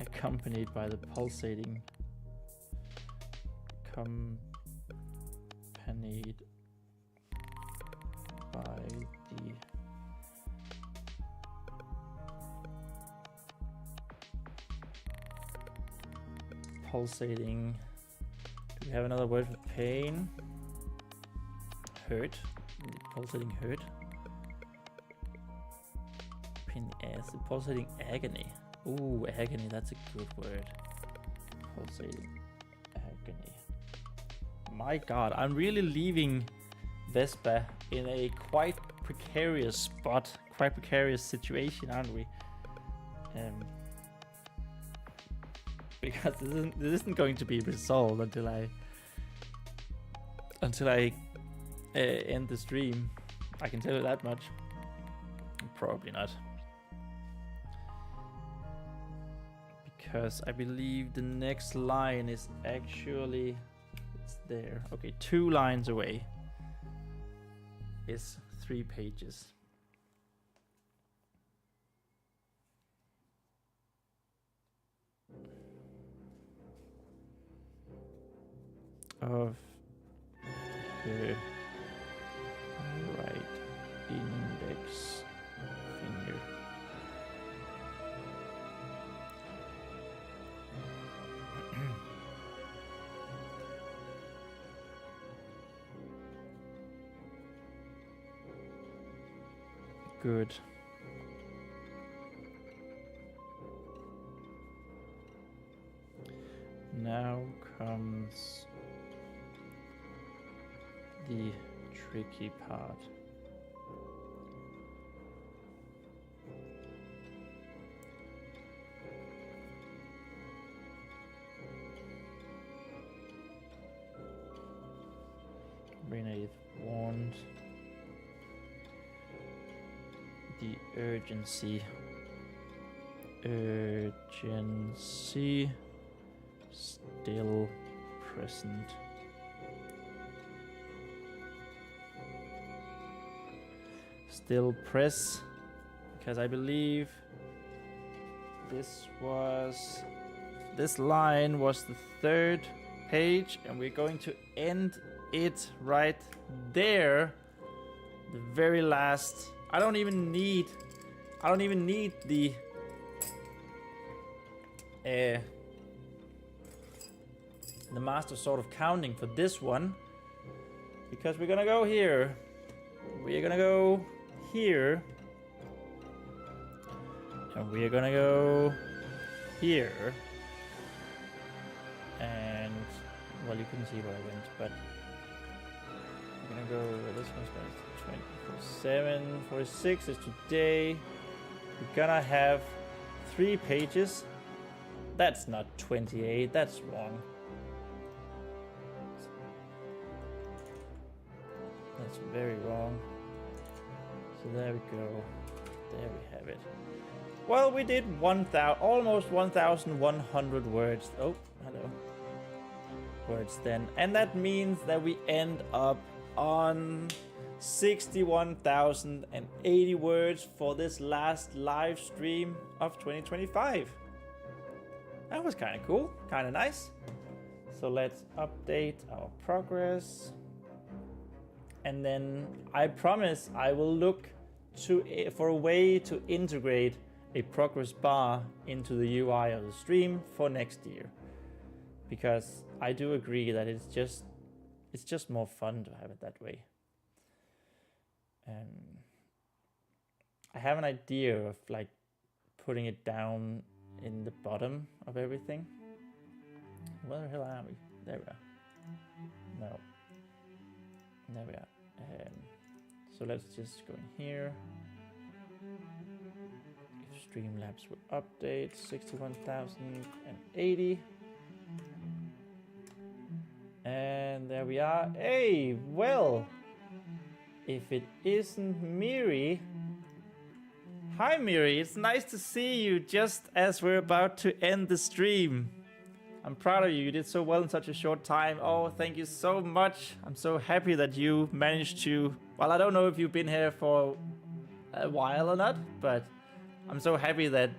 accompanied by the pulsating do we have another word for pain? Hurt. Pulsating hurt. Pain in the ass. Pulsating agony. Ooh, agony, that's a good word. Pulsating agony. My god, I'm really leaving Vespa in a quite precarious spot, quite precarious situation, aren't we? Because this isn't going to be resolved until I end the stream. I can tell you that much. Probably not. Because I believe the next line is actually, it's there. Okay, 2 lines away is 3 pages. Of her right index finger. good. Now comes the tricky part. Renate warned. The urgency still present. Still press, because I believe this line was the 3rd page, and we're going to end it right there. The very last. I don't even need the master sort of counting for this one, because we're gonna go here. We're gonna go here, and we're gonna go here, and well, you couldn't see where I went, but we're gonna go. This one's going to 24/7. 46 is today. We're gonna have 3 pages. That's not 28. That's wrong. That's very wrong. So there we go. There we have it. Well, we did almost 1,100 words. Oh, hello. Words then. And that means that we end up on 61,080 words for this last live stream of 2025. That was kind of cool, kind of nice. So let's update our progress. And then I promise I will look for a way to integrate a progress bar into the UI of the stream for next year. Because I do agree that it's just more fun to have it that way. I have an idea of like putting it down in the bottom of everything. Where the hell are we? There we are. No. There we are. So let's just go in here. If Streamlabs will update 61,080. And there we are. Hey, well, if it isn't Miri. Hi Miri, it's nice to see you just as we're about to end the stream. I'm proud of you, you did so well in such a short time. Oh, thank you so much. I'm so happy that you managed to... Well, I don't know if you've been here for a while or not, but I'm so happy that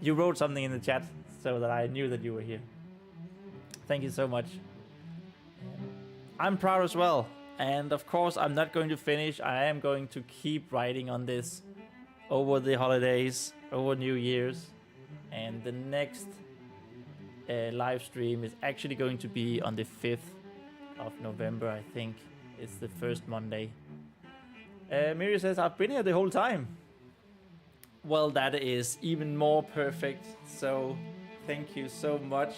you wrote something in the chat so that I knew that you were here. Thank you so much. I'm proud as well. And of course, I'm not going to finish. I am going to keep writing on this over the holidays, over New Year's. And the next live stream is actually going to be on the 5th of November, I think. It's the first Monday. Miri says, I've been here the whole time. Well, that is even more perfect. So thank you so much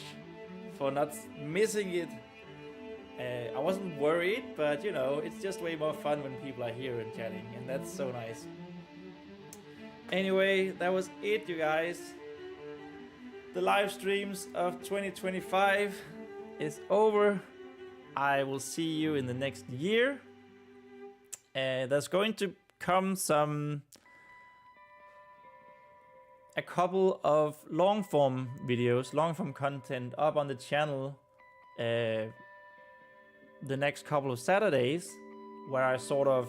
for not missing it. I wasn't worried, but you know, it's just way more fun when people are here and chatting, and that's so nice. Anyway, that was it, you guys. The live streams of 2025 is over. I will see you in the next year. There's going to come a couple of long-form videos, long-form content up on the channel the next couple of Saturdays, where I sort of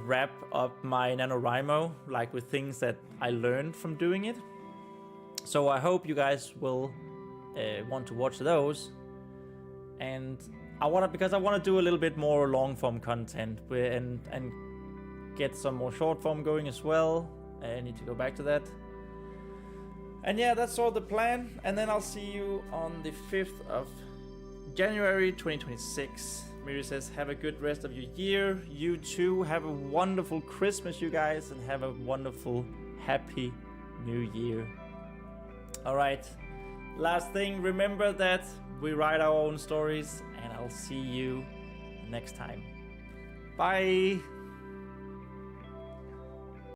wrap up my NaNoWriMo, like with things that I learned from doing it. So I hope you guys will want to watch those. And because I want to do a little bit more long form content and get some more short form going as well. I need to go back to that. And yeah, that's all the plan. And then I'll see you on the 5th of January 2026 Miri says, have a good rest of your year. You too. Have a wonderful Christmas, you guys, and have a wonderful, happy New Year. All right. Last thing, remember that we write our own stories, and I'll see you next time. Bye.